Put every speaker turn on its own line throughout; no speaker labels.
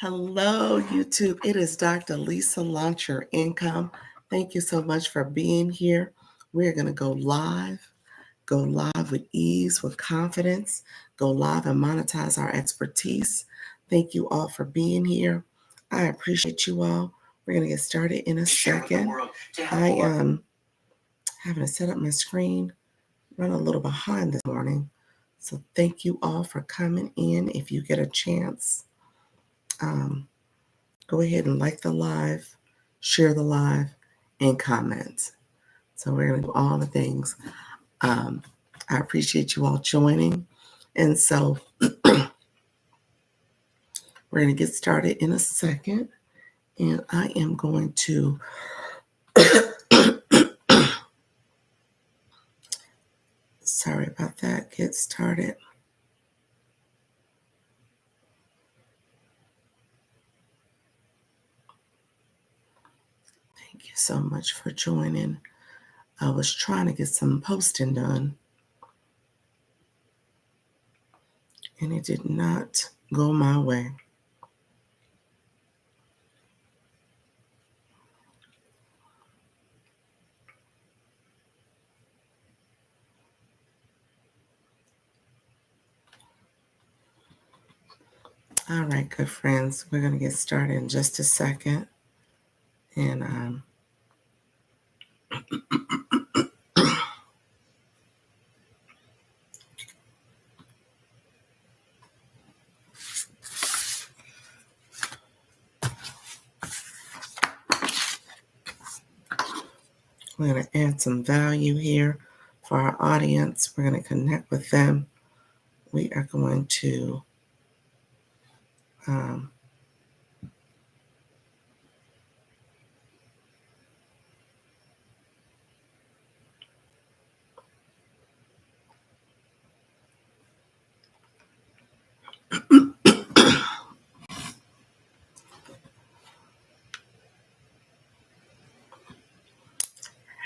Hello, YouTube. It is Dr. Lisa Launch Your Income. Thank you so much for being here. We're going to go live with ease, with confidence, go live and monetize our expertise. Thank you all for being here. I appreciate you all. We're going to get started in a second. I am having to set up my screen, run a little behind this morning. So thank you all for coming in. If you get a chance, go ahead and like the live, share the live, and comment. So we're going to do all the things. I appreciate you all joining. And so we're going to get started in a second. And I am going to sorry about that. Get started. Thank you so much for joining. I was trying to get some posting done, and it did not go my way. All right, good friends. We're going to get started in just a second. And we're going to add some value here for our audience. We're going to connect with them. We are going to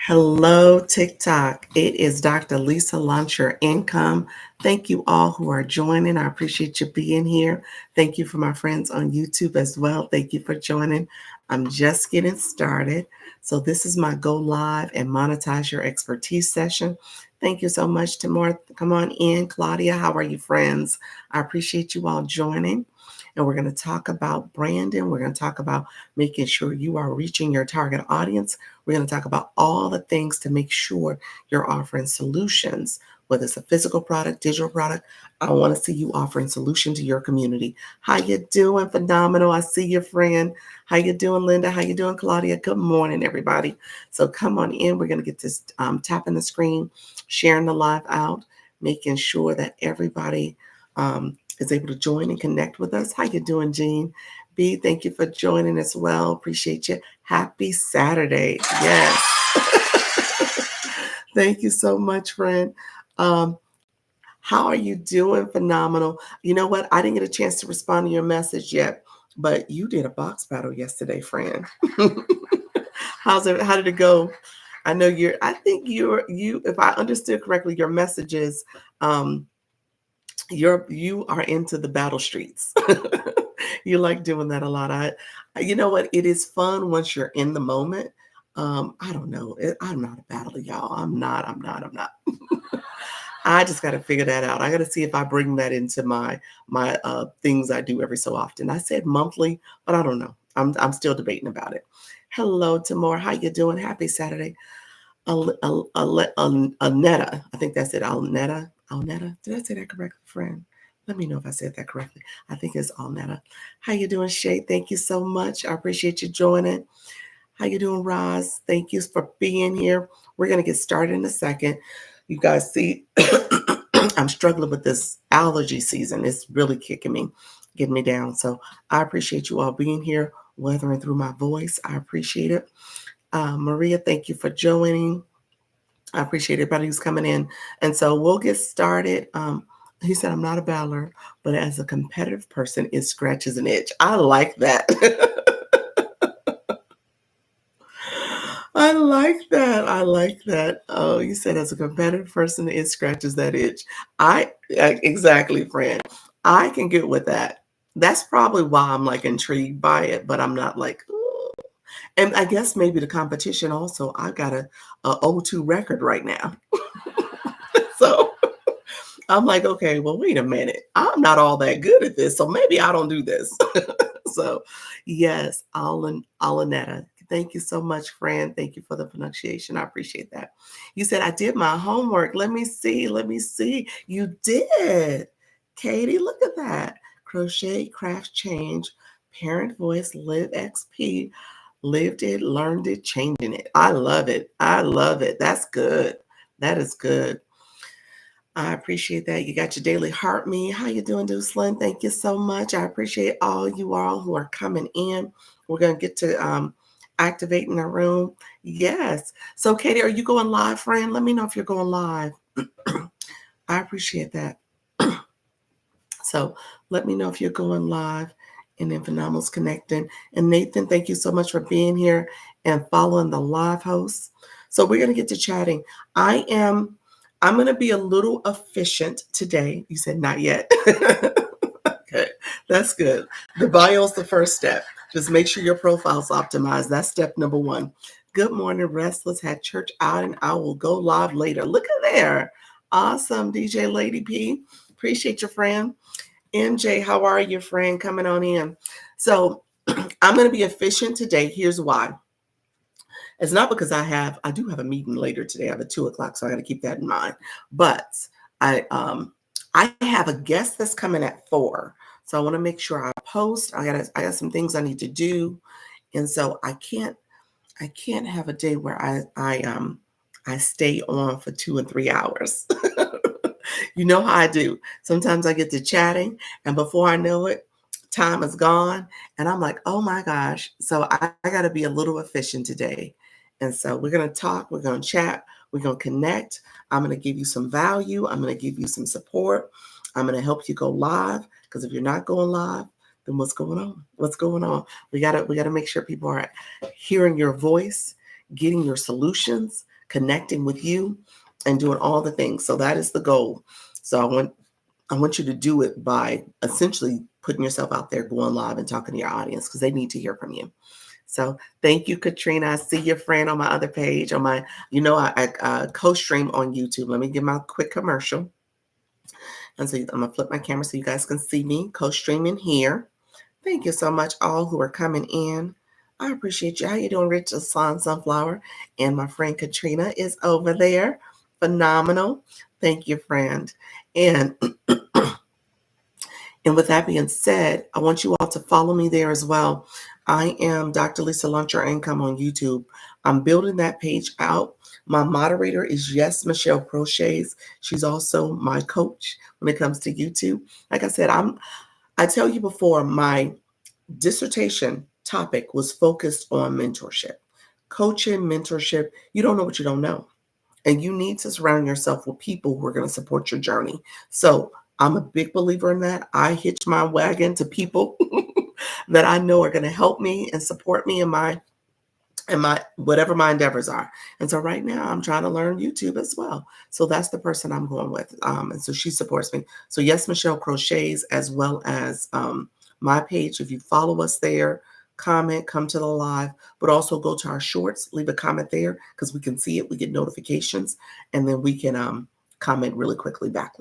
hello, TikTok. It is Dr. Lisa Launch Your Income. Thank you all who are joining. I appreciate you being here. Thank you for my friends on YouTube as well. Thank you for joining. I'm just getting started. So this is my Go Live and Monetize Your Expertise session. Thank you so much, Timor. Come on in. Claudia, how are you, friends? I appreciate you all joining. And we're going to talk about branding. We're going to talk about making sure you are reaching your target audience. We're going to talk about all the things to make sure you're offering solutions, whether it's a physical product, digital product. I want to see you offering solutions to your community. How you doing? Phenomenal. I see your friend. How you doing, Linda? How you doing, Claudia? Good morning, everybody. So come on in. We're going to get this tapping the screen, sharing the live out, making sure that everybody is able to join and connect with us. How you doing, Jean? B, thank you for joining as well. Appreciate you. Happy Saturday. Yes. Thank you so much, friend. How are you doing? Phenomenal. You know what? I didn't get a chance to respond to your message yet, but you did a box battle yesterday, friend. How did it go? I know if I understood correctly, your messages, you are into the battle streets. You like doing that a lot. You know what? It is fun once you're in the moment. I don't know. I'm not a battler, y'all. I'm not. I just got to figure that out. I got to see if I bring that into my things I do every so often. I said monthly, but I don't know. I'm still debating about it. Hello, Tamor. How you doing? Happy Saturday. Alnetta. I think that's it. Alnetta. Did I say that correctly, friend? Let me know if I said that correctly. I think it's Alnetta. How you doing, Shay? Thank you so much. I appreciate you joining. How you doing, Roz? Thank you for being here. We're going to get started in a second. You guys see, I'm struggling with this allergy season. It's really kicking me, getting me down. So I appreciate you all being here, weathering through my voice. I appreciate it. Maria, thank you for joining. I appreciate everybody who's coming in. And so we'll get started. He said, I'm not a battler, but as a competitive person, it scratches an itch. I like that. I like that. Oh, you said as a competitive person, it scratches that itch. Exactly, friend. I can get with that. That's probably why I'm like intrigued by it, but I'm not like, "Ooh." And I guess maybe the competition also, I got a O2 record right now. So I'm like, okay, well, wait a minute. I'm not all that good at this, so maybe I don't do this. So, yes, Alanetta. Thank you so much, friend. Thank you for the pronunciation. I appreciate that. You said I did my homework. Let me see. Let me see. You did. Katie, look at that. Crochet, craft, change, parent voice, live XP, lived it, learned it, changing it. I love it. I love it. That's good. That is good. I appreciate that. You got your daily heart me. How you doing, Deucelyn? Thank you so much. I appreciate all you all who are coming in. We're going to get to activating the room. Yes. So, Katie, are you going live, friend? Let me know if you're going live. I appreciate that. So let me know if you're going live, and then Phenomenal's connecting. And Nathan, thank you so much for being here and following the live host. So we're going to get to chatting. I'm going to be a little efficient today. You said not yet. Okay, that's good. The bio's the first step. Just make sure your profile's optimized. That's step number one. Good morning, Restless. Had church out, and I will go live later. Look at there. Awesome, DJ Lady P. Appreciate your friend. MJ, how are you, friend? Coming on in. So I'm going to be efficient today. Here's why. It's not because I do have a meeting later today. I have a 2:00, so I got to keep that in mind. But I have a guest that's coming at 4. So I want to make sure I post. I got some things I need to do. And so I can't have a day where I stay on for 2 and 3 hours. You know how I do. Sometimes I get to chatting, and before I know it, time is gone. And I'm like, oh my gosh. So I got to be a little efficient today. And so we're going to talk, we're going to chat, we're going to connect. I'm going to give you some value. I'm going to give you some support. I'm going to help you go live, because if you're not going live, then what's going on? What's going on? We gotta make sure people are hearing your voice, getting your solutions, connecting with you, and doing all the things. So that is the goal. So I want you to do it by essentially putting yourself out there, going live and talking to your audience, because they need to hear from you. So thank you, Katrina. I see your friend on my other page, on my, I co-stream on YouTube. Let me give my quick commercial. And so I'm going to flip my camera so you guys can see me co-streaming here. Thank you so much, all who are coming in. I appreciate you. How you doing, Rich Aslan Sunflower? And my friend Katrina is over there. Phenomenal. Thank you, friend. And with that being said, I want you all to follow me there as well. I am Dr. Lisa Launch Your Income on YouTube. I'm building that page out. My moderator is Michelle Crochets. She's also my coach when it comes to YouTube. Like I said, I tell you before, my dissertation topic was focused on mentorship, coaching, mentorship. You don't know what you don't know. And you need to surround yourself with people who are going to support your journey. So I'm a big believer in that. I hitch my wagon to people that I know are going to help me and support me in my whatever my endeavors are. And so right now I'm trying to learn YouTube as well. So that's the person I'm going with. And so she supports me. So Michelle Crochets, as well as my page. If you follow us there, comment, come to the live, but also go to our shorts, leave a comment there, because we can see it, we get notifications, and then we can comment really quickly back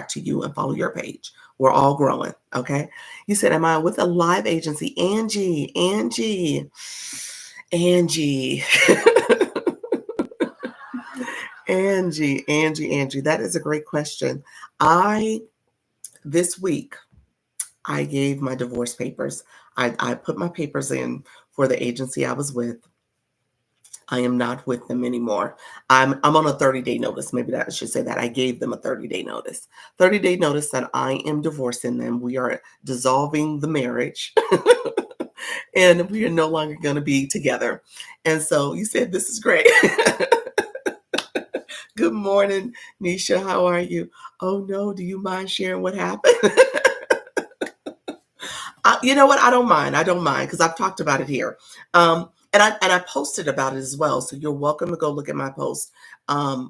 to you and follow your page. We're all growing, okay? You said, am I with a live agency? Angie. Angie, that is a great question. This week, I gave my divorce papers. I put my papers in for the agency I was with. I am not with them anymore. I'm on a 30-day notice. Maybe I should say that. I gave them a 30-day notice. 30-day notice that I am divorcing them. We are dissolving the marriage. And we are no longer going to be together. And so you said, this is great. Good morning, Nisha. How are you? Oh, no. Do you mind sharing what happened? You know what? I don't mind because I've talked about it here. And I posted about it as well. So you're welcome to go look at my post.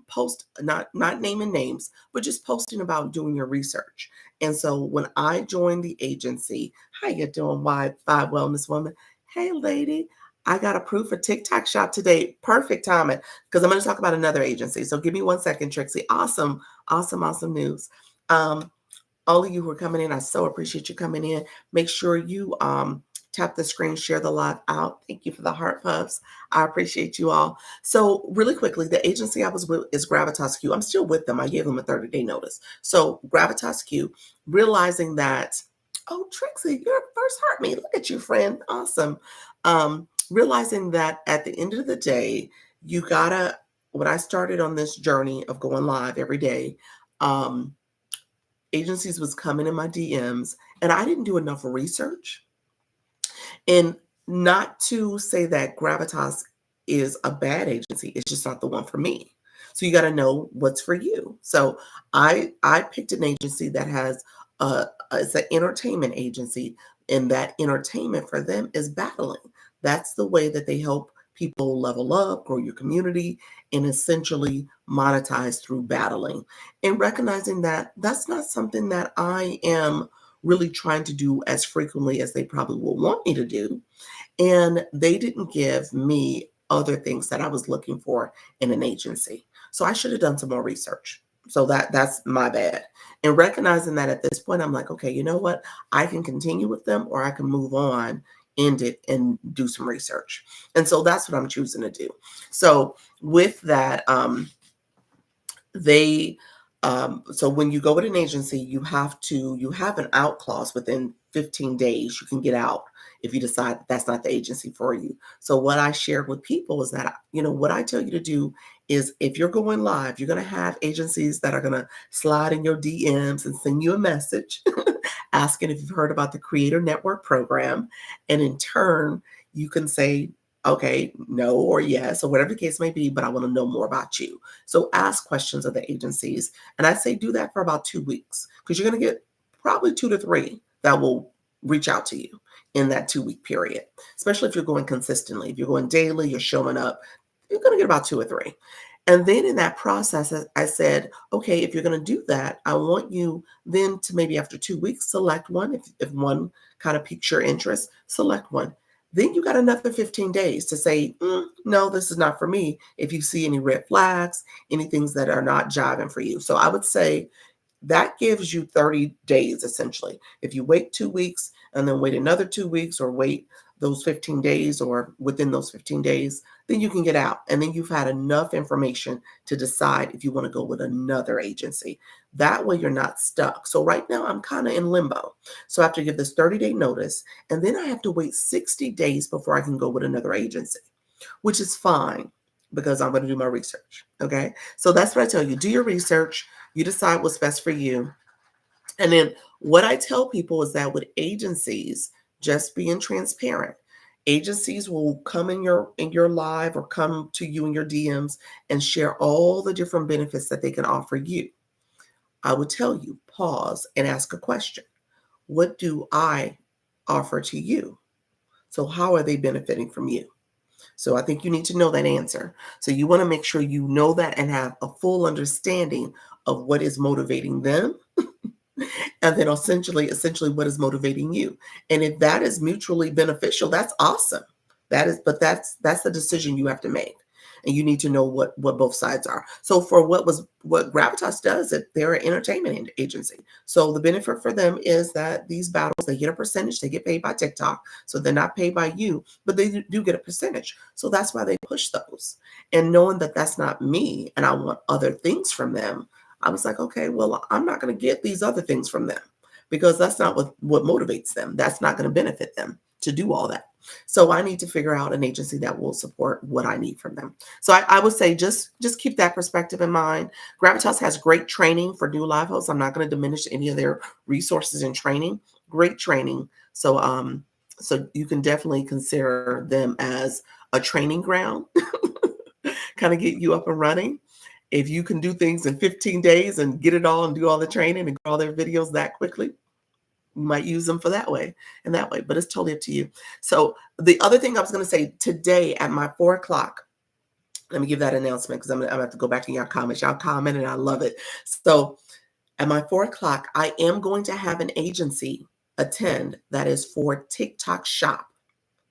Post not naming names, but just posting about doing your research. And so when I joined the agency, how you doing, Wi-Fi Wellness Woman? Hey, lady, I got approved for TikTok Shop today. Perfect timing because I'm going to talk about another agency. So give me 1 second, Trixie. Awesome, awesome, awesome news. Um, all of you who are coming in, I so appreciate you coming in. Make sure you tap the screen, share the live out. Thank you for the heart puffs. I appreciate you all. So really quickly, the agency I was with is Gravitas Q. I'm still with them. I gave them a 30-day notice. So Gravitas Q, realizing that, oh, Trixie, you're first heart me. Look at you, friend. Awesome. Realizing that at the end of the day, you gotta, when I started on this journey of going live every day, agencies was coming in my DMs and I didn't do enough research. And not to say that Gravitas is a bad agency, it's just not the one for me. So you got to know what's for you. So I picked an agency that has it's an entertainment agency, and that entertainment for them is battling. That's the way that they help people level up, grow your community, and essentially monetize through battling. And recognizing that that's not something that I am really trying to do as frequently as they probably will want me to do. And they didn't give me other things that I was looking for in an agency. So I should have done some more research. So that's my bad. And recognizing that at this point, I'm like, okay, you know what? I can continue with them or I can move on, end it, and do some research. And so that's what I'm choosing to do. So with that, they so when you go with an agency, you have an out clause within 15 days. You can get out if you decide that that's not the agency for you. So what I shared with people is that, what I tell you to do is, if you're going live, you're going to have agencies that are going to slide in your DMs and send you a message asking if you've heard about the Creator Network program. And in turn, you can say, okay, no, or yes, or whatever the case may be, but I want to know more about you. So ask questions of the agencies. And I say do that for about 2 weeks, because you're going to get probably 2 to 3 that will reach out to you in that 2-week period, especially if you're going consistently. If you're going daily, you're showing up, you're going to get about 2 or 3. And then in that process, I said, okay, if you're going to do that, I want you then to, maybe after 2 weeks, select one. If one kind of piques your interest, select one. Then you got another 15 days to say, no, this is not for me. If you see any red flags, any things that are not jiving for you. So I would say that gives you 30 days essentially. If you wait 2 weeks and then wait another 2 weeks, or wait those 15 days, or within those 15 days, then you can get out. And then you've had enough information to decide if you want to go with another agency. That way you're not stuck. So right now I'm kind of in limbo. So I have to give this 30-day notice, and then I have to wait 60 days before I can go with another agency, which is fine because I'm going to do my research. Okay. So that's what I tell you. Do your research. You decide what's best for you. And then what I tell people is that with agencies, just being transparent, agencies will come in your live, or come to you in your DMs and share all the different benefits that they can offer you. I would tell you, pause and ask a question. What do I offer to you? So how are they benefiting from you? So I think you need to know that answer. So you want to make sure you know that and have a full understanding of what is motivating them, and then essentially what is motivating you. And if that is mutually beneficial, that's awesome. But that's the decision you have to make. And you need to know what both sides are. So for what Gravitas does, they're an entertainment agency. So the benefit for them is that these battles, they get a percentage, they get paid by TikTok. So they're not paid by you, but they do get a percentage. So that's why they push those. And knowing that that's not me and I want other things from them, I was like, okay, well, I'm not going to get these other things from them, because that's not what motivates them. That's not going to benefit them to do all that. So I need to figure out an agency that will support what I need from them. So I would say just keep that perspective in mind. Gravitas has great training for new live hosts. I'm not going to diminish any of their resources and training. Great training. So you can definitely consider them as a training ground, kind of get you up and running. If you can do things in 15 days and get it all and do all the training and get all their videos that quickly, You might use them for that way and that way, but it's totally up to you. So the other thing I was going to say today at my 4 o'clock, let me give that announcement because I'm going to have to go back in your comments. Y'all commented, I love it. So at my 4 o'clock, I am going to have an agency attend that is for TikTok Shop.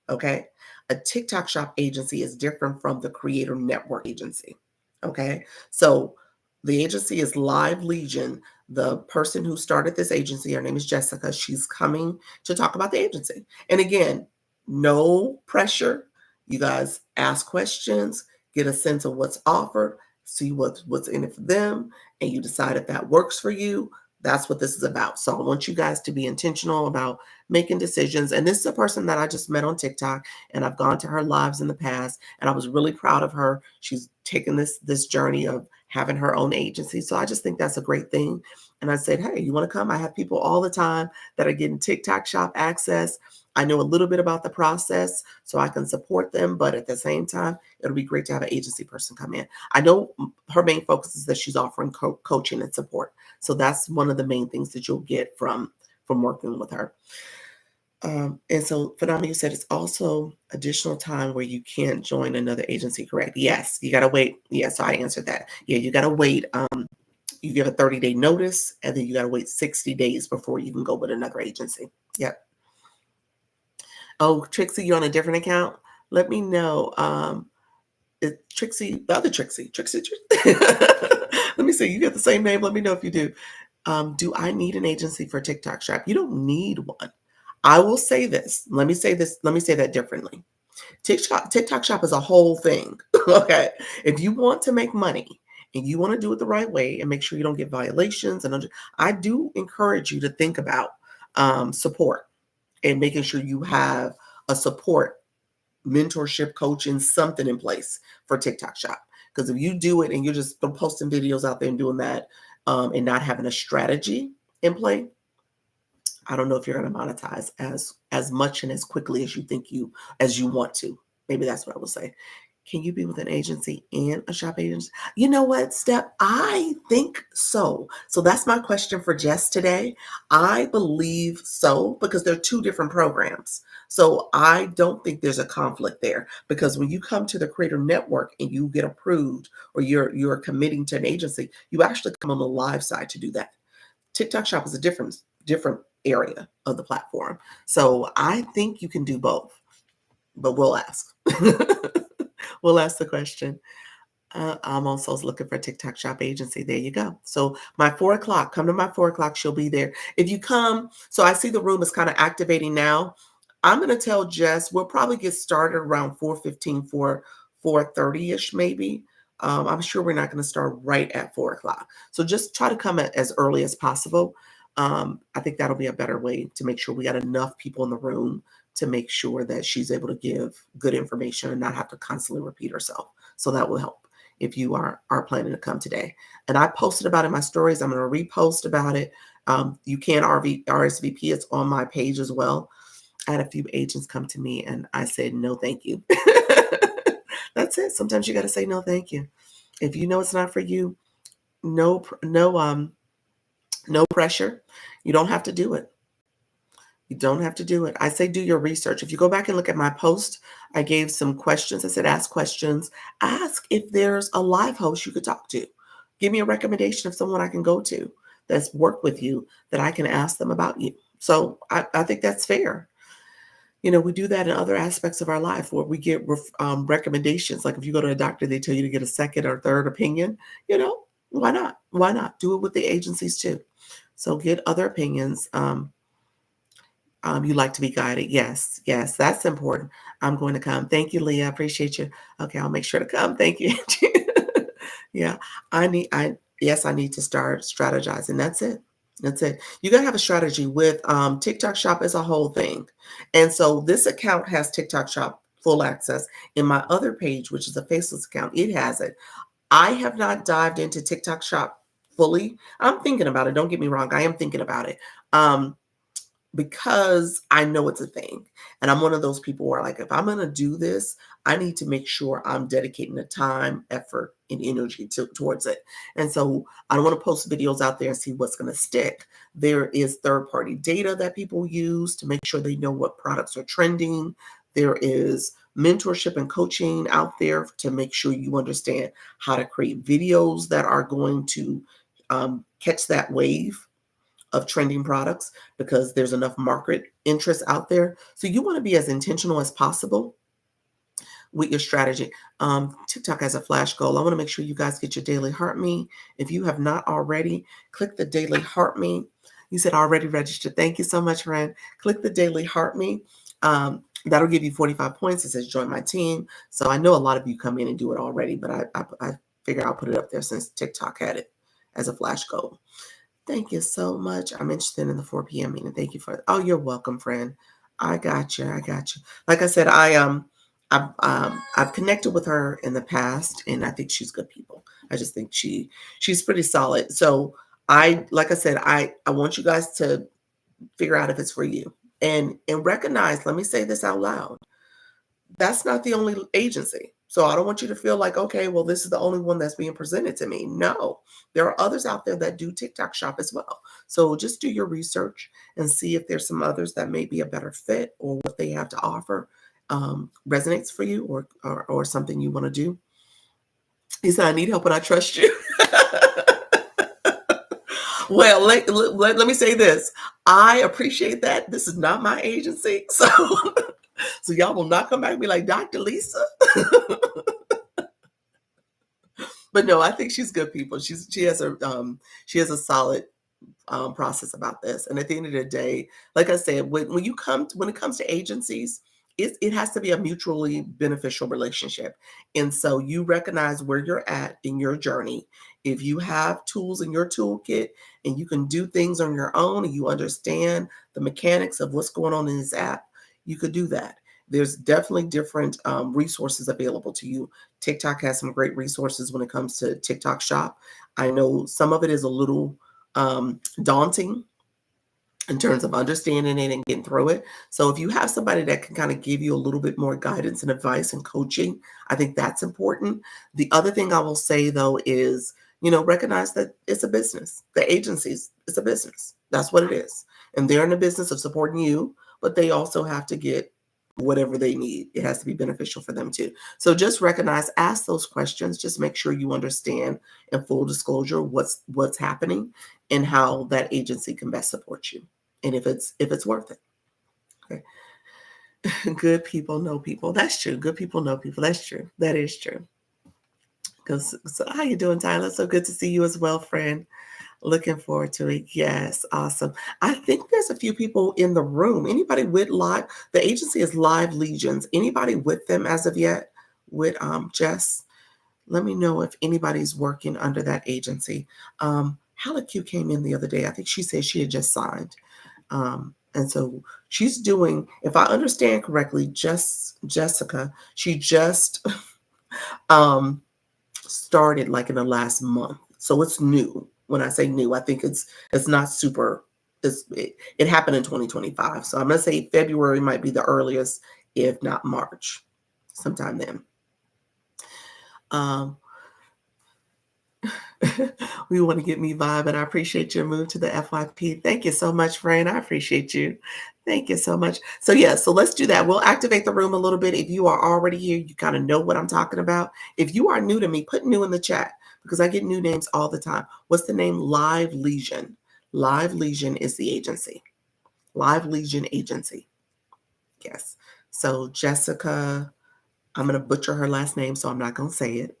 Okay. A TikTok Shop agency is different from the Creator Network agency. Okay. So the agency is Live Legion. The person who started this agency, her name is Jessica. She's coming to talk about the agency. And again, no pressure. You guys ask questions, get a sense of what's offered, see what's in it for them, and you decide if that works for you. That's what this is about. So I want you guys to be intentional about making decisions. And this is a person that I just met on TikTok, and I've gone to her lives in the past, and I was really proud of her. She's taken this journey of having her own agency. So I just think that's a great thing. And I said, hey, you want to come? I have people all the time that are getting TikTok Shop access. I know a little bit about the process, so I can support them. But at the same time, it'll be great to have an agency person come in. I know her main focus is that she's offering coaching and support. So that's one of the main things that you'll get from working with her. And so, Phenomenal, you said it's also additional time where you can't join another agency, correct? Yes, you got to wait. Yeah, so I answered that. Yeah, you got to wait. You give a 30-day notice, and then you got to wait 60 days before you can go with another agency. Yep. Oh, Trixie, you're on a different account? Let me know. Trixie, the other Trixie. Let me see. You got the same name. Let me know if you do. Do I need an agency for TikTok Shop? You don't need one. I will say this. Let me say that differently. TikTok Shop is a whole thing. Okay. If you want to make money and you want to do it the right way and make sure you don't get violations, I do encourage you to think about support and making sure you have a support, mentorship, coaching, something in place for TikTok Shop. Because if you do it and you're just posting videos out there and doing that and not having a strategy in play, I don't know if you're going to monetize as much and as quickly as you want to. Maybe that's what I would say. Can you be with an agency and a shop agency? You know what, Steph? I think so. So that's my question for Jess today. I believe so because they're two different programs. So I don't think there's a conflict there because when you come to the Creator Network and you get approved or you're committing to an agency, you actually come on the live side to do that. TikTok Shop is a different area of the platform. So I think you can do both, but we'll ask. We'll ask the question. I'm also looking for a TikTok Shop agency. There you go. So my 4 o'clock, come to my 4 o'clock. She'll be there. If you come, so I see the room is kind of activating now. I'm going to tell Jess, we'll probably get started around 4:15, 4:30-ish maybe. I'm sure we're not going to start right at 4 o'clock. So just try to come as early as possible. I think that'll be a better way to make sure we got enough people in the room to make sure that she's able to give good information and not have to constantly repeat herself. So that will help if you are planning to come today. And I posted about it in my stories. I'm going to repost about it. You can RSVP. It's on my page as well. I had a few agents come to me and I said, no, thank you. That's it. Sometimes you got to say, no, thank you. If you know it's not for you, no pressure. You don't have to do it. You don't have to do it. I say do your research. If you go back and look at my post, I gave some questions. I said ask questions. Ask if there's a live host you could talk to. Give me a recommendation of someone I can go to that's worked with you that I can ask them about you. So I think that's fair. You know, we do that in other aspects of our life where we get recommendations. Like if you go to a doctor, they tell you to get a second or third opinion. You know, why not? Why not? Do it with the agencies too. So get other opinions. You like to be guided. Yes, that's important. I'm going to come. Thank you, Leah. I appreciate you. Okay, I'll make sure to come. Thank you. Yeah, I need to start strategizing. That's it. That's it. You gotta have a strategy with TikTok Shop as a whole thing. And so this account has TikTok Shop full access. In my other page, which is a faceless account, it has it. I have not dived into TikTok Shop fully. I'm thinking about it. Don't get me wrong. I am thinking about it. because I know it's a thing. And I'm one of those people where, like, if I'm going to do this, I need to make sure I'm dedicating the time, effort, and energy towards it. And so I don't want to post videos out there and see what's going to stick. There is third party data that people use to make sure they know what products are trending. There is mentorship and coaching out there to make sure you understand how to create videos that are going to catch that wave of trending products, because there's enough market interest out there. So you want to be as intentional as possible with your strategy. TikTok has a flash goal. I want to make sure you guys get your daily heart me. If you have not already, click the daily heart me. You said already registered. Thank you so much, Ren. Click the daily heart me. That'll give you 45 points. It says join my team. So I know a lot of you come in and do it already, but I figure I'll put it up there since TikTok had it as a flash goal. Thank you so much. I'm interested in the 4 p.m. meeting. Thank you for. Oh, you're welcome, friend. I got you. I got you. Like I said, I've connected with her in the past, and I think she's good people. I just think she's pretty solid. So like I said, I want you guys to figure out if it's for you, and recognize. Let me say this out loud. That's not the only agency. So I don't want you to feel like, okay, well, this is the only one that's being presented to me. No, there are others out there that do TikTok shop as well. So just do your research and see if there's some others that may be a better fit, or what they have to offer resonates for you, or something you want to do. He said, I need help and I trust you. Well, let me say this. I appreciate that. This is not my agency. So y'all will not come back and be like, Dr. Lisa. But no, I think she's good people. She has a solid process about this. And at the end of the day, like I said, when it comes to agencies, it has to be a mutually beneficial relationship. And so you recognize where you're at in your journey. If you have tools in your toolkit and you can do things on your own, and you understand the mechanics of what's going on in this app, you could do that. There's definitely different resources available to you. TikTok has some great resources when it comes to TikTok shop. I know some of it is a little daunting in terms of understanding it and getting through it. So if you have somebody that can kind of give you a little bit more guidance and advice and coaching, I think that's important. The other thing I will say though is, recognize that it's a business. The agencies, it's a business. That's what it is. And they're in the business of supporting you, but they also have to get whatever they need. It has to be beneficial for them too. So just recognize, ask those questions, just make sure you understand in full disclosure what's happening and how that agency can best support you, and if it's worth it. Okay. Good people know people. That's true. Good people know people. That's true. That is true. So how you doing, Tyler? So good to see you as well, friend. Looking forward to it. Yes, awesome. I think there's a few people in the room. Anybody with live? The agency is Live Legions. Anybody with them as of yet? With Jess? Let me know if anybody's working under that agency. Halleck came in the other day. I think she said she had just signed. And so she's doing, if I understand correctly, Jessica, she just started like in the last month. So it's new. When I say new, I think it's not super, it happened in 2025. So I'm going to say February might be the earliest, if not March, sometime then. We want to get me vibe, and I appreciate your move to the FYP. Thank you so much, friend. I appreciate you. Thank you so much. So yeah, so let's do that. We'll activate the room a little bit. If you are already here, you kind of know what I'm talking about. If you are new to me, put new in the chat, because I get new names all the time. What's the name? Live Legion. Live Legion is the agency. Live Legion Agency. Yes. So Jessica, I'm going to butcher her last name, so I'm not going to say it.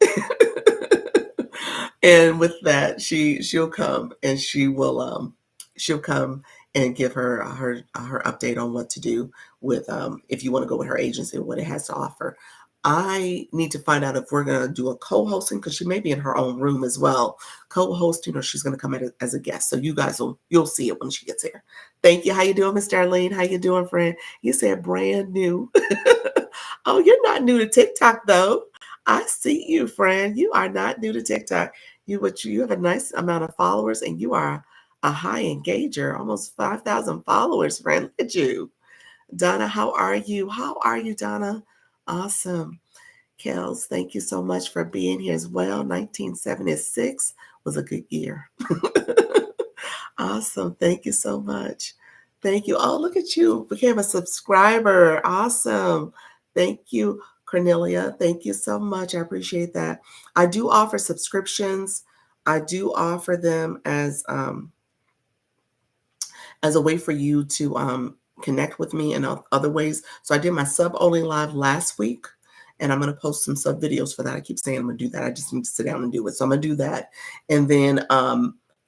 And with that, she'll come and she'll come and give her update on what to do with if you want to go with her agency and what it has to offer. I need to find out if we're going to do a co-hosting, because she may be in her own room as well, co-hosting, or she's going to come in as a guest. So you guys you'll see it when she gets here. Thank you. How you doing, Miss Darlene? How you doing, friend? You said brand new. Oh, you're not new to TikTok though. I see you, friend. You are not new to TikTok. You have a nice amount of followers, and you are a high engager, almost 5,000 followers, friend. Look at you. Donna, how are you? How are you, Donna? Awesome. Kels, thank you so much for being here as well. 1976 was a good year. Awesome. Thank you so much. Thank you. Oh, look at you. Became a subscriber. Awesome. Thank you, Cornelia. Thank you so much. I appreciate that. I do offer subscriptions. I do offer them as a way for you to connect with me in other ways. So I did my sub only live last week, and I'm going to post some sub videos for that. I keep saying I'm going to do that. I just need to sit down and do it. So I'm going to do that. And then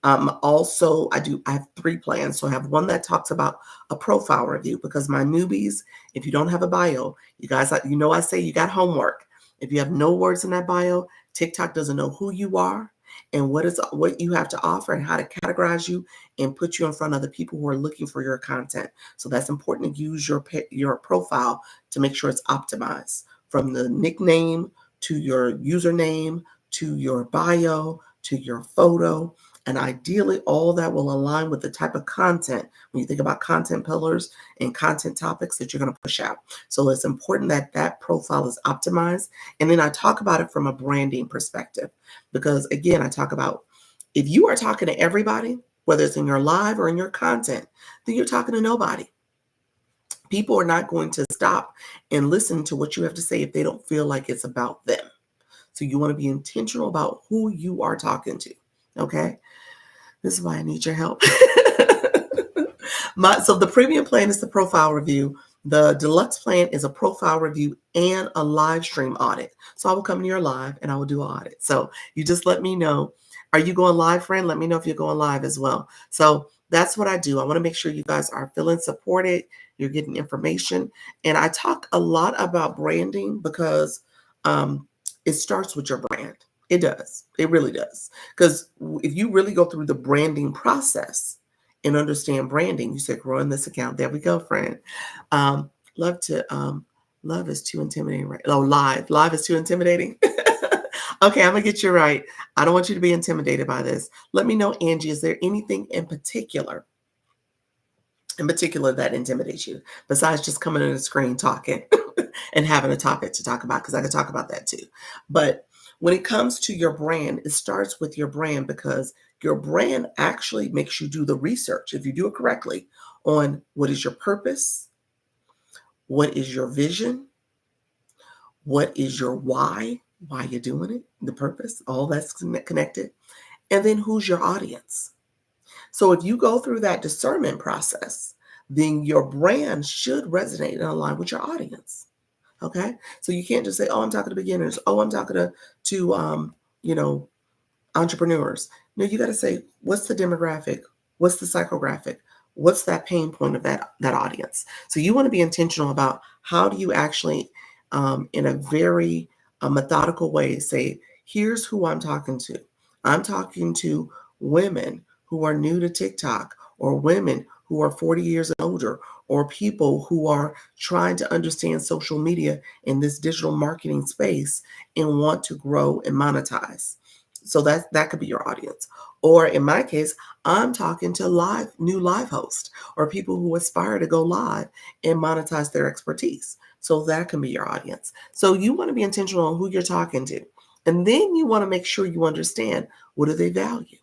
also I have 3 plans. So I have one that talks about a profile review, because my newbies, if you don't have a bio, you guys, I say you got homework. If you have no words in that bio, TikTok doesn't know who you are and what you have to offer and how to categorize you and put you in front of the people who are looking for your content. So that's important to use your profile to make sure it's optimized, from the nickname to your username to your bio to your photo. And ideally, all that will align with the type of content, when you think about content pillars and content topics that you're going to push out. So it's important that that profile is optimized. And then I talk about it from a branding perspective, because again, I talk about, if you are talking to everybody, whether it's in your live or in your content, then you're talking to nobody. People are not going to stop and listen to what you have to say if they don't feel like it's about them. So you want to be intentional about who you are talking to. Okay? This is why I need your help. So the premium plan is the profile review. The deluxe plan is a profile review and a live stream audit. So I will come to your live and I will do an audit. So you just let me know. Are you going live, friend? Let me know if you're going live as well. So that's what I do. I want to make sure you guys are feeling supported. You're getting information. And I talk a lot about branding because it starts with your brand. It does. It really does. Because if you really go through the branding process and understand branding, you said, growing this account. There we go, friend. Love is too intimidating, right? Oh, live is too intimidating. Okay, I'm gonna get you right. I don't want you to be intimidated by this. Let me know, Angie, is there anything in particular that intimidates you besides just coming on the screen talking and having a topic to talk about? Because I could talk about that too. But when it comes to your brand, it starts with your brand, because your brand actually makes you do the research, if you do it correctly, on what is your purpose, what is your vision, what is your why you're doing it, the purpose, all that's connected, and then who's your audience. So if you go through that discernment process, then your brand should resonate and align with your audience. Okay, so you can't just say, "Oh, I'm talking to beginners. Oh, I'm talking to entrepreneurs." No, you got to say, what's the demographic? What's the psychographic? What's that pain point of that audience? So you want to be intentional about how do you actually, in a very methodical way, say, here's who I'm talking to. I'm talking to women who are new to TikTok, or women who are 40 years and older, or people who are trying to understand social media in this digital marketing space and want to grow and monetize. So that could be your audience. Or in my case, I'm talking to new live hosts or people who aspire to go live and monetize their expertise. So that can be your audience. So you want to be intentional on who you're talking to. And then you want to make sure you understand, what do they value?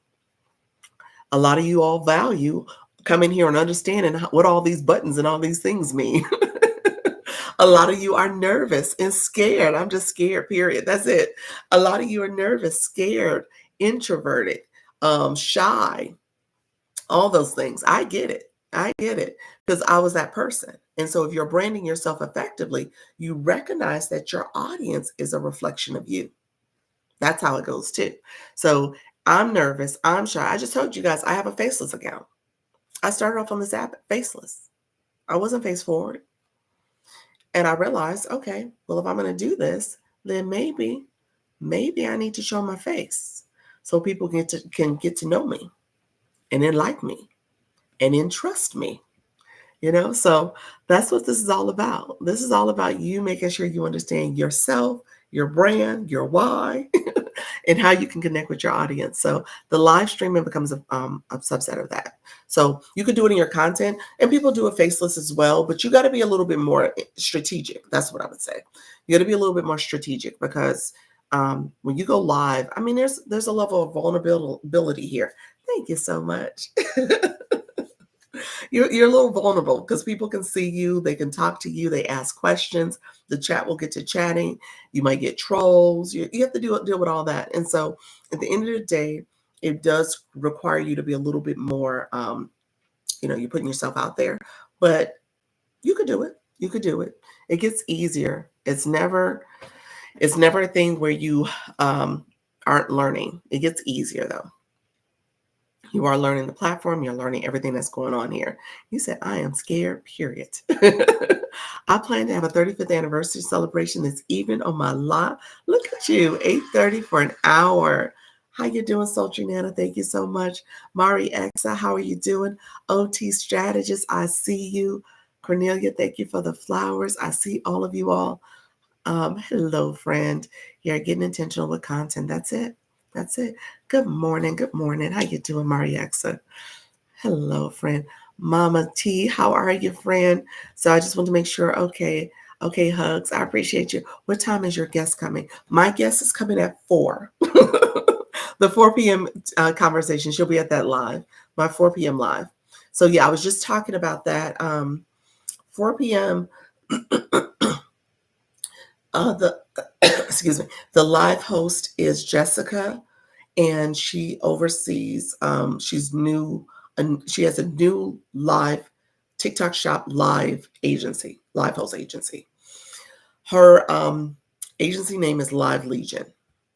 A lot of you all value coming here and understanding what all these buttons and all these things mean. A lot of you are nervous and scared. I'm just scared, period. That's it. A lot of you are nervous, scared, introverted, shy, all those things. I get it. I get it, because I was that person. And so if you're branding yourself effectively, you recognize that your audience is a reflection of you. That's how it goes too. So I'm nervous. I'm shy. I just told you guys I have a faceless account. I started off on this app faceless. I wasn't face forward. And I realized, okay, well, if I'm going to do this, then maybe I need to show my face so people can get to know me and then like me and then trust me. So that's what this is all about. This is all about you making sure you understand yourself, your brand, your why, and how you can connect with your audience. So the live streaming becomes a subset of that. So you could do it in your content, and people do it faceless as well, but you got to be a little bit more strategic. That's what I would say. You got to be a little bit more strategic because when you go live, I mean, there's a level of vulnerability here. Thank you so much. You're a little vulnerable because people can see you, they can talk to you, they ask questions, the chat will get to chatting, you might get trolls, you have to deal with all that. And so at the end of the day, it does require you to be a little bit more, you're putting yourself out there, but you could do it. You could do it. It gets easier. It's never a thing where you aren't learning. It gets easier though. You are learning the platform. You're learning everything that's going on here. You said, I am scared, period. I plan to have a 35th anniversary celebration this evening on my lot. Look at you, 8:30 for an hour. How you doing, Sultry Nana? Thank you so much. Mari Exa, how are you doing? OT Strategist, I see you. Cornelia, thank you for the flowers. I see all of you all. Hello, friend. You're getting intentional with content. That's it. That's it. Good morning. Good morning. How you doing, Mariaxa? Hello, friend. Mama T, how are you, friend? So I just want to make sure. Okay. Okay, hugs. I appreciate you. What time is your guest coming? My guest is coming at 4. The 4 p.m. Conversation. She'll be at that live. My 4 p.m. live. So yeah, I was just talking about that. 4 p.m. The excuse me. The live host is Jessica, and she oversees. She's new, and she has a new live TikTok Shop live agency, live host agency. Her agency name is Live Legion.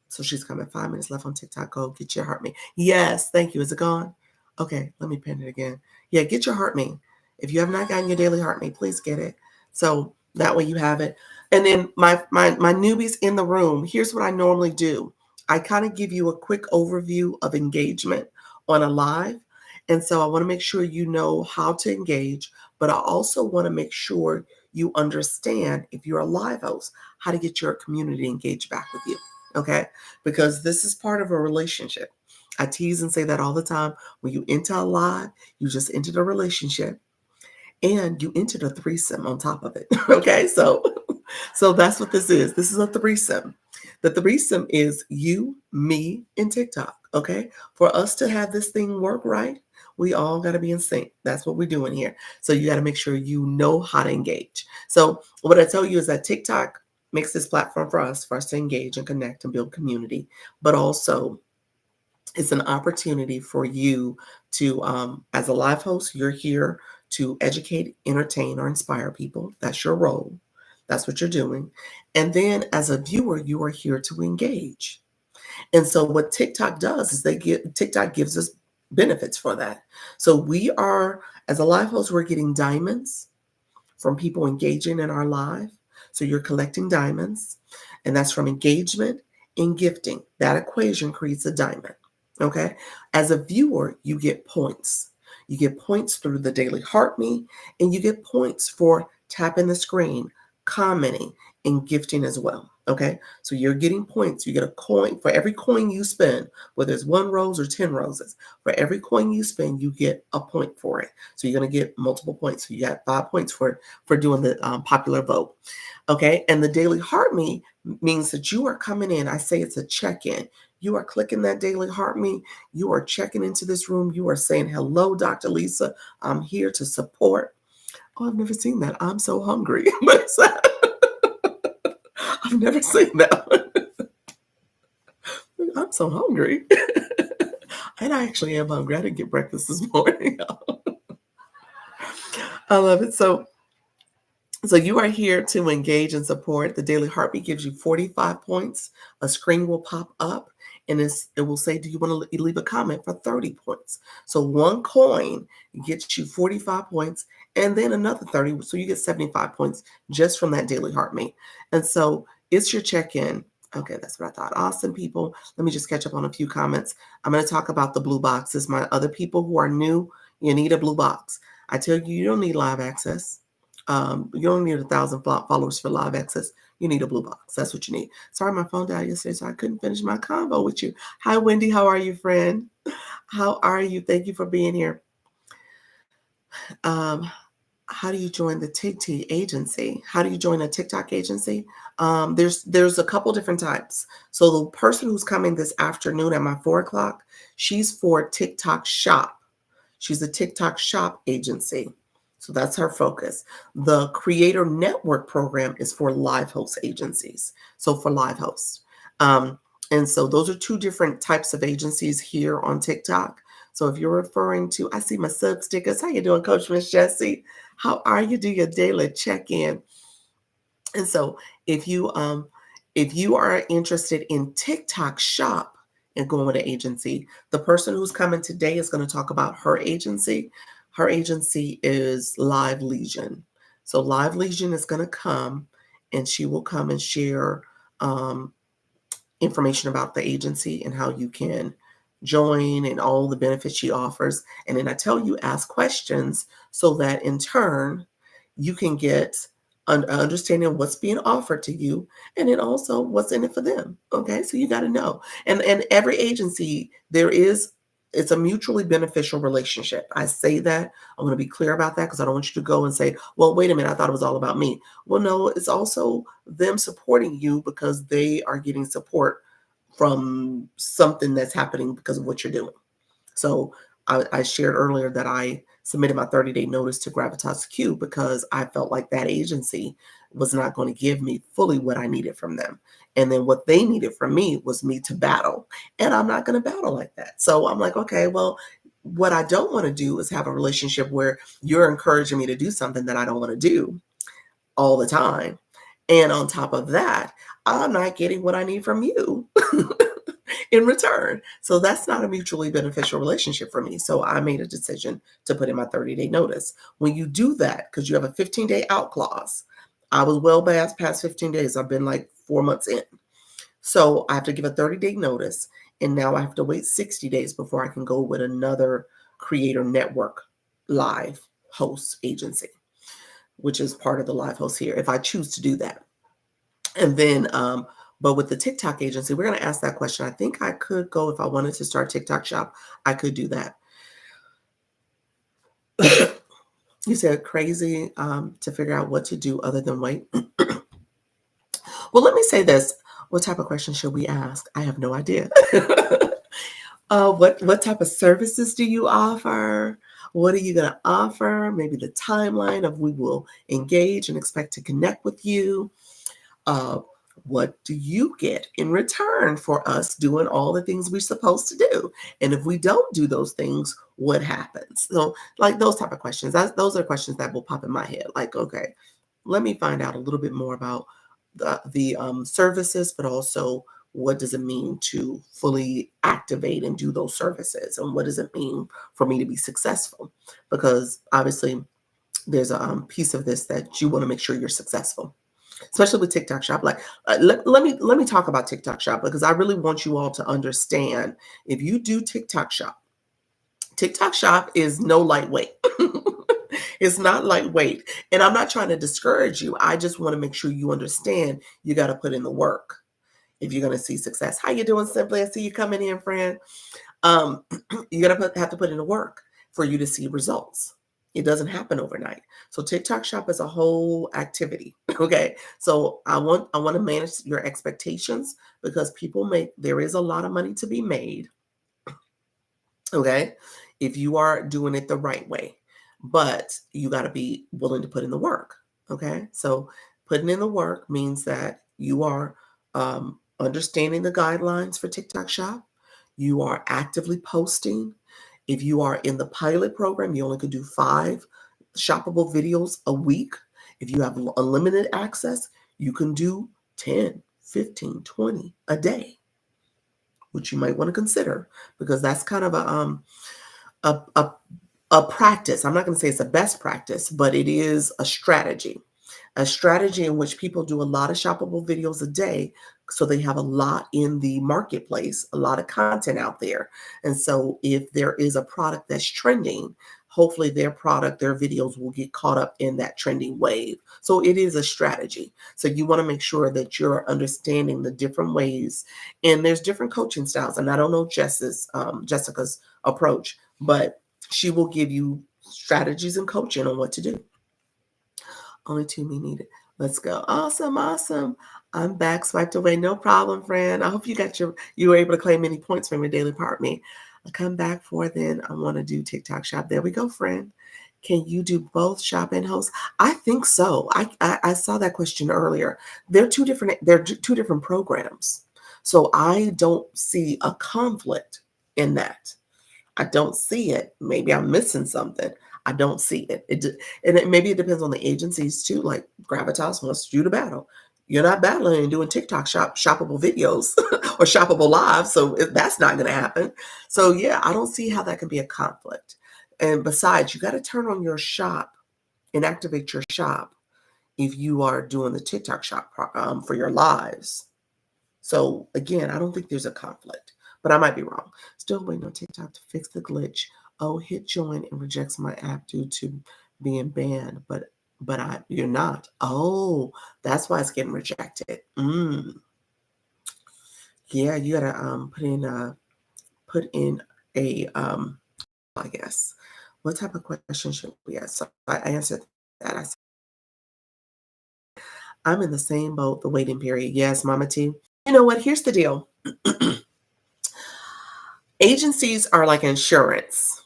So she's coming. 5 minutes left on TikTok. Go get your heart me. Yes, thank you. Is it gone? Okay, let me pin it again. Yeah, get your heart me. If you have not gotten your daily heart me, please get it. So that way you have it. And then my newbies in the room, here's what I normally do. I kind of give you a quick overview of engagement on a live. And so I want to make sure you know how to engage, but I also want to make sure you understand, if you're a live host, how to get your community engaged back with you. Okay? Because this is part of a relationship. I tease and say that all the time. When you enter a live, you just entered a relationship and you entered a threesome on top of it. Okay? So that's what this is. This is a threesome. The threesome is you, me, and TikTok. Okay? For us to have this thing work right, we all got to be in sync. That's what we're doing here. So you got to make sure you know how to engage. So what I tell you is that TikTok makes this platform for us to engage and connect and build community, but also it's an opportunity for you to, as a live host, you're here to educate, entertain, or inspire people. That's your role. That's what you're doing. And then as a viewer, you are here to engage. And so what TikTok does is TikTok gives us benefits for that. So we are, as a live host, we're getting diamonds from people engaging in our live. So you're collecting diamonds, and that's from engagement and gifting. That equation creates a diamond. Okay. As a viewer, you get points. You get points through the daily heart me, and you get points for tapping the screen, commenting, and gifting as well. Okay. So you're getting points. You get a coin for every coin you spend, whether it's 1 rose or 10 roses. For every coin you spend, you get a point for it. So you're going to get multiple points. So you got 5 points for doing the popular vote. Okay. And the daily heart me means that you are coming in. I say it's a check-in. You are clicking that daily heart me. You are checking into this room. You are saying, hello, Dr. Lisa. I'm here to support. Oh, I've never seen that. I'm so hungry. I've never seen that. I'm so hungry. And I actually am hungry. I didn't get breakfast this morning. I love it. So you are here to engage and support. The Daily Heartbeat gives you 45 points. A screen will pop up and it will say, do you want to leave a comment for 30 points? So 1 coin gets you 45 points and then another 30. So you get 75 points just from that Daily Heartbeat. And so it's your check-in. Okay, that's what I thought. Awesome, people. Let me just catch up on a few comments. I'm going to talk about the blue boxes. My other people who are new, you need a blue box. I tell you, you don't need live access. You don't need 1,000 followers for live access. You need a blue box. That's what you need. Sorry, my phone died yesterday, so I couldn't finish my convo with you. Hi, Wendy. How are you, friend? How are you? Thank you for being here. Um, how do you join the TikTok agency? How do you join a TikTok agency? There's a couple different types. So the person who's coming this afternoon at my 4 o'clock, she's for TikTok Shop. She's a TikTok Shop agency. So that's her focus. The Creator Network program is for live host agencies. So for live hosts. And so those are two different types of agencies here on TikTok. So if you're referring to, I see my sub stickers. How you doing, Coach Miss Jessie? How are you? Do your daily check-in. And so if you are interested in TikTok Shop and going with an agency, the person who's coming today is going to talk about her agency. Her agency is Live Legion. So Live Legion is going to come and she will come and share information about the agency and how you can join and all the benefits she offers. And then I tell you, ask questions so that in turn, you can get an understanding of what's being offered to you and then also what's in it for them. Okay. So you got to know. And every agency, it's a mutually beneficial relationship. I say that. I'm going to be clear about that because I don't want you to go and say, well, wait a minute, I thought it was all about me. Well, no, it's also them supporting you because they are getting support from something that's happening because of what you're doing. So I shared earlier that I submitted my 30-day notice to Gravitas Q because I felt like that agency was not going to give me fully what I needed from them. And then what they needed from me was me to battle. And I'm not going to battle like that. So I'm like, okay, well, what I don't want to do is have a relationship where you're encouraging me to do something that I don't want to do all the time. And on top of that, I'm not getting what I need from you in return. So that's not a mutually beneficial relationship for me. So I made a decision to put in my 30-day notice. When you do that, because you have a 15-day out clause, I was well past 15 days. I've been like 4 months in. So I have to give a 30-day notice. And now I have to wait 60 days before I can go with another Creator Network live host agency, which is part of the live host here, if I choose to do that. And then, but with the TikTok agency, we're going to ask that question. I think I could go if I wanted to start TikTok Shop, I could do that. You said crazy to figure out what to do other than wait. Well, let me say this. What type of question should we ask? I have no idea. What type of services do you offer? What are you going to offer? Maybe the timeline of we will engage and expect to connect with you. What do you get in return for us doing all the things we're supposed to do? And if we don't do those things, what happens? So like those type of questions, those are questions that will pop in my head. Like, okay, let me find out a little bit more about the services, but also what does it mean to fully activate and do those services? And what does it mean for me to be successful? Because obviously there's a piece of this that you want to make sure you're successful, especially with TikTok Shop. Like, let me talk about TikTok Shop because I really want you all to understand. If you do TikTok Shop is no lightweight. It's not lightweight, and I'm not trying to discourage you. I just want to make sure you understand. You got to put in the work if you're going to see success. How you doing, Simply? I see you coming in, friend. You're gonna have to put in the work for you to see results. It doesn't happen overnight. So TikTok Shop is a whole activity. Okay. So I want to manage your expectations because there is a lot of money to be made. Okay. If you are doing it the right way, but you got to be willing to put in the work. Okay. So putting in the work means that you are understanding the guidelines for TikTok Shop. You are actively posting. If you are in the pilot program, you only could do 5 shoppable videos a week. If you have unlimited access, you can do 10, 15, 20 a day, which you might want to consider because that's kind of a, a, a practice. I'm not going to say it's a best practice, but it is a strategy in which people do a lot of shoppable videos a day. So they have a lot in the marketplace, a lot of content out there. And so if there is a product that's trending, hopefully their product, their videos will get caught up in that trending wave. So it is a strategy. So you want to make sure that you're understanding the different ways, and there's different coaching styles. And I don't know Jessica's approach, but she will give you strategies and coaching on what to do. Only 2 me needed. Let's go. Awesome, awesome. I'm back, swiped away. No problem, friend. I hope you were able to claim any points from your daily part me. I'll come back for then. I want to do TikTok shop. There we go, friend. Can you do both shop and host? I think so. I saw that question earlier. They're two different programs. So I don't see a conflict in that. I don't see it. Maybe I'm missing something. I don't see it. Maybe it depends on the agencies too. Like Gravitas wants you to battle. You're not battling and doing TikTok shoppable videos or shoppable lives, so that's not going to happen. So yeah, I don't see how that can be a conflict. And besides, you got to turn on your shop and activate your shop if you are doing the TikTok shop for your lives. So again, I don't think there's a conflict, but I might be wrong. Still waiting on TikTok to fix the glitch. Oh, hit join and rejects my app due to being banned, but you're not. Oh, that's why it's getting rejected. Yeah, you gotta put in a I guess. What type of question should we ask? So I answered that. I said, I'm in the same boat, the waiting period. Yes, Mama T. You know what? Here's the deal. Agencies are like insurance.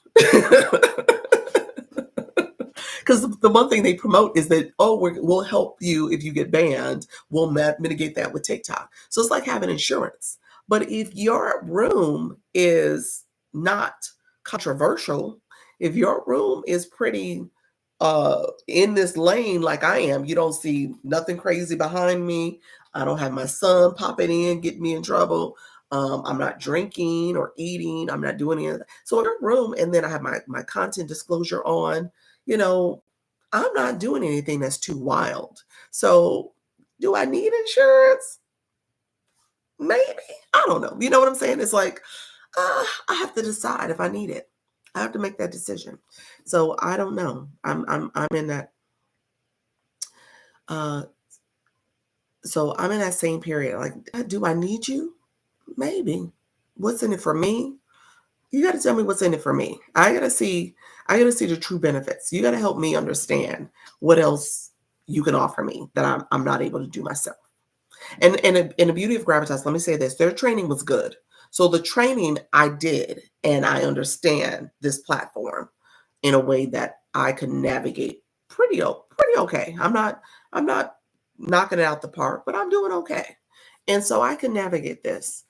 Because the one thing they promote is that, oh, we'll help you if you get banned. We'll mitigate that with TikTok. So it's like having insurance. But if your room is not controversial, if your room is pretty in this lane like I am, you don't see nothing crazy behind me. I don't have my son popping in, getting me in trouble. I'm not drinking or eating. I'm not doing any of that. So in your room, and then I have my content disclosure on, I'm not doing anything that's too wild. So do I need insurance? Maybe. I don't know. You know what I'm saying? It's like, I have to decide if I need it. I have to make that decision. So I don't know. I'm in that. So I'm in that same period. Like, do I need you? Maybe. What's in it for me? You got to tell me what's in it for me. I got to see the true benefits. You got to help me understand what else you can offer me that I'm not able to do myself. And the beauty of Gravitas, let me say this, their training was good. So the training I did, and I understand this platform in a way that I can navigate pretty okay. I'm not knocking it out the park, but I'm doing okay. And so I can navigate this.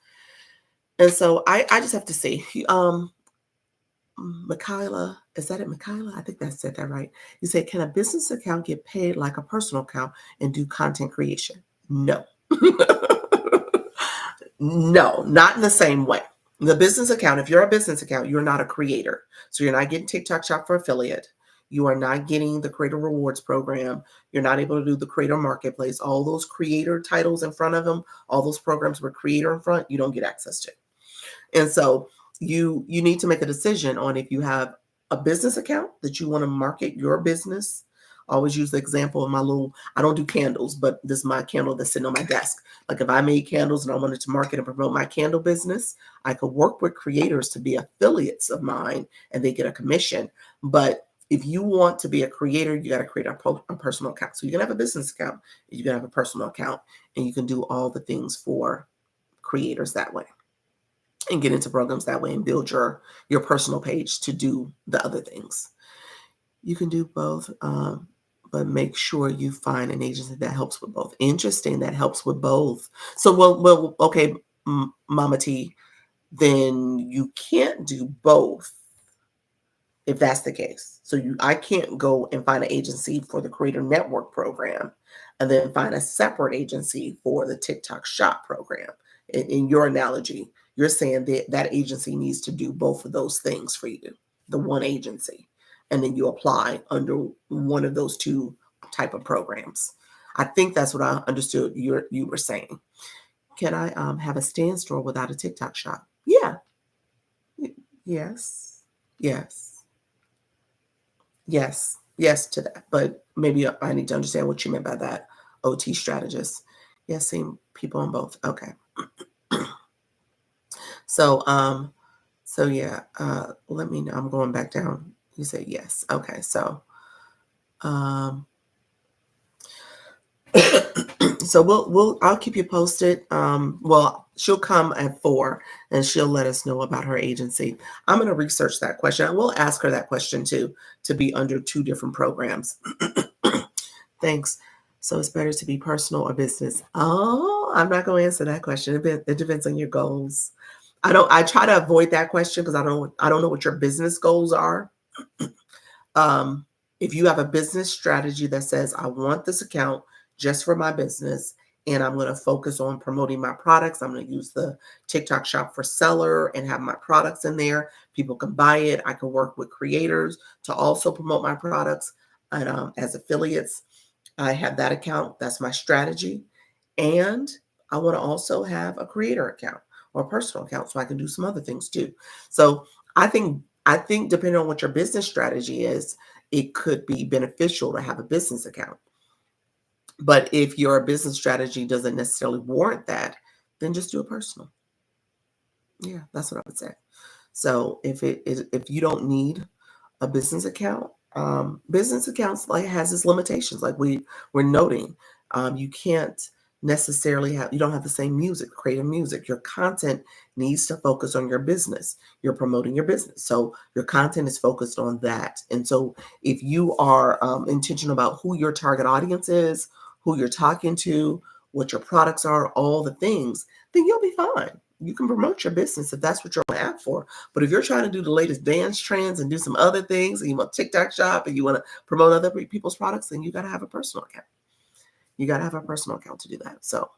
And so I just have to see. Michaela, is that it, Michaela? I think that said that right. You said, can a business account get paid like a personal account and do content creation? No. No, not in the same way. The business account, if you're a business account, you're not a creator. So you're not getting TikTok Shop for affiliate. You are not getting the Creator Rewards program. You're not able to do the Creator Marketplace. All those creator titles in front of them, all those programs with creator in front, you don't get access to. And so you need to make a decision on if you have a business account that you want to market your business. I always use the example of I don't do candles, but this is my candle that's sitting on my desk. Like if I made candles and I wanted to market and promote my candle business, I could work with creators to be affiliates of mine and they get a commission. But if you want to be a creator, you got to create a personal account. So you can have a business account, you can have a personal account, and you can do all the things for creators that way and get into programs that way and build your personal page to do the other things. You can do both, but make sure you find an agency that helps with both. Interesting, that helps with both. So, well, okay, Mama T, then you can't do both if that's the case. So I can't go and find an agency for the Creator Network program and then find a separate agency for the TikTok Shop program. In your analogy, you're saying that agency needs to do both of those things for you, the one agency, and then you apply under one of those two type of programs. I think that's what I understood you were saying. Can I have a stand store without a TikTok shop? Yeah. Yes. Yes. Yes, yes to that. But maybe I need to understand what you meant by that. OT strategist. Yes, seeing people on both. Okay. So yeah, let me know. I'm going back down. You say yes. Okay. So um so I'll keep you posted. Well, she'll come at 4 and she'll let us know about her agency. I'm going to research that question. I will ask her that question too, to be under 2 different programs. Thanks. So it's better to be personal or business. Oh, I'm not going to answer that question. It depends on your goals. I try to avoid that question because I don't know what your business goals are. Um, if you have a business strategy that says, I want this account just for my business, and I'm going to focus on promoting my products, I'm going to use the TikTok shop for seller and have my products in there. People can buy it. I can work with creators to also promote my products and as affiliates. I have that account. That's my strategy. And I want to also have a creator account or a personal account so I can do some other things too. So I think depending on what your business strategy is, it could be beneficial to have a business account. But if your business strategy doesn't necessarily warrant that, then just do a personal. Yeah, that's what I would say. So if you don't need a business account, business accounts like has its limitations, like we're noting. You can't necessarily you don't have the same creative music. Your content needs to focus on your business. You're promoting your business, so your content is focused on that. And so if you are intentional about who your target audience is, who you're talking to, what your products are, all the things, then you'll be fine. You can promote your business if that's what you're on the app for. But if you're trying to do the latest dance trends and do some other things, and you want TikTok shop and you want to promote other people's products, then you got to have a personal account. You got to have a personal account to do that. So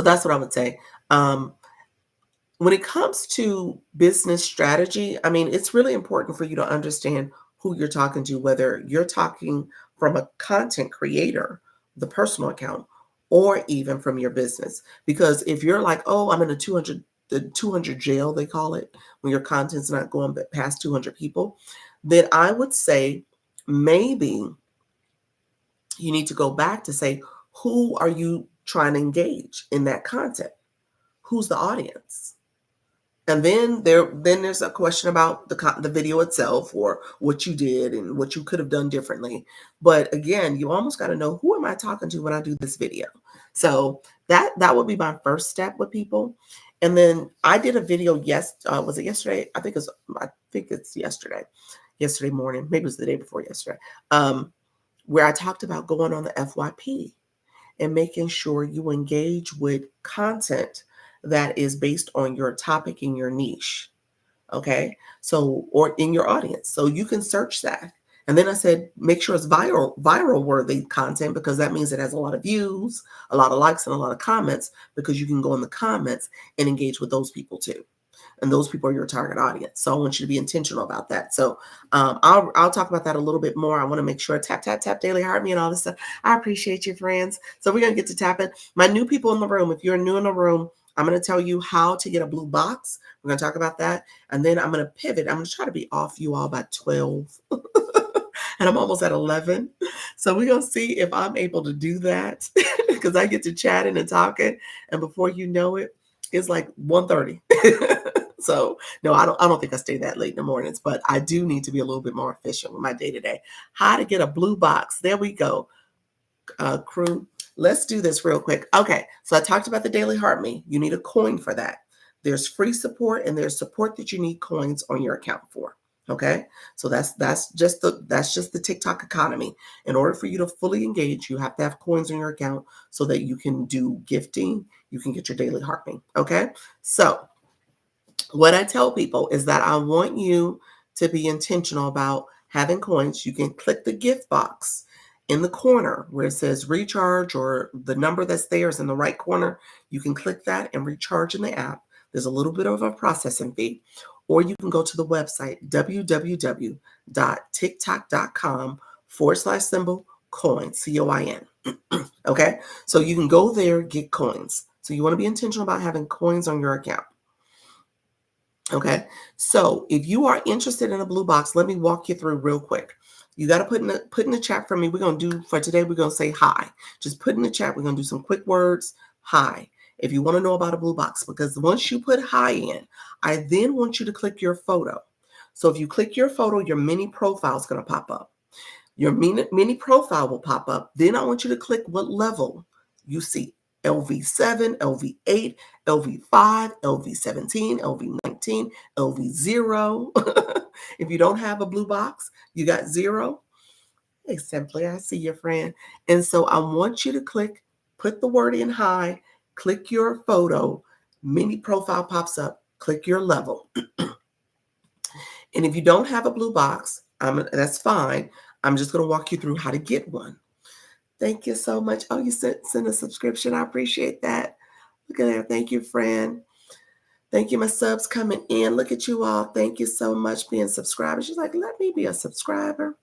that's what I would say. When it comes to business strategy, I mean, it's really important for you to understand who you're talking to, whether you're talking from a content creator, the personal account, or even from your business. Because if you're like, oh, I'm in the 200 jail, they call it, when your content's not going past 200 people, then I would say maybe you need to go back to say, who are you trying to engage in that content? Who's the audience? And then there's a question about the video itself or what you did and what you could have done differently. But again, you almost got to know, who am I talking to when I do this video? So that would be my first step with people. And then I did a video. Was it yesterday? I think it's yesterday morning. Maybe it was the day before yesterday. Where I talked about going on the FYP and making sure you engage with content that is based on your topic and your niche. Okay. So, or in your audience. So you can search that. And then I said, make sure it's viral worthy content, because that means it has a lot of views, a lot of likes, and a lot of comments, because you can go in the comments and engage with those people too. And those people are your target audience. So I want you to be intentional about that. So I'll talk about that a little bit more. I want to make sure tap daily heart me and all this stuff. I appreciate you, friends. So we're gonna get to tapping. My new people in the room. If you're new in the room, I'm going to tell you how to get a blue box. We're going to talk about that. And then I'm going to pivot. I'm going to try to be off you all by 12. And I'm almost at 11. So we're going to see if I'm able to do that, because I get to chatting and talking. And before you know it, it's like 1:30. So no, I don't think I stay that late in the mornings, but I do need to be a little bit more efficient with my day to day. How to get a blue box. There we go. Crew, let's do this real quick. Okay, so I talked about the Daily Heart Me. You need a coin for that. There's free support and there's support that you need coins on your account for. Okay, so that's just the TikTok economy. In order for you to fully engage, you have to have coins on your account so that you can do gifting. You can get your Daily Heart Me. Okay, so what I tell people is that I want you to be intentional about having coins. You can click the gift box in the corner where it says recharge, or the number that's there is in the right corner. You can click that and recharge in the app. There's a little bit of a processing fee. Or you can go to the website, www.tiktok.com/symbol coin, COIN. Okay, so you can go there, get coins. So you want to be intentional about having coins on your account. Okay, so if you are interested in a blue box, let me walk you through real quick. You got to put in the chat for me. We're gonna do for today. We're gonna say hi. Just put in the chat. We're gonna do some quick words. Hi. If you want to know about a blue box, because once you put hi in, I then want you to click your photo. So if you click your photo, your mini profile is gonna pop up. Your mini profile will pop up. Then I want you to click what level you see. LV7, LV8, LV5, LV17, LV19, LV0. If you don't have a blue box, you got 0. Hey, simply, I see your friend. And so I want you to put the word in hi, click your photo, mini profile pops up, click your level. And if you don't have a blue box, that's fine. I'm just going to walk you through how to get one. Thank you so much. Oh, you sent a subscription. I appreciate that. Look at that. Thank you, friend. Thank you, my subs coming in. Look at you all. Thank you so much being subscribers. She's like, let me be a subscriber.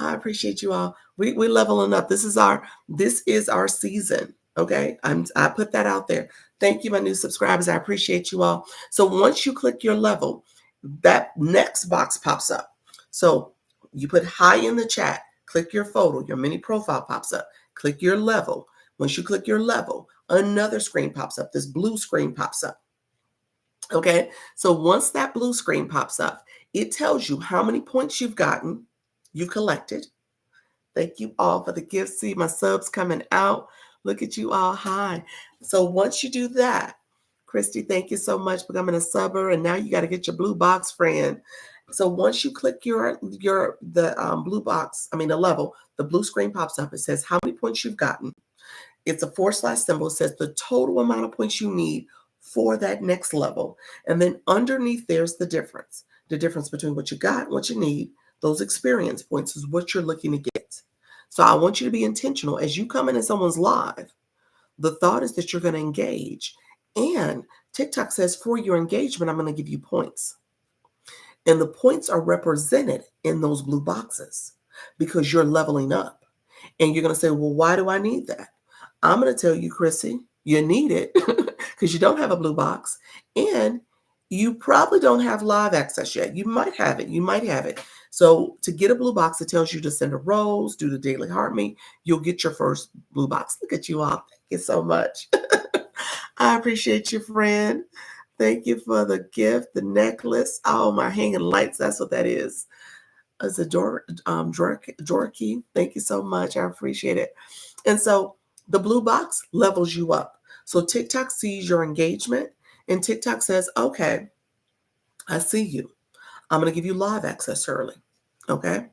I appreciate you all. We leveling up. This is our season. Okay. I put that out there. Thank you, my new subscribers. I appreciate you all. So once you click your level, that next box pops up. So you put hi in the chat, click your photo, your mini profile pops up, click your level. Once you click your level, another screen pops up. This blue screen pops up. Okay. So once that blue screen pops up, it tells you how many points you've collected. Thank you all for the gifts. See my subs coming out. Look at you all. Hi. So once you do that, Christy, thank you so much for becoming a subber. And now you got to get your blue box, friend. So once you click the blue box, the level, the blue screen pops up. It says how many points you've gotten. It's a / symbol. It says the total amount of points you need for that next level. And then underneath there's the difference. The difference between what you got and what you need. Those experience points is what you're looking to get. So I want you to be intentional as you come into someone's live. The thought is that you're going to engage. And TikTok says for your engagement, I'm going to give you points. And the points are represented in those blue boxes because you're leveling up. And you're going to say, well, why do I need that? I'm going to tell you, Chrissy, you need it because you don't have a blue box. And you probably don't have live access yet. You might have it. You might have it. So to get a blue box, it tells you to send a rose, do the daily heart me. You'll get your first blue box. Look at you all. Thank you so much. I appreciate you, friend. Thank you for the gift, the necklace. Oh, my hanging lights. That's what that is. It's a Jorky. Thank you so much. I appreciate it. And so the blue box levels you up. So TikTok sees your engagement and TikTok says, okay, I see you. I'm going to give you live access early. Okay.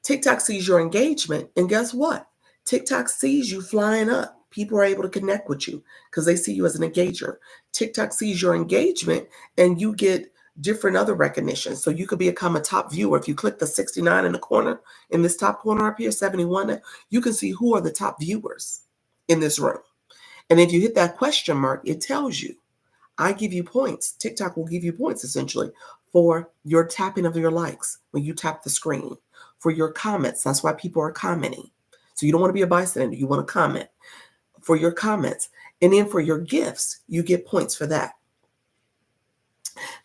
TikTok sees your engagement. And guess what? TikTok sees you flying up. People are able to connect with you because they see you as an engager. TikTok sees your engagement and you get different other recognition. So you could become a top viewer. If you click the 69 in the corner, in this top corner up here, 71, you can see who are the top viewers in this room. And if you hit that question mark, it tells you, I give you points. TikTok will give you points essentially for your tapping of your likes when you tap the screen, for your comments. That's why people are commenting. So you don't want to be a bystander. You want to comment for your comments. And then for your gifts, you get points for that.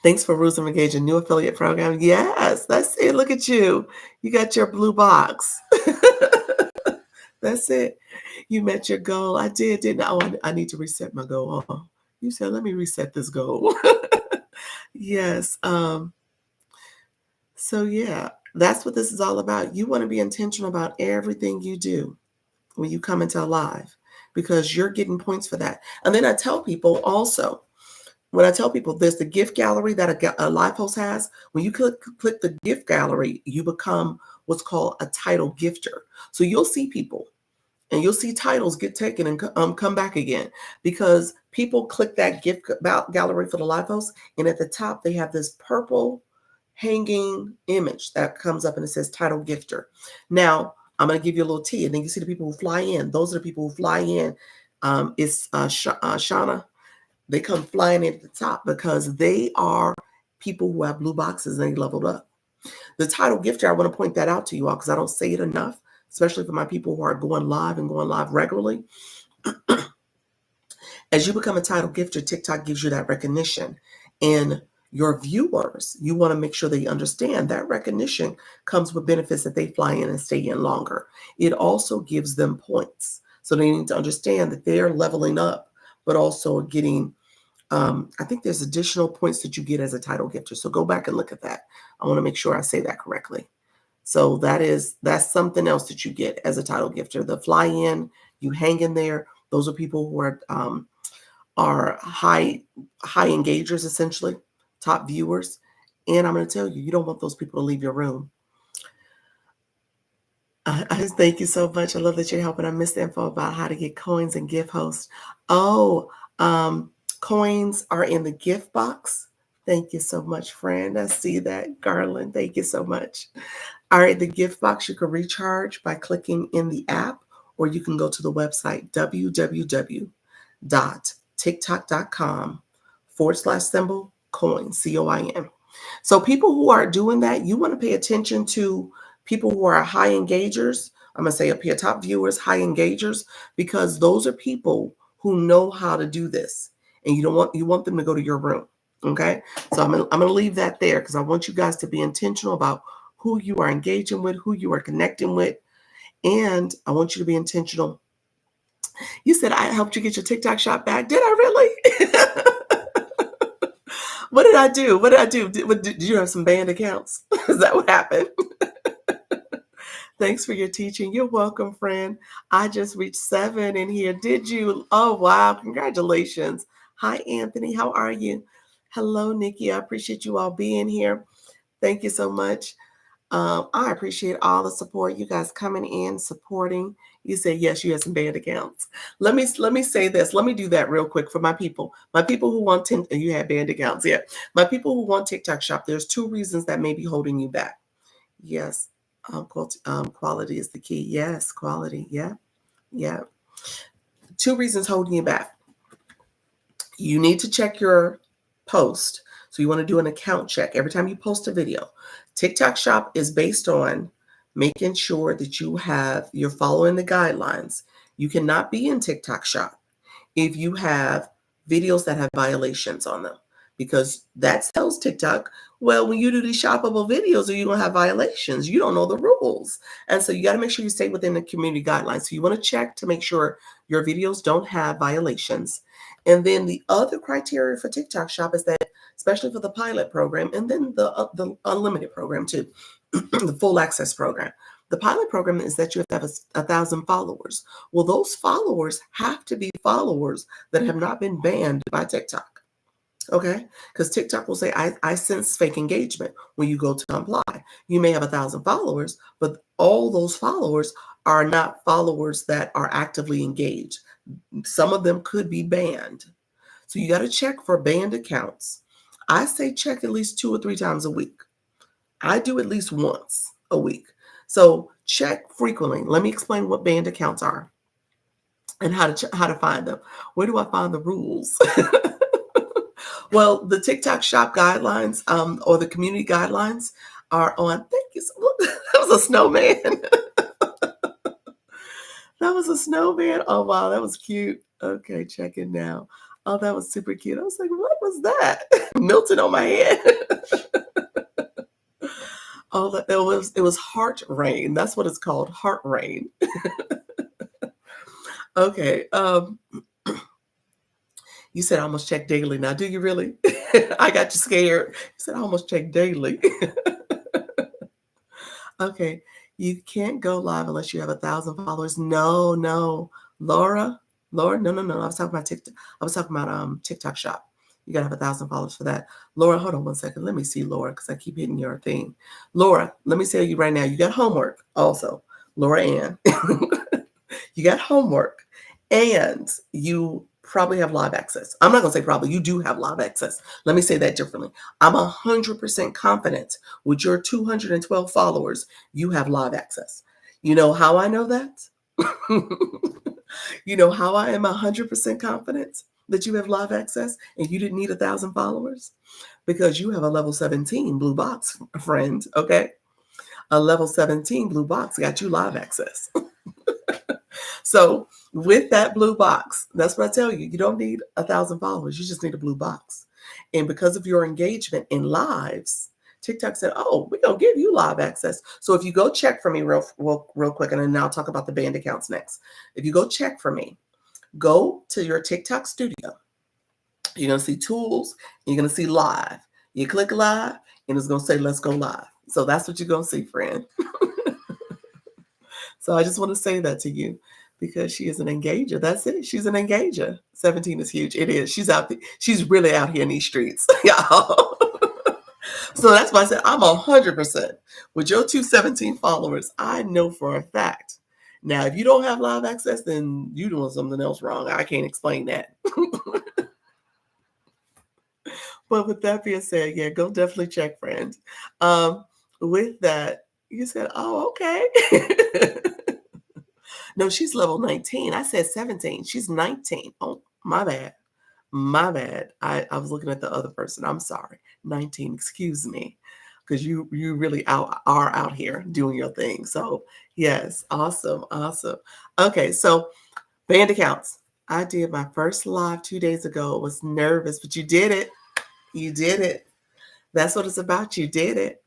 Thanks for rules of engaging new affiliate program. Yes, that's it. Look at you. You got your blue box. That's it. You met your goal. I did, didn't I? Oh, I need to reset my goal. Oh, you said, let me reset this goal. Yes. So yeah, that's what this is all about. You want to be intentional about everything you do when you come into a live because you're getting points for that. And then I tell people also, when I tell people there's the gift gallery that a live host has, when you click the gift gallery, you become what's called a title gifter. So you'll see people and you'll see titles get taken and come back again because people click that gift gallery for the live host. And at the top, they have this purple hanging image that comes up and it says title gifter. Now, I'm going to give you a little tea. And then you see the people who fly in. Those are the people who fly in. It's Shauna. They come flying in at the top because they are people who have blue boxes and they leveled up. The title gifter, I want to point that out to you all because I don't say it enough, especially for my people who are going live regularly. As you become a title gifter, TikTok gives you that recognition. And your viewers, you want to make sure they understand that recognition comes with benefits that they fly in and stay in longer. It also gives them points. So they need to understand that they're leveling up, but also getting, I think there's additional points that you get as a title gifter. So go back and look at that. I want to make sure I say that correctly. So that's something else that you get as a title gifter. The fly in, you hang in there. Those are people who are high engagers, essentially, top viewers. And I'm going to tell you, you don't want those people to leave your room. I just thank you so much. I love that you're helping. I missed the info about how to get coins and gift hosts. Oh, coins are in the gift box. Thank you so much, friend. I see that. Garland, thank you so much. All right, the gift box you can recharge by clicking in the app, or you can go to the website www.tiktok.com/coin, COIN. So people who are doing that, you want to pay attention to people who are high engagers. I'm going to say up here, top viewers, high engagers, because those are people who know how to do this. And you want them to go to your room. Okay. So I'm going to leave that there because I want you guys to be intentional about who you are engaging with, who you are connecting with. And I want you to be intentional. You said I helped you get your TikTok shop back. Did I really? What did I do? What did I do? Did you have some banned accounts? Is that what happened? Thanks for your teaching. You're welcome, friend. I just reached 7 in here. Did you? Oh, wow. Congratulations. Hi, Anthony. How are you? Hello, Nikki. I appreciate you all being here. Thank you so much. I appreciate all the support. You guys coming in, supporting. You say, yes, you have some banned accounts. Let me say this. Let me do that real quick for my people. My people who want you have banned accounts. Yeah. My people who want TikTok shop, there's 2 reasons that may be holding you back. Yes. Quality is the key. Yes. Quality. Yeah. Yeah. 2 reasons holding you back. You need to check your post. So you want to do an account check every time you post a video. TikTok shop is based on making sure that you're following the guidelines. You cannot be in TikTok shop if you have videos that have violations on them, because that tells TikTok, well, when you do these shoppable videos, are you going to have violations? You don't know the rules. And so you got to make sure you stay within the community guidelines. So you want to check to make sure your videos don't have violations. And then the other criteria for TikTok shop is that, especially for the pilot program, and then the unlimited program too, the full access program. The pilot program is that you have to have 1,000 followers. Well, those followers have to be followers that have not been banned by TikTok. Okay? Because TikTok will say, I sense fake engagement when you go to apply. You may have 1,000 followers, but all those followers are not followers that are actively engaged. Some of them could be banned. So you got to check for banned accounts. I say check at least 2 or 3 times a week. I do at least once a week. So check frequently. Let me explain what banned accounts are and how to find them. Where do I find the rules? Well, the TikTok shop guidelines or the community guidelines are on. Thank you. That was a snowman. That was a snowman. Oh, wow. That was cute. Okay, check it now. Oh, that was super cute. I was like, what was that? Milton on my head. Oh, it was heart rain. That's what it's called, heart rain. Okay. You said I almost check daily. Now, do you really? I got you scared. You said I almost check daily. Okay. You can't go live unless you have 1,000 followers. No. Laura, no. I was talking about TikTok. I was talking about TikTok shop. You gotta have 1,000 followers for that. Laura, hold on one second. Let me see, Laura, because I keep hitting your thing. Laura, let me tell you right now, you got homework also. Laura Ann. You got homework and you probably have live access. I'm not going to say probably, you do have live access. Let me say that differently. I'm 100% confident with your 212 followers, you have live access. You know how I know that? You know how I am 100% confident that you have live access and you didn't need 1,000 followers? Because you have a level 17 blue box, friend, okay? A level 17 blue box got you live access. So with that blue box, that's what I tell you. You don't need 1,000 followers. You just need a blue box. And because of your engagement in lives, TikTok said, "Oh, we're gonna give you live access." So if you go check for me real quick, and then I'll talk about the band accounts next. If you go check for me, go to your TikTok studio. You're gonna see tools. You're gonna see live. You click live, and it's gonna say, "Let's go live." So that's what you're gonna see, friend. So I just want to say that to you because she is an engager. That's it. She's an engager. 17 is huge. It is. She's really out here in these streets, y'all. So that's why I said I'm 100% with your 217 followers. I know for a fact. Now, if you don't have live access, then you're doing something else wrong. I can't explain that. But with that being said, yeah, go definitely check, friends. With that, you said, "Oh, okay." No, she's level 19. I said 17. She's 19. Oh, my bad. My bad. I was looking at the other person. I'm sorry. 19, excuse me. Because you really are out here doing your thing. So yes, awesome, awesome. Okay, so band accounts. I did my first live 2 days ago. I was nervous, but you did it. You did it. That's what it's about. You did it.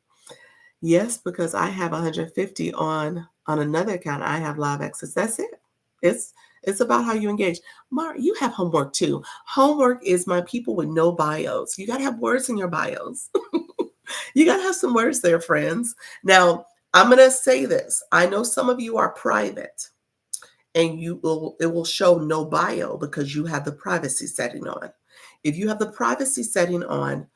Yes, because I have 150 on another account. I have live access. That's it. It's it's about how you engage. Mark, you have homework too. Homework is my people with no bios. You gotta have words in your bios. You gotta have some words there, friends. Now, I'm gonna say this. I know some of you are private and it will show no bio because you have the privacy setting on. If you have the privacy setting on,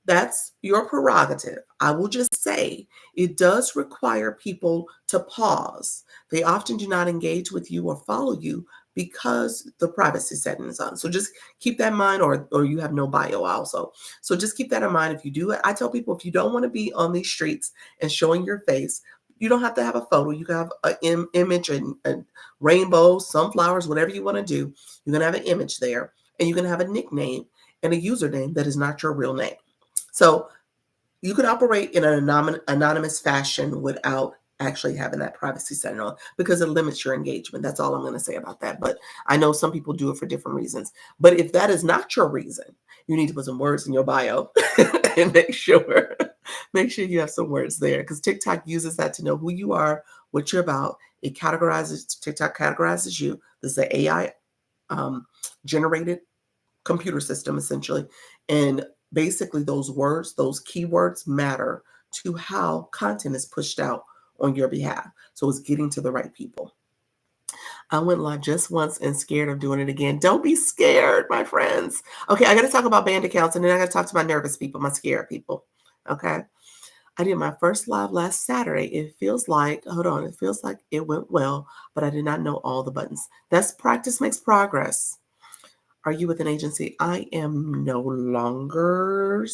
that's your prerogative. I will just say it does require people to pause. They often do not engage with you or follow you because the privacy setting is on. So just keep that in mind, or you have no bio also. So just keep that in mind. If you do it, I tell people if you don't want to be on these streets and showing your face, you don't have to have a photo. You can have an image and rainbows, sunflowers, whatever you want to do. You're going to have an image there, and you're going to have a nickname and a username that is not your real name. So you could operate in an anonymous fashion without actually having that privacy setting on because it limits your engagement. That's all I'm going to say about that. But I know some people do it for different reasons. But if that is not your reason, you need to put some words in your bio and make sure you have some words there because TikTok uses that to know who you are, what you're about. TikTok categorizes you. This is an AI generated computer system essentially, and basically those words, those keywords matter to how content is pushed out on your behalf. So it's getting to the right people. I went live just once and scared of doing it again. Don't be scared, my friends. Okay, I got to talk about band accounts and then I got to talk to my nervous people, my scared people. Okay. I did my first live last Saturday. It feels like, hold on, it feels like it went well, but I did not know all the buttons. That's practice makes progress. Are you with an agency? I am no longer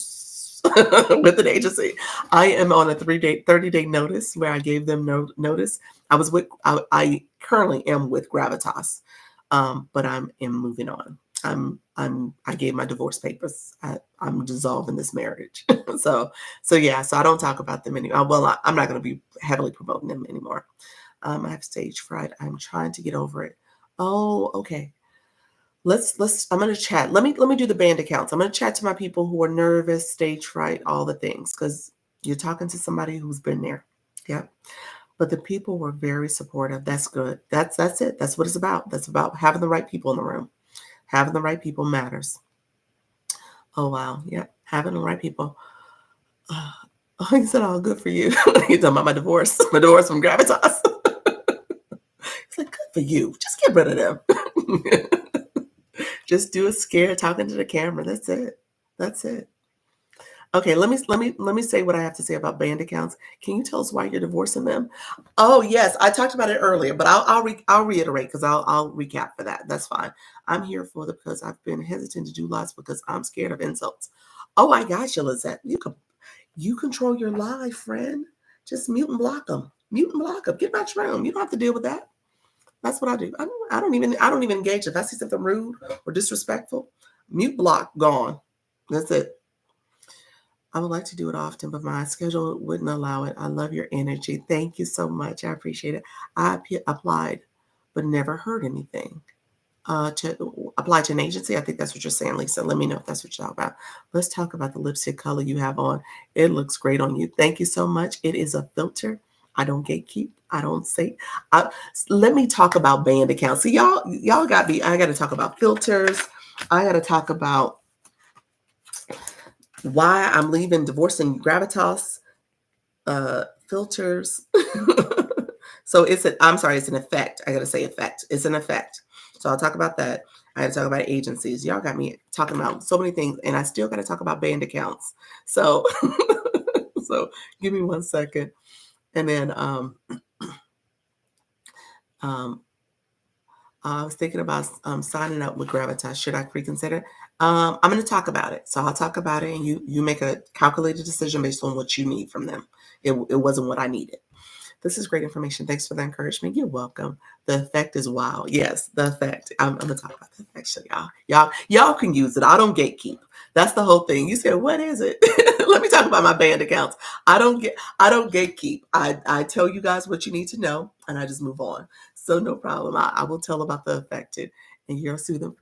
with an agency. I am on a 30-day notice where I gave them notice. I currently am with Gravitas, but I'm moving on. I gave my divorce papers. I'm dissolving this marriage. So yeah, so I don't talk about them anymore. Well, I'm not going to be heavily promoting them anymore. I have stage fright. I'm trying to get over it. Oh, okay. I'm gonna chat. Let me do the band accounts. I'm gonna chat to my people who are nervous, stage fright, all the things, because you're talking to somebody who's been there. Yep. But the people were very supportive. That's good. That's it. That's what it's about. That's about having the right people in the room. Having the right people matters. Oh wow. Yep. Having the right people. Oh, he said, "Oh, good for you." He's talking about my divorce from Gravitas. It's like, good for you. Just get rid of them. Just do it scared, talking to the camera. That's it. That's it. Okay, let me say what I have to say about band accounts. Can you tell us why you're divorcing them? Oh yes, I talked about it earlier, but I'll reiterate because I'll recap for that. That's fine. I'm here for the because I've been hesitant to do lives because I'm scared of insults. Oh, I got you, Lizette. You control your live, friend. Just mute and block them. Mute and block them. Get out your room. You don't have to deal with that. That's what I do. I don't even engage. If I see something rude or disrespectful, mute, block, gone. That's it. I would like to do it often, but my schedule wouldn't allow it. I love your energy. Thank you so much. I appreciate it. I applied, but never heard anything. to apply to an agency. I think that's what you're saying, Lisa. Let me know if that's what you're talking about. Let's talk about the lipstick color you have on. It looks great on you. Thank you so much. It is a filter. I don't gatekeep. I don't say. Let me talk about band accounts. See, y'all got me. I got to talk about filters. I got to talk about why I'm leaving Divorce and Gravitas filters. So I'm sorry, it's an effect. I got to say effect. It's an effect. So I'll talk about that. I got to talk about agencies. Y'all got me talking about so many things, and I still got to talk about band accounts. So, so give me 1 second. And then I was thinking about signing up with Gravitas. Should I reconsider? I'm going to talk about it. So I'll talk about it, and you make a calculated decision based on what you need from them. It wasn't what I needed. This is great information. Thanks for the encouragement. You're welcome. The effect is wild. Yes, the effect. I'm gonna talk about the effect, so y'all can use it. I don't gatekeep. That's the whole thing. You said, what is it? Let me talk about my band accounts. I don't gatekeep. I tell you guys what you need to know, and I just move on. So no problem. I will tell about the affected, and you're soothing.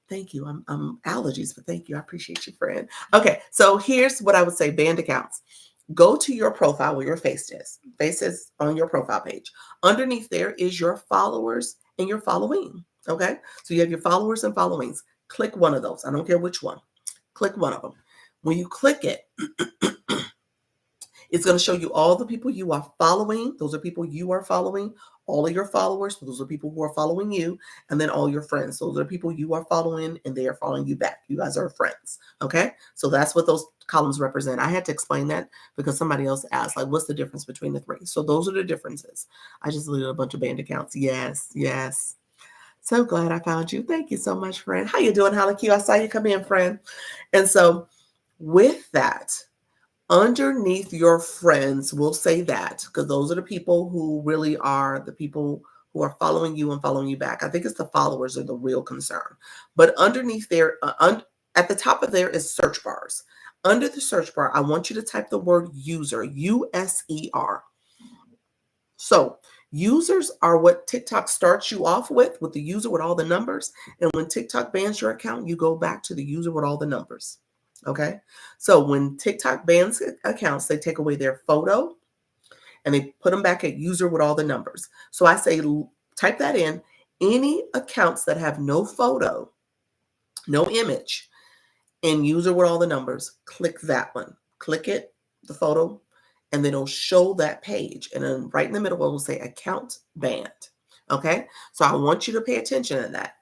Thank you. I'm allergies, but thank you. I appreciate you, friend. Okay, so here's what I would say: band accounts. Go to your profile where your face is. Face is on your profile page. Underneath there is your followers and your following. Okay, so you have your followers and followings. Click one of those. I don't care which one. Click one of them. When you click it, it's going to show you all the people you are following. Those are people you are following. All of your followers. Those are people who are following you. And then all your friends. Those are people you are following and they are following you back. You guys are friends. Okay. So that's what those columns represent. I had to explain that because somebody else asked, like, what's the difference between the three? So those are the differences. I just deleted a bunch of band accounts. Yes. Yes. So glad I found you. Thank you so much, friend. How you doing, Holly Q? I saw you come in, friend. And so with that, underneath your friends, we'll say that, because those are the people who really are the people who are following you and following you back. I think it's the followers are the real concern. But underneath there, at the top of there is search bars. Under the search bar, I want you to type the word user, USER. So users are what TikTok starts you off with the user with all the numbers. And when TikTok bans your account, you go back to the user with all the numbers. Okay. So when TikTok bans accounts, they take away their photo and they put them back at user with all the numbers. So I say, type that in. Any accounts that have no photo, no image, and user with all the numbers, click that one. Click it, the photo, and then it'll show that page. And then right in the middle, it will say account banned. Okay. So I want you to pay attention to that.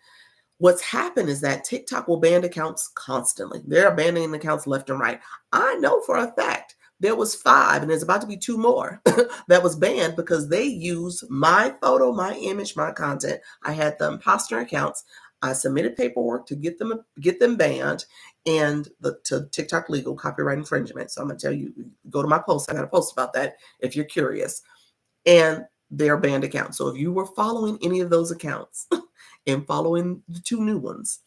What's happened is that TikTok will ban accounts constantly. They're abandoning accounts left and right. I know for a fact there was 5, and there's about to be 2 more that was banned because they use my photo, my image, my content. I had the imposter accounts. I submitted paperwork to get them banned, and to TikTok legal copyright infringement. So I'm gonna tell you, go to my post. I got a post about that if you're curious. And they're banned accounts. So if you were following any of those accounts and following the 2 new ones,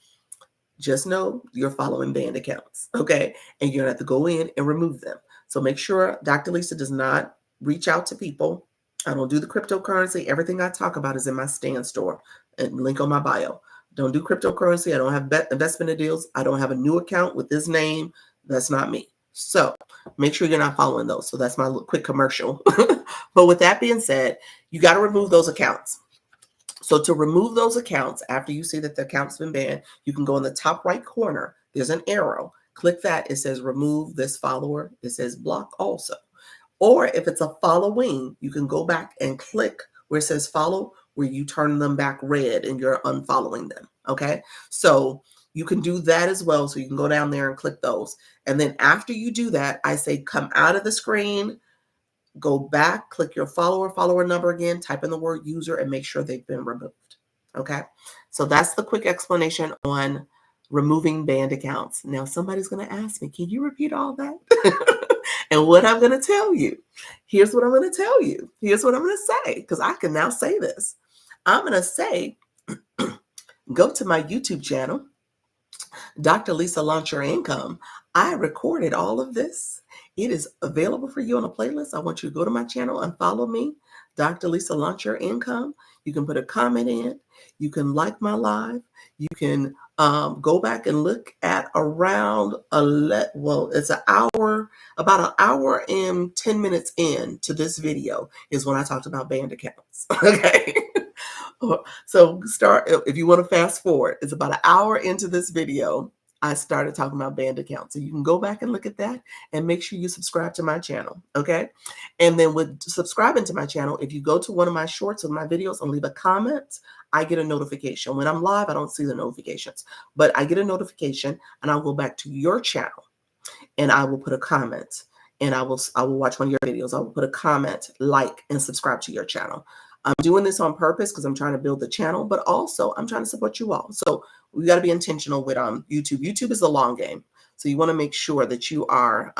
just know you're following banned accounts, okay? And you're gonna have to go in and remove them. So make sure Dr. Lisa does not reach out to people. I don't do the cryptocurrency. Everything I talk about is in my stand store and link on my bio. Don't do cryptocurrency. I don't have investment deals. I don't have a new account with this name. That's not me. So make sure you're not following those. So that's my quick commercial. But with that being said, you got to remove those accounts. So to remove those accounts, after you see that the account's been banned, you can go in the top right corner. There's an arrow. Click that. It says remove this follower. It says block also. Or if it's a following, you can go back and click where it says follow, where you turn them back red and you're unfollowing them. Okay. So you can do that as well. So you can go down there and click those. And then after you do that, I say come out of the screen, go back, click your follower number again, type in the word user, and make sure they've been removed. Okay. So that's the quick explanation on removing banned accounts. Now somebody's going to ask me, can you repeat all that? And what I'm going to tell you, here's what I'm going to tell you. Here's what I'm going to say, because I can now say this. I'm going to say, go to my YouTube channel, Dr. Lisa Launch Your Income. I recorded all of this. It is available for you on a playlist. I want you to go to my channel and follow me, Dr. Lisa Launch Your Income. You can put a comment in. You can like my live. You can go back and look at around it's an hour, about an hour and 10 minutes in to this video is when I talked about banned accounts. Okay. So if you want to fast forward, it's about an hour into this video. I started talking about banned accounts. So you can go back and look at that and make sure you subscribe to my channel. Okay. And then with subscribing to my channel, if you go to one of my shorts of my videos and leave a comment, I get a notification. When I'm live, I don't see the notifications, but I get a notification and I'll go back to your channel and I will put a comment and I will watch one of your videos. I will put a comment, like, and subscribe to your channel. I'm doing this on purpose because I'm trying to build the channel, but also I'm trying to support you all. So we got to be intentional with YouTube. YouTube is a long game. So you want to make sure that you are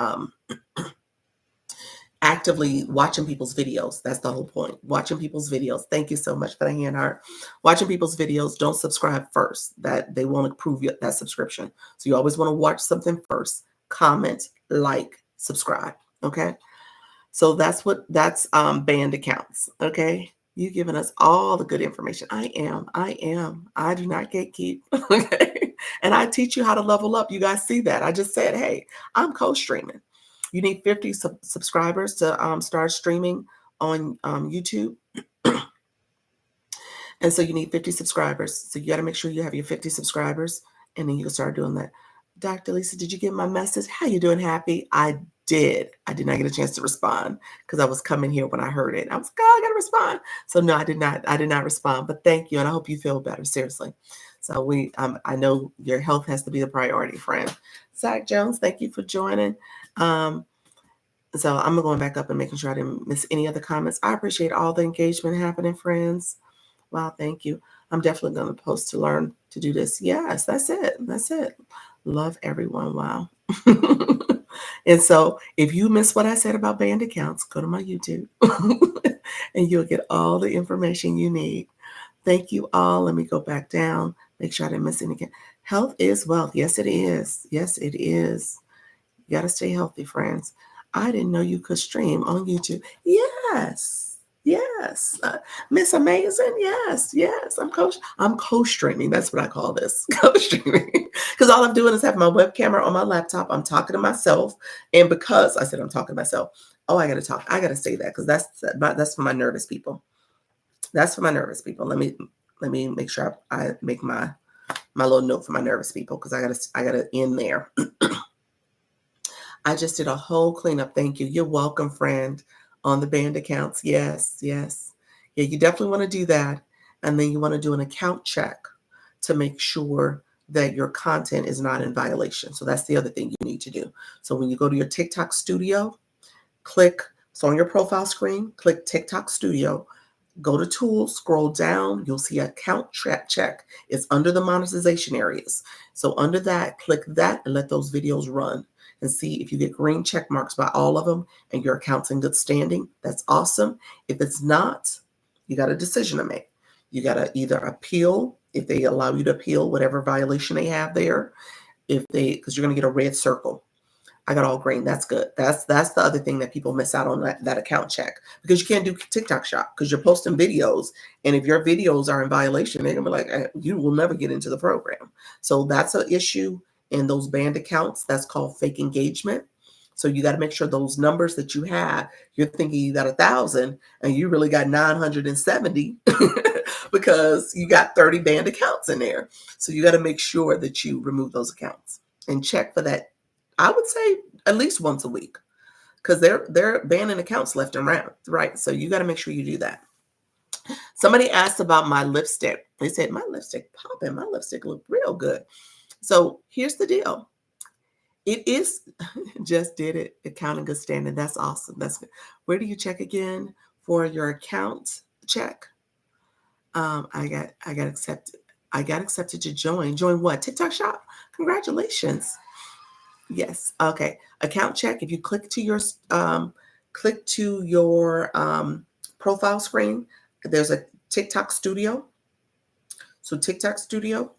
actively watching people's videos. That's the whole point. Watching people's videos. Thank you so much for the hand heart. Watching people's videos. Don't subscribe first. That they won't approve that subscription. So you always want to watch something first. Comment, like, subscribe. Okay. So that's banned accounts. Okay. You giving us all the good information. I am. I do not gatekeep. Okay. And I teach you how to level up. You guys see that. I just said, hey, I'm co-streaming. You need 50 subscribers to start streaming on YouTube. And so you need 50 subscribers. So you got to make sure you have your 50 subscribers, and then you can start doing that. Dr. Lisa, did you get my message? How you doing, Happy? I did. I did not get a chance to respond because I was coming here when I heard it. I was like, oh, I got to respond. So no, I did not respond, but thank you. And I hope you feel better. Seriously. So I know your health has to be the priority, friend. Zach Jones, thank you for joining. So I'm going back up and making sure I didn't miss any other comments. I appreciate all the engagement happening, friends. Wow, thank you. I'm definitely going to post to learn to do this. Yes, that's it. That's it. Love everyone. Wow. And so if you missed what I said about banned accounts, go to my YouTube and you'll get all the information you need. Thank you all. Let me go back down. Make sure I didn't miss anything. Health is wealth. Yes, it is. Yes, it is. You got to stay healthy, friends. I didn't know you could stream on YouTube. Yes. Yes. Miss Amazing. Yes. Yes. I'm co-streaming. That's what I call this. Co-streaming. Because all I'm doing is have my web camera on my laptop. I'm talking to myself. And because I said I'm talking to myself, I got to talk. I got to say that because that's for my nervous people. That's for my nervous people. Let me make sure I make my little note for my nervous people because I gotta end there. I just did a whole cleanup. Thank you. You're welcome, friend, on the banned accounts. Yes, yes. Yeah, you definitely want to do that. And then you want to do an account check to make sure that your content is not in violation. So that's the other thing you need to do. So when you go to your TikTok studio, so on your profile screen, click TikTok studio, go to tools, scroll down, you'll see account check. It's under the monetization areas. So under that, click that and let those videos run and see if you get green check marks by all of them and your account's in good standing. That's awesome. If it's not, you got a decision to make. You got to either appeal if they allow you to appeal whatever violation they have there, because you're going to get a red circle. I got all green. That's good. That's the other thing that people miss out on that account check, because you can't do TikTok shop because you're posting videos. And if your videos are in violation, they're going to be like, you will never get into the program. So that's an issue in those banned accounts. That's called fake engagement. So you got to make sure those numbers that you have, you're thinking you got 1,000 and you really got 970 because you got 30 banned accounts in there. So you got to make sure that you remove those accounts and check for that. I would say at least once a week because they're banning accounts left and right. So you got to make sure you do that. Somebody asked about my lipstick. They said, my lipstick popping. My lipstick looked real good. So here's the deal. It is, just did it, account in good standing. That's awesome. That's good. Where do you check again for your account check? I got accepted. I got accepted to join. Join what? TikTok shop? Congratulations. Yes. Okay. Account check. If you click to your profile screen, there's a TikTok studio. So TikTok studio,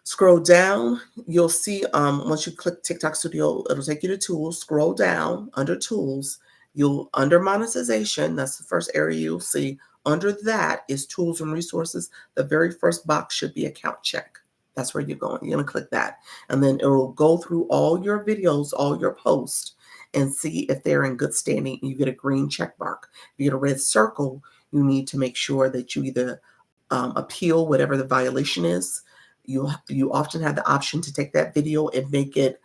scroll down. You'll see once you click TikTok studio, it'll take you to tools. Scroll down under tools. Under monetization. That's the first area you'll see under that is tools and resources. The very first box should be account check. That's where you're going. You're going to click that. And then it will go through all your videos, all your posts, and see if they're in good standing. You get a green check mark. If you get a red circle, you need to make sure that you either appeal whatever the violation is. You often have the option to take that video and make it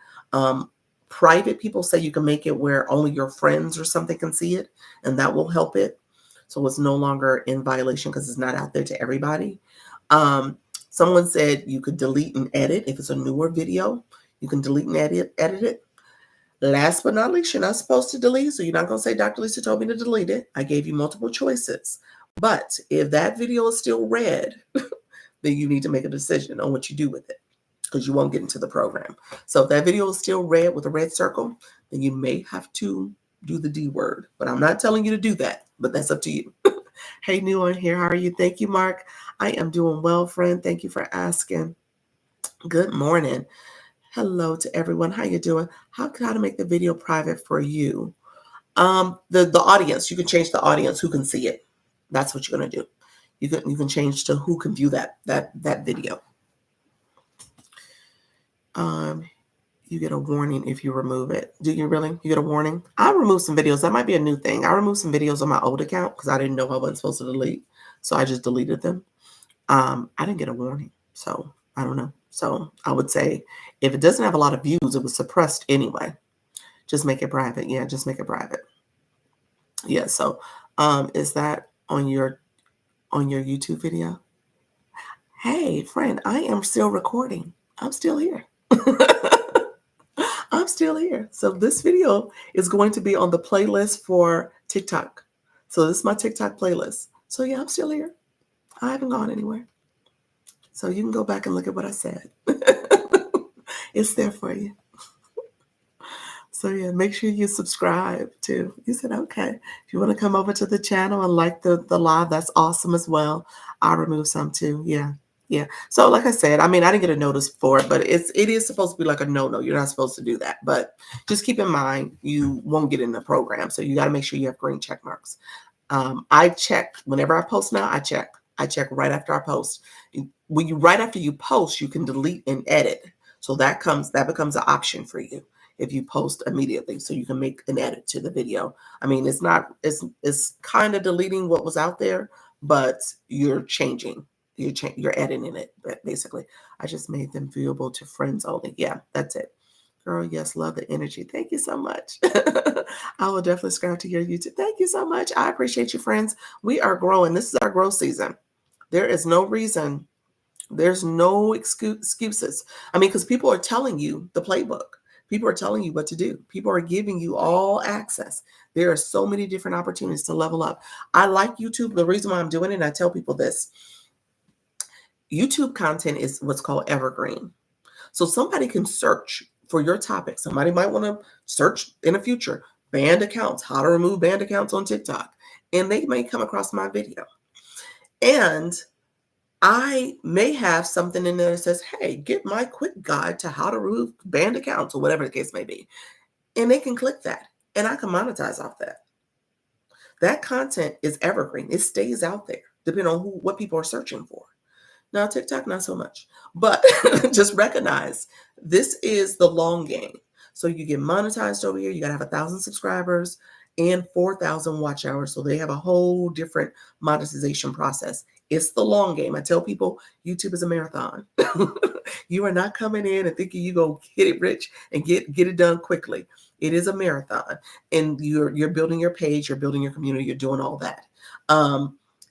private. People say you can make it where only your friends or something can see it, and that will help it. So it's no longer in violation because it's not out there to everybody. Someone said you could delete and edit. If it's a newer video, you can delete and edit it. Last but not least, you're not supposed to delete, so you're not going to say, Dr. Lisa told me to delete it. I gave you multiple choices. But if that video is still red, then you need to make a decision on what you do with it, because you won't get into the program. So if that video is still red with a red circle, then you may have to do the D word. But I'm not telling you to do that, but that's up to you. Hey, new on here. How are you? Thank you, Mark. I am doing well, friend. Thank you for asking. Good morning. Hello to everyone. How you doing? How to make the video private for you? The audience. You can change the audience who can see it. That's what you're gonna do. You can change to who can view that video. You get a warning if you remove it. Do you really? You get a warning? I removed some videos. That might be a new thing. I removed some videos on my old account because I didn't know I wasn't supposed to delete. So I just deleted them. I didn't get a warning. So I don't know. So I would say if it doesn't have a lot of views, it was suppressed anyway. Just make it private. Yeah, just make it private. Yeah, so is that on your YouTube video? Hey, friend, I am still recording. I'm still here. I'm still here. So this video is going to be on the playlist for TikTok. So this is my TikTok playlist. So yeah, I'm still here. I haven't gone anywhere. So you can go back and look at what I said. It's there for you. So yeah, make sure you subscribe too. You said, okay. If you want to come over to the channel and like the live, that's awesome as well. I'll remove some too. Yeah. Yeah. So like I said, I mean, I didn't get a notice for it, but it is supposed to be like a no. You're not supposed to do that. But just keep in mind, you won't get in the program. So you got to make sure you have green check marks. I check whenever I post now, I check right after I post. Right after you post, you can delete and edit. So that becomes an option for you if you post immediately. So you can make an edit to the video. I mean, it's kind of deleting what was out there, but you're changing. You're editing it, basically. I just made them viewable to friends only. Yeah, that's it. Girl, yes, love the energy. Thank you so much. I will definitely subscribe to your YouTube. Thank you so much. I appreciate you, friends. We are growing. This is our growth season. There is no reason. There's no excuses. I mean, because people are telling you the playbook. People are telling you what to do. People are giving you all access. There are so many different opportunities to level up. I like YouTube. The reason why I'm doing it, and I tell people this, YouTube content is what's called evergreen. So somebody can search for your topic. Somebody might want to search in the future, banned accounts, how to remove banned accounts on TikTok. And they may come across my video. And I may have something in there that says, hey, get my quick guide to how to remove banned accounts or whatever the case may be. And they can click that and I can monetize off that. That content is evergreen. It stays out there depending on what people are searching for. Now, TikTok, not so much, but just recognize this is the long game. So you get monetized over here. You got to have 1,000 subscribers and 4,000 watch hours. So they have a whole different monetization process. It's the long game. I tell people YouTube is a marathon. You are not coming in and thinking you go get it rich and get it done quickly. It is a marathon, and you're building your page, you're building your community, you're doing all that.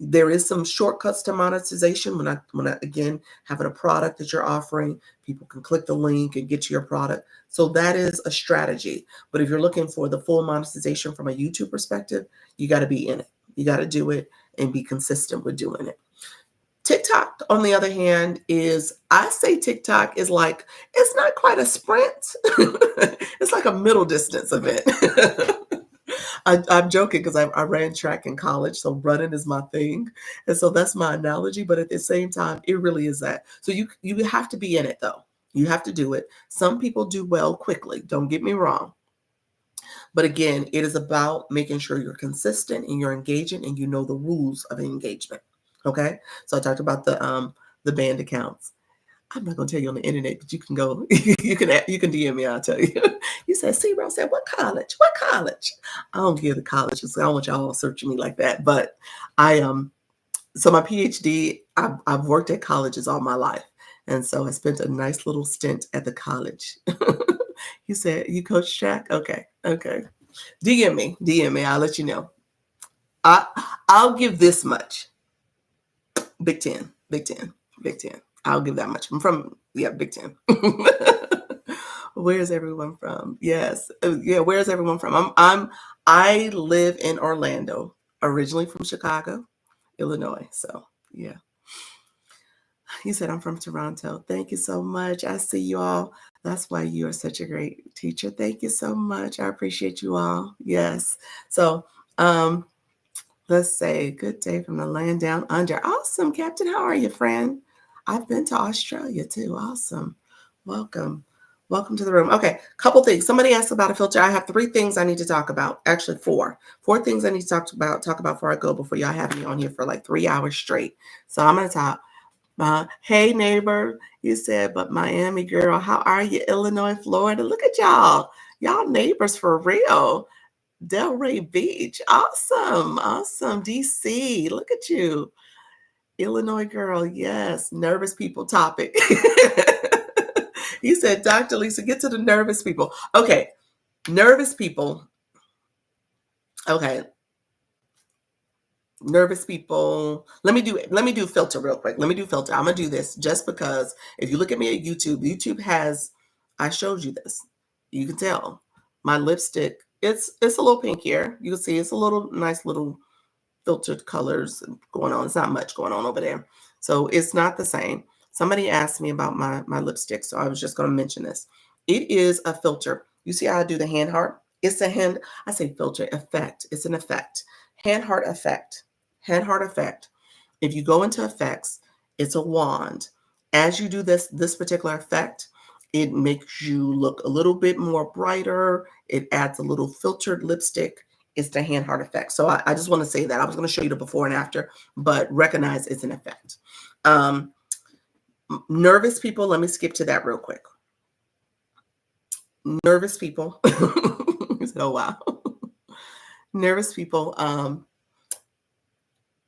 There is some shortcuts to monetization. When I again having a product that you're offering, people can click the link and get to your product. So that is a strategy. But if you're looking for the full monetization from a YouTube perspective, you got to be in it. You got to do it and be consistent with doing it. TikTok, on the other hand, I say TikTok is like, it's not quite a sprint. It's like a middle distance event. I'm joking because I ran track in college, so running is my thing. And so that's my analogy. But at the same time, it really is that. So you have to be in it, though. You have to do it. Some people do well quickly. Don't get me wrong. But again, it is about making sure you're consistent and you're engaging and you know the rules of engagement. Okay. So I talked about the band accounts. I'm not gonna tell you on the internet, but you can go, you can DM me, I'll tell you. You said, see, Rose said, what college? What college? I don't give the colleges. I don't want y'all searching me like that. But I so my PhD, I've worked at colleges all my life. And so I spent a nice little stint at the college. You said you coach track? Okay. Okay. DM me. I'll let you know. I I'll give this much. Big Ten. Big Ten. Big Ten. I'll give that much. I'm from Big Ten. Where's everyone from? Yes. Yeah, where's everyone from? I live in Orlando, originally from Chicago, Illinois. So yeah. He said, I'm from Toronto. Thank you so much. I see you all. That's why you are such a great teacher. Thank you so much. I appreciate you all. Yes. So let's say good day from the land down under. Awesome, Captain. How are you, friend? I've been to Australia too. Awesome. Welcome. Welcome to the room. Okay, couple things. Somebody asked about a filter. I have 3 things I need to talk about. Actually, 4. 4 things I need to talk about before I go, before y'all have me on here for like 3 hours straight. So I'm going to talk. Hey, neighbor, you said, but Miami girl, how are you? Illinois, Florida. Look at y'all. Y'all neighbors for real. Delray Beach. Awesome. Awesome. DC. Look at you. Illinois girl. Yes. Nervous people topic. You said, Dr. Lisa, get to the nervous people. Okay. Nervous people. Okay. Nervous people. Let me do filter real quick. Let me do filter. I'm gonna do this just because if you look at me at YouTube has, I showed you this. You can tell my lipstick, it's a little pinkier. You can see it's a little nice little filtered colors going on. It's not much going on over there. So it's not the same. Somebody asked me about my lipstick, so I was just going to mention this. It is a filter. You see how I do the hand heart? It's a hand, I say filter effect. It's an effect. Hand heart effect. Hand heart effect. If you go into effects, it's a wand. As you do this particular effect, it makes you look a little bit more brighter. It adds a little filtered lipstick. It's the hand heart effect. So I just want to say that. I was going to show you the before and after, but recognize it's an effect. Nervous people, let me skip to that real quick. Nervous people. Oh, wow. Nervous people.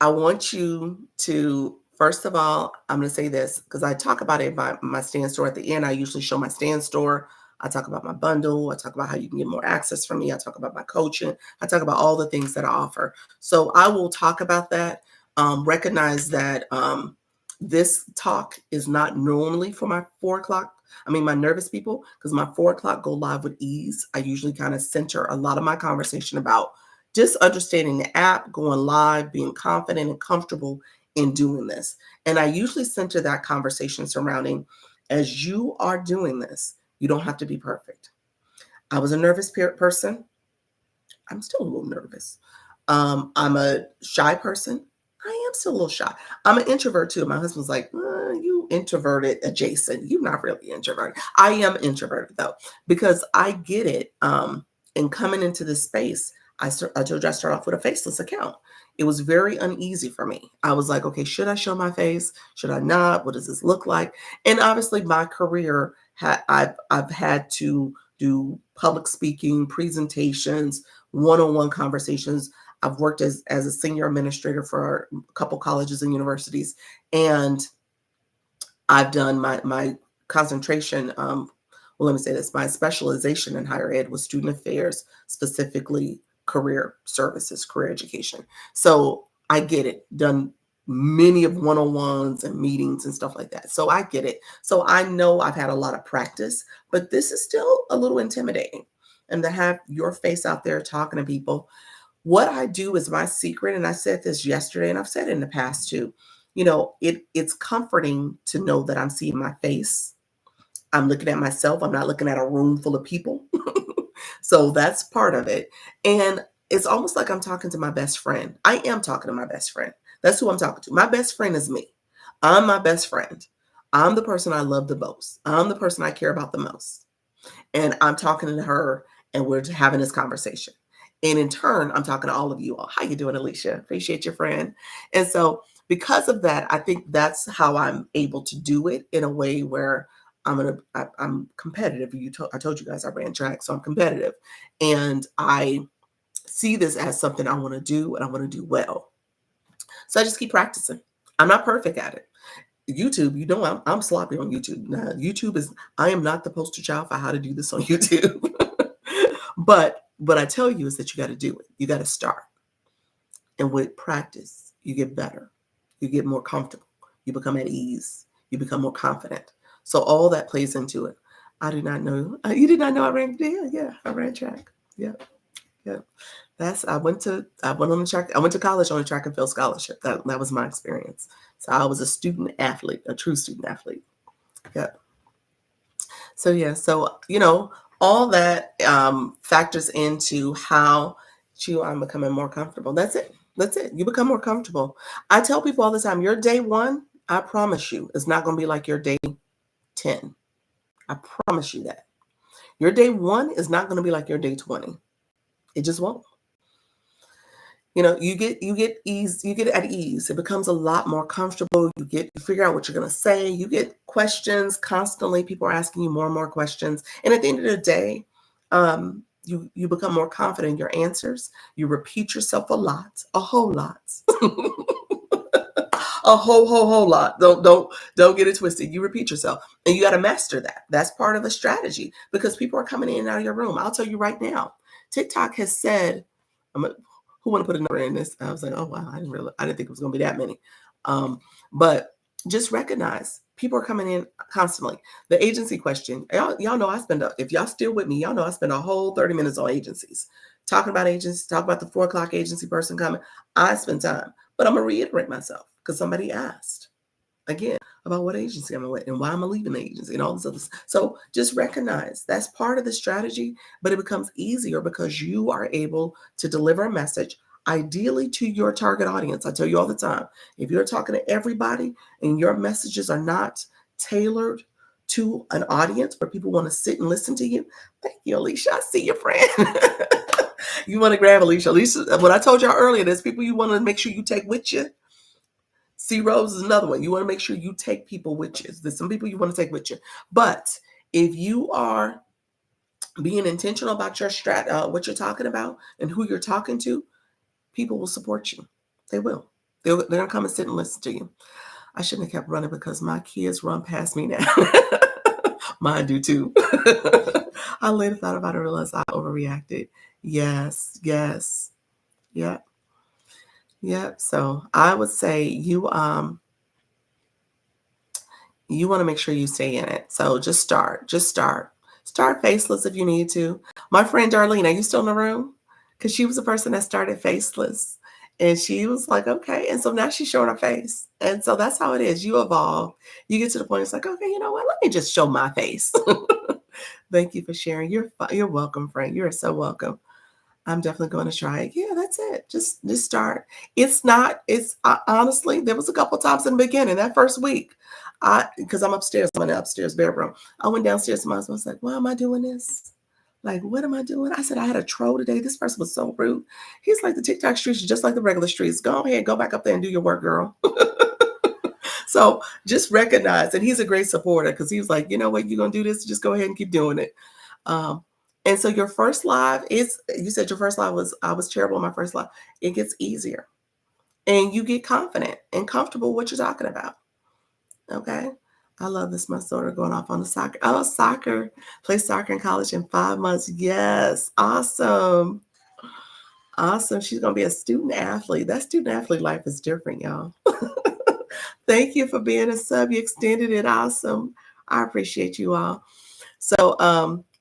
I want you to, first of all, I'm going to say this because I talk about it by my stand store at the end. I usually show my stand store. I talk about my bundle. I talk about how you can get more access from me. I talk about my coaching. I talk about all the things that I offer. So I will talk about that. Recognize that this talk is not normally for my 4 o'clock. I mean, my nervous people, because my 4 o'clock go live with ease. I usually kind of center a lot of my conversation about just understanding the app, going live, being confident and comfortable in doing this. And I usually center that conversation surrounding, as you are doing this, you don't have to be perfect. I was a nervous person. I'm still a little nervous. I'm a shy person. I am still a little shy. I'm an introvert too. My husband's like, you introverted adjacent. You're not really introverted. I am introverted though, because I get it. And coming into this space, I told you I started off with a faceless account. It was very uneasy for me. I was like, okay, should I show my face? Should I not? What does this look like? And obviously my career, I've had to do public speaking, presentations, one-on-one conversations. I've worked as a senior administrator for a couple colleges and universities. And I've done my concentration, well, let me say this, my specialization in higher ed was student affairs, specifically career services, career education. So I get it, done many of one-on-ones and meetings and stuff like that. So I get it. So I know I've had a lot of practice, but this is still a little intimidating. And to have your face out there talking to people, what I do is my secret, and I said this yesterday, and I've said it in the past too, it's comforting to know that I'm seeing my face. I'm looking at myself. I'm not looking at a room full of people. So that's part of it. And it's almost like I'm talking to my best friend. I am talking to my best friend. That's who I'm talking to. My best friend is me. I'm my best friend. I'm the person I love the most. I'm the person I care about the most. And I'm talking to her and we're having this conversation. And in turn, I'm talking to all of you all. How you doing, Alicia? Appreciate your friend. And so because of that, I think that's how I'm able to do it in a way where I'm competitive. I told you guys I ran track, so I'm competitive. And I see this as something I want to do and I want to do well. So I just keep practicing. I'm not perfect at it. YouTube, I'm sloppy on YouTube. Now, I am not the poster child for how to do this on YouTube. But what I tell you is that you got to do it. You got to start. And with practice, you get better. You get more comfortable. You become at ease. You become more confident. So all that plays into it. I do not know. You did not know I ran? Yeah, I ran track. Yeah. I went to college on a track and field scholarship. That was my experience. So I was a student athlete, a true student athlete. Yeah. So yeah, all that factors into how I'm becoming more comfortable. That's it. You become more comfortable. I tell people all the time, your day 1, I promise you, is not going to be like your day 10. I promise you that. Your day 1 is not going to be like your day 20. It just won't. You get ease, you get at ease. It becomes a lot more comfortable. You figure out what you're going to say. You get questions constantly. People are asking you more and more questions. And at the end of the day, you become more confident in your answers. You repeat yourself a whole lot. A whole lot. Don't get it twisted. You repeat yourself, and you got to master that. That's part of a strategy because people are coming in and out of your room. I'll tell you right now, TikTok has said, who want to put a number in this? I was like, oh wow, I didn't think it was going to be that many. But just recognize people are coming in constantly. The agency question, y'all know if y'all still with me, y'all know I spend a whole 30 minutes on agencies, talking about agencies, talk about the 4 o'clock agency person coming. I spend time, but I'm gonna reiterate myself because somebody asked again about what agency I'm with and why I'm leaving the agency and all this other stuff. So just recognize that's part of the strategy, but it becomes easier because you are able to deliver a message ideally to your target audience. I tell you all the time, if you're talking to everybody and your messages are not tailored to an audience where people want to sit and listen to you, thank you, Alicia. I see your friend. You want to grab Alicia. What I told y'all earlier, there's people you want to make sure you take with you. C Rose is another one. You want to make sure you take people with you. There's some people you want to take with you. But if you are being intentional about your what you're talking about and who you're talking to, people will support you. They will. They're going to come and sit and listen to you. I shouldn't have kept running because my kids run past me now. Mine do too. I later thought about it and realized I overreacted. Yes. Yep. So I would say you want to make sure you stay in it. So just start faceless if you need to. My friend Darlene, are you still in the room? Because she was the person that started faceless, and she was like, okay. And so now she's showing her face. And so that's how it is. You evolve. You get to the point, it's like, okay, you know what? Let me just show my face. Thank you for sharing. You're welcome, friend. You're so welcome. I'm definitely going to try it. Yeah, that's it. Just start. Honestly, there was a couple times in the beginning, that first week, because I'm upstairs, I'm in the upstairs bedroom. I went downstairs to my husband. I was like, why am I doing this? Like, what am I doing? I said, I had a troll today. This person was so rude. He's like, the TikTok streets are just like the regular streets. Go ahead, go back up there and do your work, girl. So just recognize, and he's a great supporter because he was like, you know what, you're going to do this, just go ahead and keep doing it. And so your first live you said your first live I was terrible in my first live. It gets easier and you get confident and comfortable with what you're talking about. Okay. I love this. My daughter going off on the soccer. Oh, soccer. Play soccer in college in 5 months. Yes. Awesome. She's going to be a student athlete. That student athlete life is different, y'all. Thank you for being a sub. You extended it. Awesome. I appreciate you all. So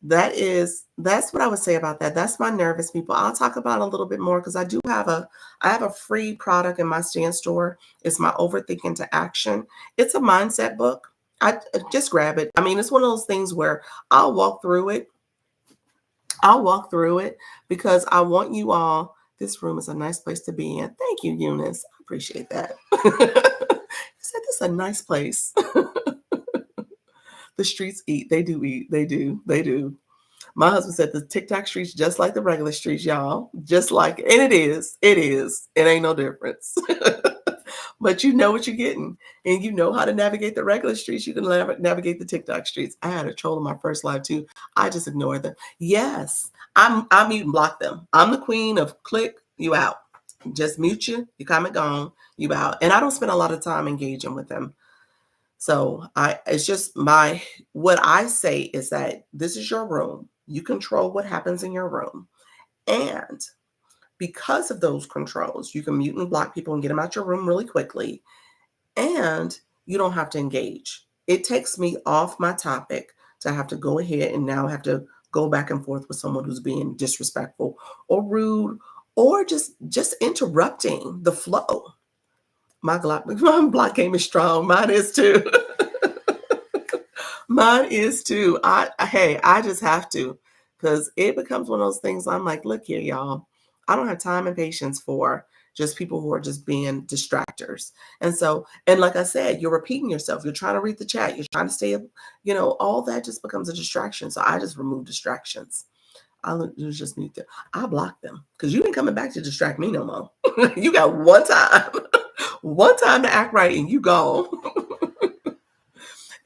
that's what I would say about that. That's my nervous people. I'll talk about a little bit more because I have a free product in my stand store. It's my Overthinking to Action. It's a mindset book. I just grab it. I mean, it's one of those things where I'll walk through it because I want you all. This room is a nice place to be in. Thank you, Eunice. I appreciate that. You said this is a nice place. The streets eat. They do eat. They do. My husband said the TikTok streets just like the regular streets, y'all. Just like, and it is. It is. It ain't no difference. But you know what you're getting, and you know how to navigate the regular streets. You can navigate the TikTok streets. I had a troll in my first live too. I just ignored them. Yes, I mute and block them. I'm the queen of click you out. Just mute you. You comment gone. You out. And I don't spend a lot of time engaging with them. So it's just what I say is that this is your room. You control what happens in your room. And because of those controls, you can mute and block people and get them out your room really quickly. And you don't have to engage. It takes me off my topic to have to go ahead and now have to go back and forth with someone who's being disrespectful or rude or just interrupting the flow. My block game is strong. Mine is too. Mine is too. I just have to, because it becomes one of those things. I'm like, look here, y'all. I don't have time and patience for just people who are just being distractors. And like I said, you're repeating yourself. You're trying to read the chat. You're trying to stay, all that just becomes a distraction. So I just remove distractions. I just need to. I block them because you ain't coming back to distract me no more. You got one time, one time to act right, and you gone.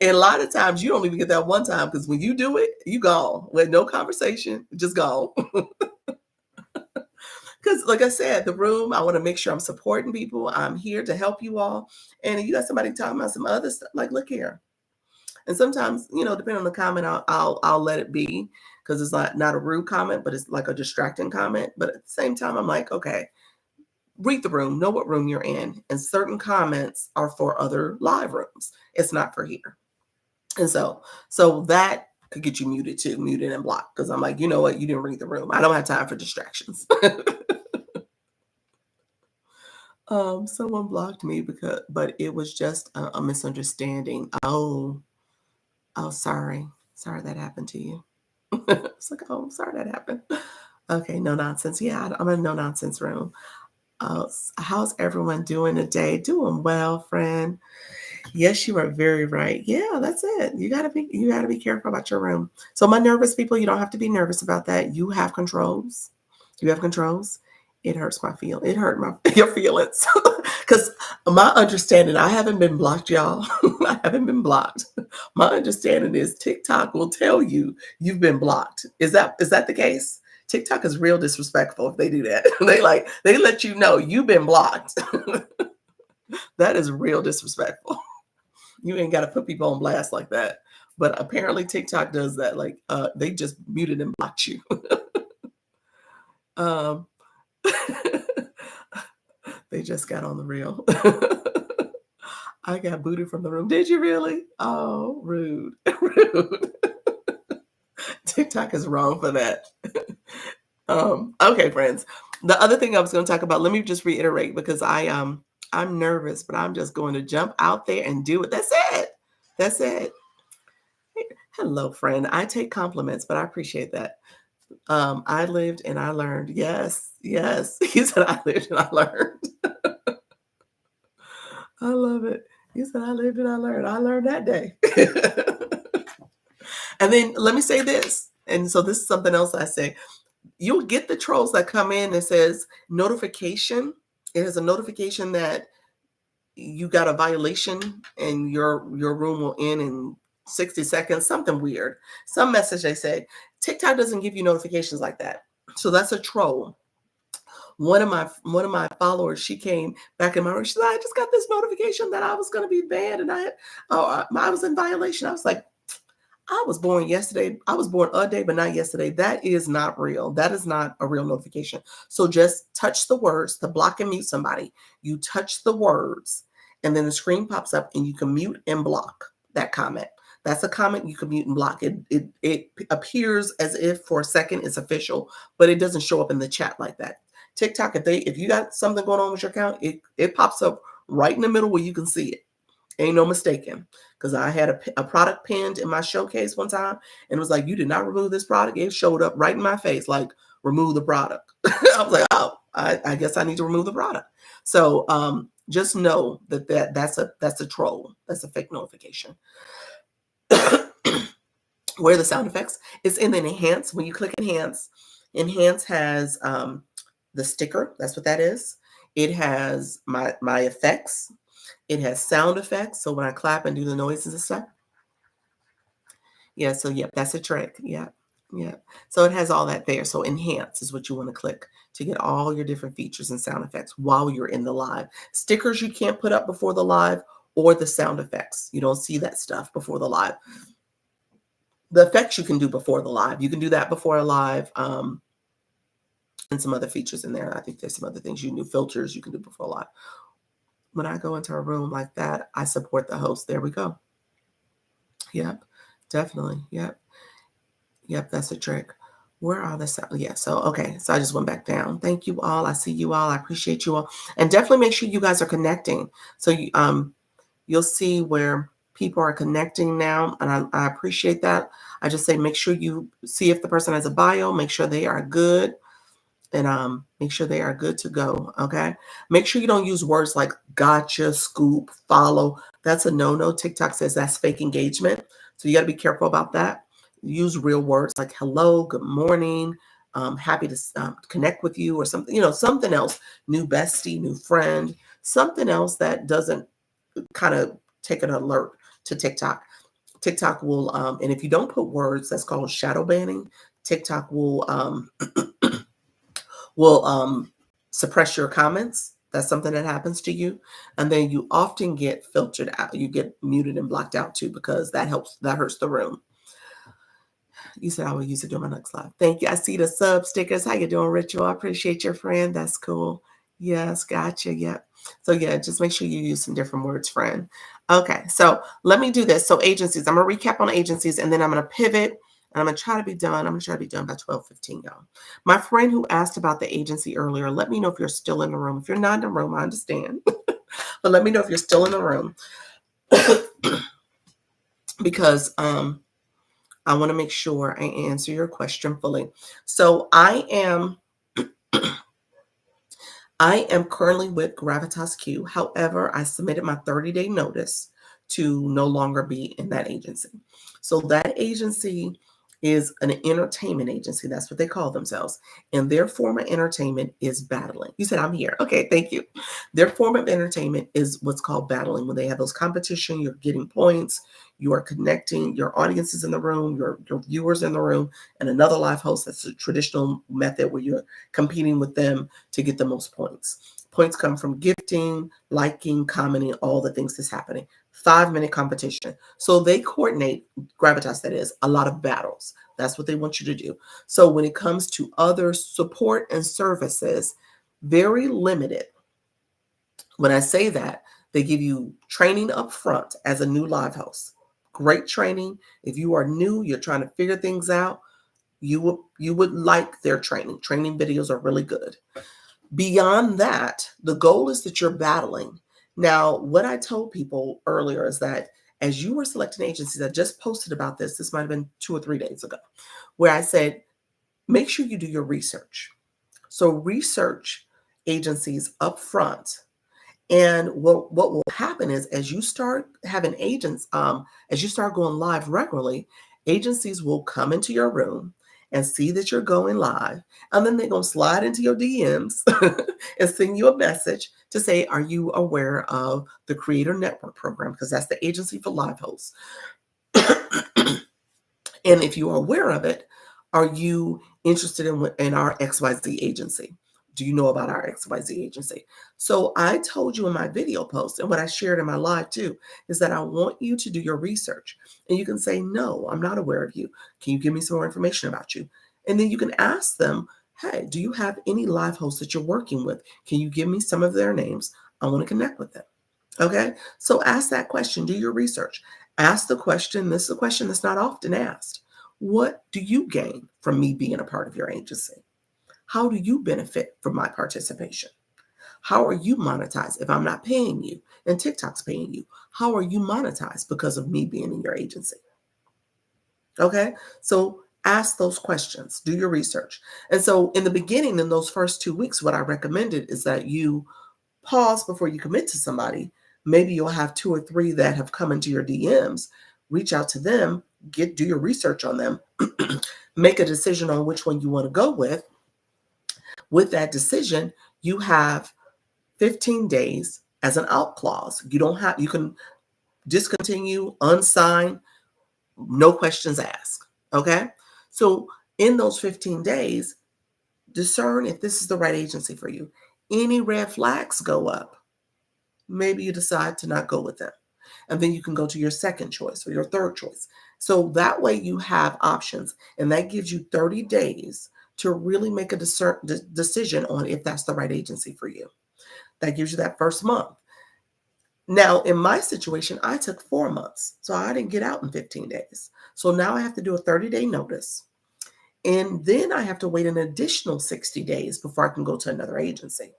And a lot of times you don't even get that one time, because when you do it, you gone with no conversation, just gone. Because like I said, the room, I want to make sure I'm supporting people. I'm here to help you all. And if you got somebody talking about some other stuff, like, look here. And sometimes, depending on the comment, I'll let it be, because it's not a rude comment, but it's like a distracting comment. But at the same time, I'm like, okay, read the room, know what room you're in. And certain comments are for other live rooms. It's not for here. And so that could get you muted and blocked, because I'm like, you know what? You didn't read the room. I don't have time for distractions. Someone blocked me but it was just a misunderstanding. Oh, sorry that happened to you. It's like, oh, I'm sorry that happened. Okay, no nonsense. Yeah, I'm in a no nonsense room. How's everyone doing today? Doing well, friend. Yes, you are very right. Yeah, that's it. You gotta be careful about your room. So my nervous people, you don't have to be nervous about that. You have controls. You have controls. It hurts my feel. It hurt your feelings. Because my understanding, I haven't been blocked, y'all. I haven't been blocked. My understanding is TikTok will tell you you've been blocked. Is that the case? TikTok is real disrespectful if they do that. They let you know you've been blocked. That is real disrespectful. You ain't got to put people on blast like that. But apparently TikTok does that. Like, they just muted and blocked you. They just got on the reel. I got booted from the room. Did you really? Oh, rude. Rude. TikTok is wrong for that. Okay, friends. The other thing I was going to talk about, let me just reiterate, because I'm nervous, but I'm just going to jump out there and do it. That's it. That's it. Hello, friend. I take compliments, but I appreciate that. I lived and I learned. Yes. He said I lived and I learned. I love it. He said I lived and I learned. I learned that day. And then let me say this. And so this is something else I say. You'll get the trolls that come in that says notification. It has a notification that you got a violation and your room will end in 60 seconds, something weird. Some message they say. TikTok doesn't give you notifications like that. So that's a troll. One of my followers, she came back in my room. She said, I just got this notification that I was going to be banned and I was in violation. I was like, I was born yesterday. I was born a day, but not yesterday. That is not real. That is not a real notification. So just touch the words to block and mute somebody. You touch the words and then the screen pops up and you can mute and block that comment. That's a comment you can mute and block. It appears as if for a second it's official, but it doesn't show up in the chat like that. TikTok, if you got something going on with your account, it pops up right in the middle where you can see it. Ain't no mistaking, because I had a product pinned in my showcase one time and it was like, you did not remove this product. It showed up right in my face, like, remove the product. I was like, oh, I guess I need to remove the product. So just know that's a troll. That's a fake notification. Where are the sound effects? It's in the enhance. When you click enhance, enhance has the sticker. That's what that is. It has my effects. It has sound effects. So when I clap and do the noises and stuff. Yeah, so yeah, that's a trick. Yeah. Yeah. So it has all that there. So enhance is what you want to click to get all your different features and sound effects while you're in the live. Stickers you can't put up before the live, or the sound effects. You don't see that stuff before the live. The effects you can do before the live. You can do that before a live. And some other features in there. I think there's some other things you can do, filters you can do before a live. When I go into a room like that, I support the host. There we go. Yep, definitely. Yep. Yep, that's a trick. Where are the sound? Yeah, so okay, so I just went back down. Thank you all. I see you all. I appreciate you all. And definitely make sure you guys are connecting. So you'll see where people are connecting now, and I appreciate that. I just say make sure you see if the person has a bio, make sure they are good, and make sure they are good to go. Okay, make sure you don't use words like gotcha, scoop, follow. That's a no. TikTok says that's fake engagement, so you got to be careful about that. Use real words like hello, good morning, happy to connect with you, or something, something else. New bestie, new friend, something else that doesn't kind of take an alert to TikTok. TikTok will, and if you don't put words, that's called shadow banning. TikTok will suppress your comments. That's something that happens to you. And then you often get filtered out. You get muted and blocked out too, because that hurts the room. You said I will use it during my next live. Thank you. I see the sub stickers. How you doing, Ritual? I appreciate your friend. That's cool. Yes, gotcha. Yep. So yeah, just make sure you use some different words, friend. Okay, so let me do this. So agencies, I'm gonna recap on agencies, and then I'm gonna pivot, and I'm gonna try to be done. I'm gonna try to be done by 12:15, y'all. My friend who asked about the agency earlier, let me know if you're still in the room. If you're not in the room, I understand. But let me know if you're still in the room. Because I want to make sure I answer your question fully. So I am currently with Gravitas Q. However, I submitted my 30-day notice to no longer be in that agency. So that agency is an entertainment agency. That's what they call themselves. And their form of entertainment is battling. You said I'm here. Okay, thank you. Their form of entertainment is what's called battling. When they have those competition, you're getting points, you are connecting, your audience is in the room, your viewers in the room, and another live host. That's a traditional method where you're competing with them to get the most points. Points come from gifting, liking, commenting, all the things that's happening. 5-minute competition. So they coordinate, Gravitas that is, a lot of battles. That's what they want you to do. So when it comes to other support and services, very limited. When I say that, they give you training up front as a new live host. Great training. If you are new, you're trying to figure things out, you would like their training. Training videos are really good. Beyond that, the goal is that you're battling. Now, what I told people earlier is that as you were selecting agencies, I just posted about this. This might have been 2 or 3 days ago, where I said, make sure you do your research. So research agencies up front. And what will happen is as you start having agents, as you start going live regularly, agencies will come into your room and see that you're going live. And then they're going to slide into your DMs and send you a message to say, are you aware of the Creator Network program? Because that's the agency for live hosts. And if you are aware of it, are you interested in our XYZ agency? Do you know about our XYZ agency? So I told you in my video post, and what I shared in my live too, is that I want you to do your research. And you can say, no, I'm not aware of you. Can you give me some more information about you? And then you can ask them, hey, do you have any live hosts that you're working with? Can you give me some of their names? I want to connect with them. Okay, so ask that question, do your research. Ask the question, this is a question that's not often asked. What do you gain from me being a part of your agency? How do you benefit from my participation? How are you monetized if I'm not paying you and TikTok's paying you? How are you monetized because of me being in your agency? Okay, so ask those questions, do your research. And so in the beginning, in those first 2 weeks, what I recommended is that you pause before you commit to somebody. Maybe you'll have 2 or 3 that have come into your DMs. reach out to them, do your research on them, make a decision on which one you want to go with. With that decision, you have 15 days as an out clause. You can discontinue, unsign, no questions asked. Okay. So in those 15 days, discern if this is the right agency for you. Any red flags go up, maybe you decide to not go with them. And then you can go to your second choice or your third choice. So that way you have options, and that gives you 30 days to really make a decision on if that's the right agency for you. That gives you that first month. Now, in my situation, I took 4 months, so I didn't get out in 15 days. So now I have to do a 30-day notice. And then I have to wait an additional 60 days before I can go to another agency.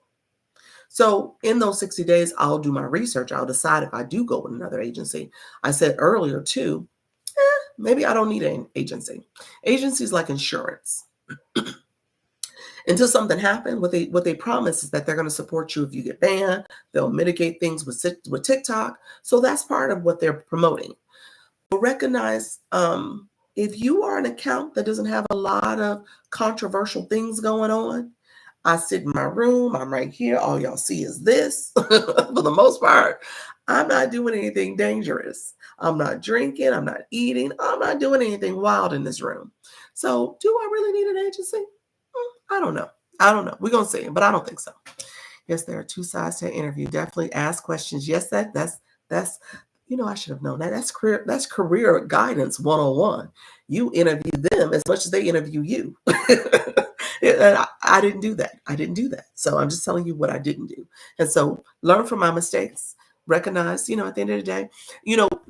So in those 60 days, I'll do my research. I'll decide if I do go with another agency. I said earlier too, maybe I don't need an agency. Agencies like insurance. Until something happens, what they promise is that they're going to support you if you get banned. They'll mitigate things with TikTok. So that's part of what they're promoting. But recognize if you are an account that doesn't have a lot of controversial things going on, I sit in my room, I'm right here, all y'all see is this. For the most part, I'm not doing anything dangerous. I'm not drinking, I'm not eating, I'm not doing anything wild in this room. So do I really need an agency? I don't know. We're going to see, but I don't think so. Yes, there are two sides to an interview. Definitely ask questions. Yes, that's I should have known that. That's career guidance 101. You interview them as much as they interview you. And I didn't do that. So I'm just telling you what I didn't do. And so learn from my mistakes. Recognize, at the end of the day,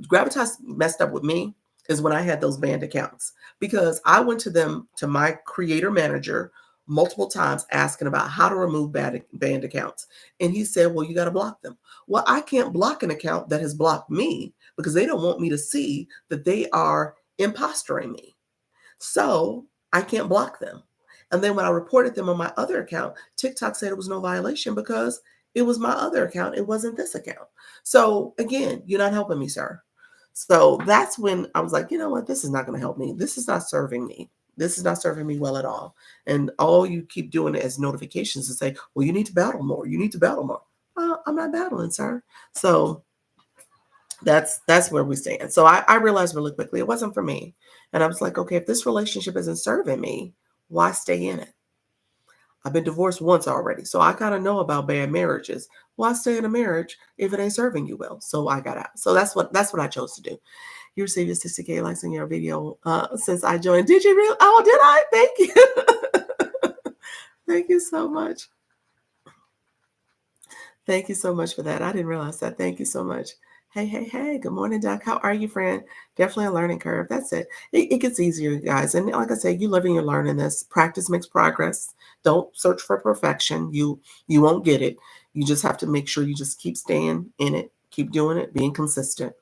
Gravitas messed up with me is when I had those banned accounts, because I went to my creator manager multiple times asking about how to remove banned accounts. And he said, well, you got to block them. Well, I can't block an account that has blocked me because they don't want me to see that they are impostering me. So I can't block them. And then when I reported them on my other account, TikTok said it was no violation because it was my other account. It wasn't this account. So again, you're not helping me, sir. So that's when I was like, you know what? This is not going to help me. This is not serving me. This is not serving me well at all. And all you keep doing as notifications to say, well, you need to battle more. You need to battle more. I'm not battling, sir. So that's where we stand. So I realized really quickly it wasn't for me. And I was like, okay, if this relationship isn't serving me, why stay in it? I've been divorced once already, so I kind of know about bad marriages. Why stay in a marriage if it ain't serving you well? So I got out. So that's what I chose to do. You received your 60K likes in your video since I joined. Did you really? Oh, did I? Thank you. Thank you so much. Thank you so much for that. I didn't realize that. Thank you so much. Hey. Good morning, Doc. How are you, friend? Definitely a learning curve. That's it. It gets easier, guys. And like I said, you living, you're learning this. Practice makes progress. Don't search for perfection. You won't get it. You just have to make sure you just keep staying in it, keep doing it, being consistent.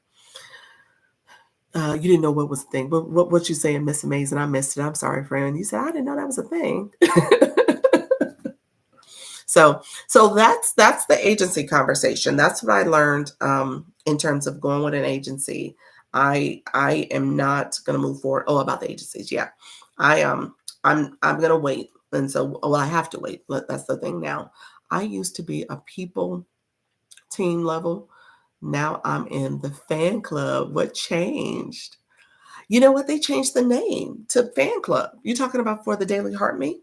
You didn't know what was the thing. But what you saying, Miss Amazing? I missed it. I'm sorry, friend. You said I didn't know that was a thing. So that's the agency conversation. That's what I learned in terms of going with an agency. I am not going to move forward. Oh, about the agencies, yeah. I'm going to wait, and so I have to wait. That's the thing now. I used to be a people team level. Now I'm in the fan club. What changed? You know what? They changed the name to fan club. You talking about for the Daily Heart Me?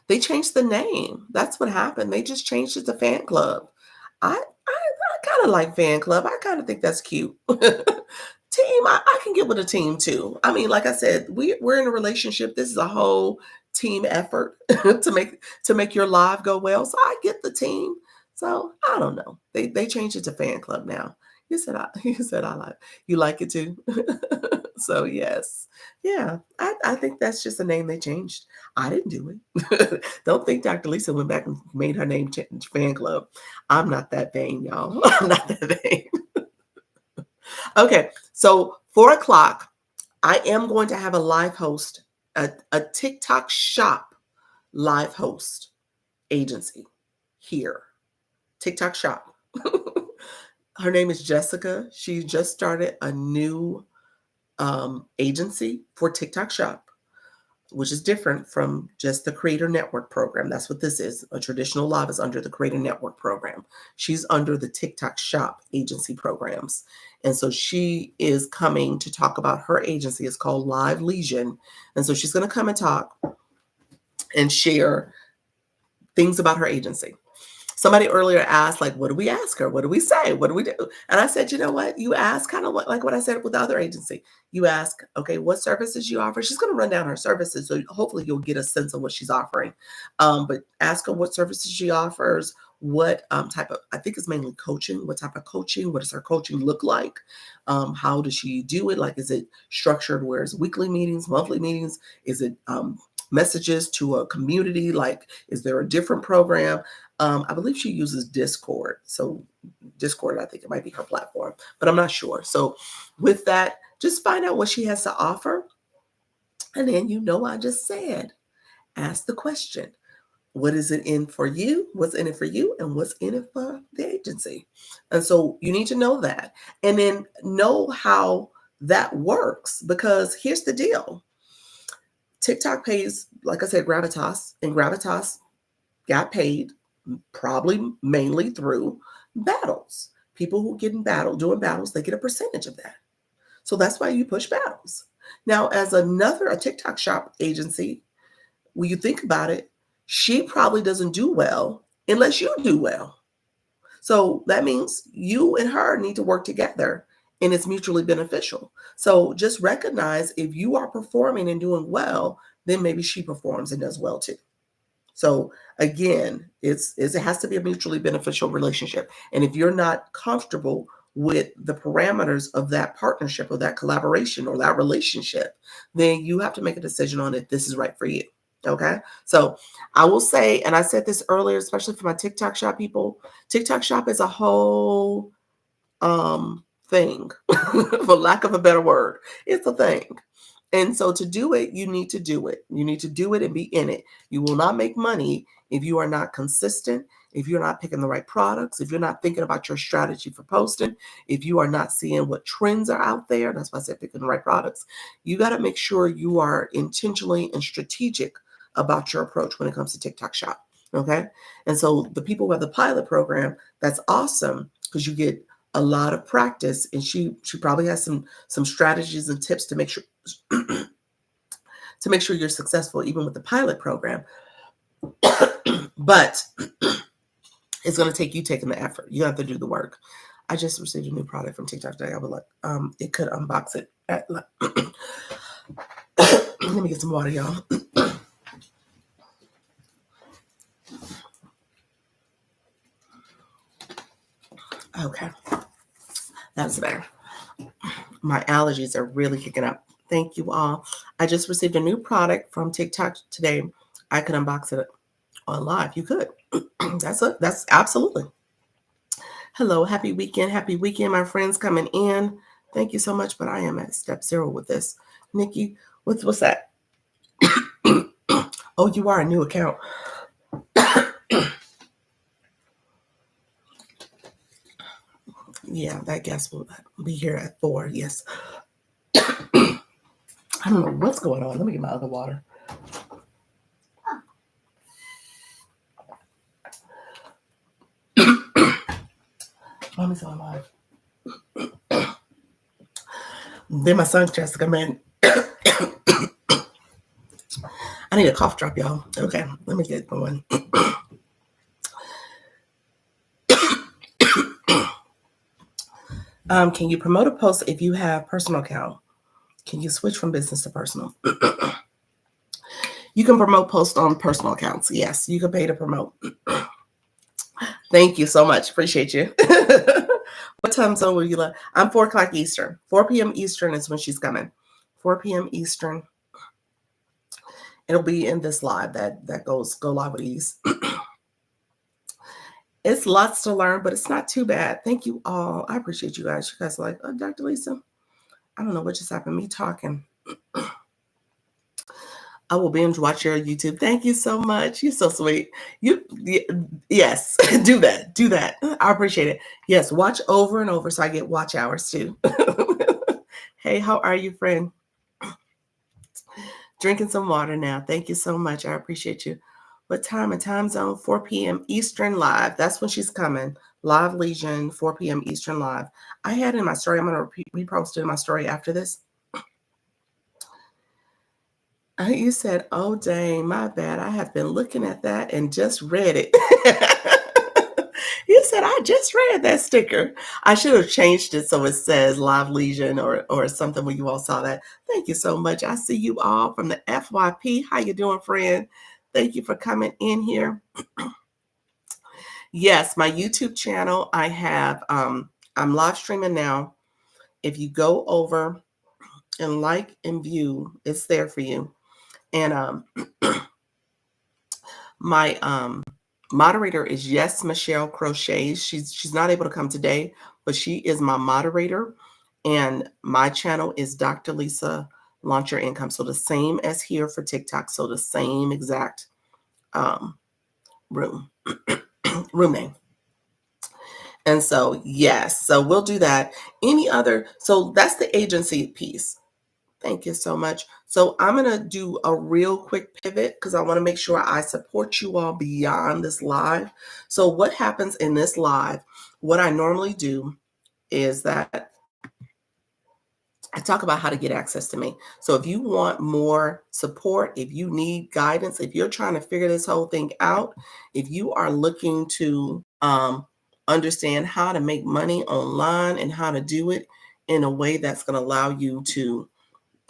They changed the name. That's what happened. They just changed it to fan club. I kind of like fan club. I kind of think that's cute. Team, I can get with a team too. I mean, like I said, we're in a relationship. This is a whole team effort to make your live go well. So I get the team. So I don't know. They changed it to fan club now. You said I like you like it too. So yes. Yeah. I think that's just a name they changed. I didn't do it. Don't think Dr. Lisa went back and made her name fan club. I'm not that vain, y'all. I'm not that vain. Okay. So 4:00, I am going to have a live host, a TikTok shop live host agency here. TikTok shop. Her name is Jessica. She just started a new agency for TikTok Shop, which is different from just the Creator Network program. That's what this is. A traditional live is under the Creator Network program. She's under the TikTok Shop agency programs. And so she is coming to talk about her agency. It's called Live Legion. And so she's going to come and talk and share things about her agency. Somebody earlier asked, like, what do we ask her? What do we say? What do we do? And I said, you know what? You ask kind of like what I said with the other agency. You ask, okay, what services you offer? She's going to run down her services. So hopefully you'll get a sense of what she's offering. But ask her what services she offers, what type of, I think it's mainly coaching, what type of coaching, what does her coaching look like? How does she do it? Like, is it structured where it's weekly meetings, monthly meetings? Is it messages to a community? Like, is there a different program? I believe she uses Discord. So Discord, I think it might be her platform, but I'm not sure. So with that, just find out what she has to offer. And then, I just said, ask the question, what is it in for you? What's in it for you? And what's in it for the agency? And so you need to know that. And then know how that works, because here's the deal. TikTok pays, like I said, Gravitas, and Gravitas got paid probably mainly through battles. People who get in battle, doing battles, they get a percentage of that. So that's why you push battles. Now, as a TikTok Shop agency, when you think about it, she probably doesn't do well unless you do well. So that means you and her need to work together, and it's mutually beneficial. So just recognize, if you are performing and doing well, then maybe she performs and does well too. So again, it has to be a mutually beneficial relationship. And if you're not comfortable with the parameters of that partnership or that collaboration or that relationship, then you have to make a decision on if this is right for you. Okay. So I will say, and I said this earlier, especially for my TikTok Shop people, TikTok Shop is a whole thing, for lack of a better word. It's a thing. And so to do it, you need to do it. You need to do it and be in it. You will not make money if you are not consistent, if you're not picking the right products, if you're not thinking about your strategy for posting, if you are not seeing what trends are out there. That's why I said picking the right products. You got to make sure you are intentionally and strategic about your approach when it comes to TikTok Shop. Okay. And so the people who have the pilot program, that's awesome, because you get a lot of practice, and she probably has some strategies and tips to make sure you're successful even with the pilot program. But it's going to take you taking the effort. You have to do the work. I just received a new product from TikTok today. I would like it could unbox it at let me get some water, y'all. Okay, that's better. My allergies are really kicking up. Thank you all. I just received a new product from TikTok today. I could unbox it on live. You could. That's absolutely. Hello, happy weekend, my friends coming in. Thank you so much, but I am at step 0 with this. Nikki, what's that? Oh, you are a new account. Yeah, that guest will be here at 4. Yes. I don't know what's going on. Let me get my other water. Mommy's on live. Then my son Jessica, man. I need a cough drop, y'all. Okay, let me get going. Can you promote a post if you have personal account? Can you switch from business to personal? You can promote posts on personal accounts. Yes, you can pay to promote. Thank you so much. Appreciate you. What time zone will you like? I'm 4 o'clock Eastern. 4 p.m. Eastern is when she's coming. 4 p.m. Eastern. It'll be in this live that go live with ease. It's lots to learn, but it's not too bad. Thank you all. I appreciate you guys. You guys are like, oh, Dr. Lisa, I don't know what just happened. Me talking. I will binge watch your YouTube. Thank you so much. You're so sweet. Yes, do that. Do that. I appreciate it. Yes, watch over and over so I get watch hours too. Hey, how are you, friend? Drinking some water now. Thank you so much. I appreciate you. What time? A time zone? 4 p.m. Eastern live. That's when she's coming. Live Legion, 4 p.m. Eastern live. I had in my story, I'm going to repost it in my story after this. You said, oh, dang, my bad. I have been looking at that and just read it. You said, I just read that sticker. I should have changed it so it says Live Legion or something when you all saw that. Thank you so much. I see you all from the FYP. How you doing, friend? Thank you for coming in here. Yes, my YouTube channel, I have, I'm live streaming now. If you go over and like and view, it's there for you. And my moderator is Yes Michelle Crochet. She's not able to come today, but she is my moderator. And my channel is Dr. Lisa Launch Your Income. So the same as here for TikTok. So the same exact room name. And so, yes, so we'll do that. Any other, so that's the agency piece. Thank you so much. So I'm going to do a real quick pivot because I want to make sure I support you all beyond this live. So what happens in this live, what I normally do is that I talk about how to get access to me. So if you want more support, if you need guidance, if you're trying to figure this whole thing out, if you are looking to understand how to make money online and how to do it in a way that's going to allow you to,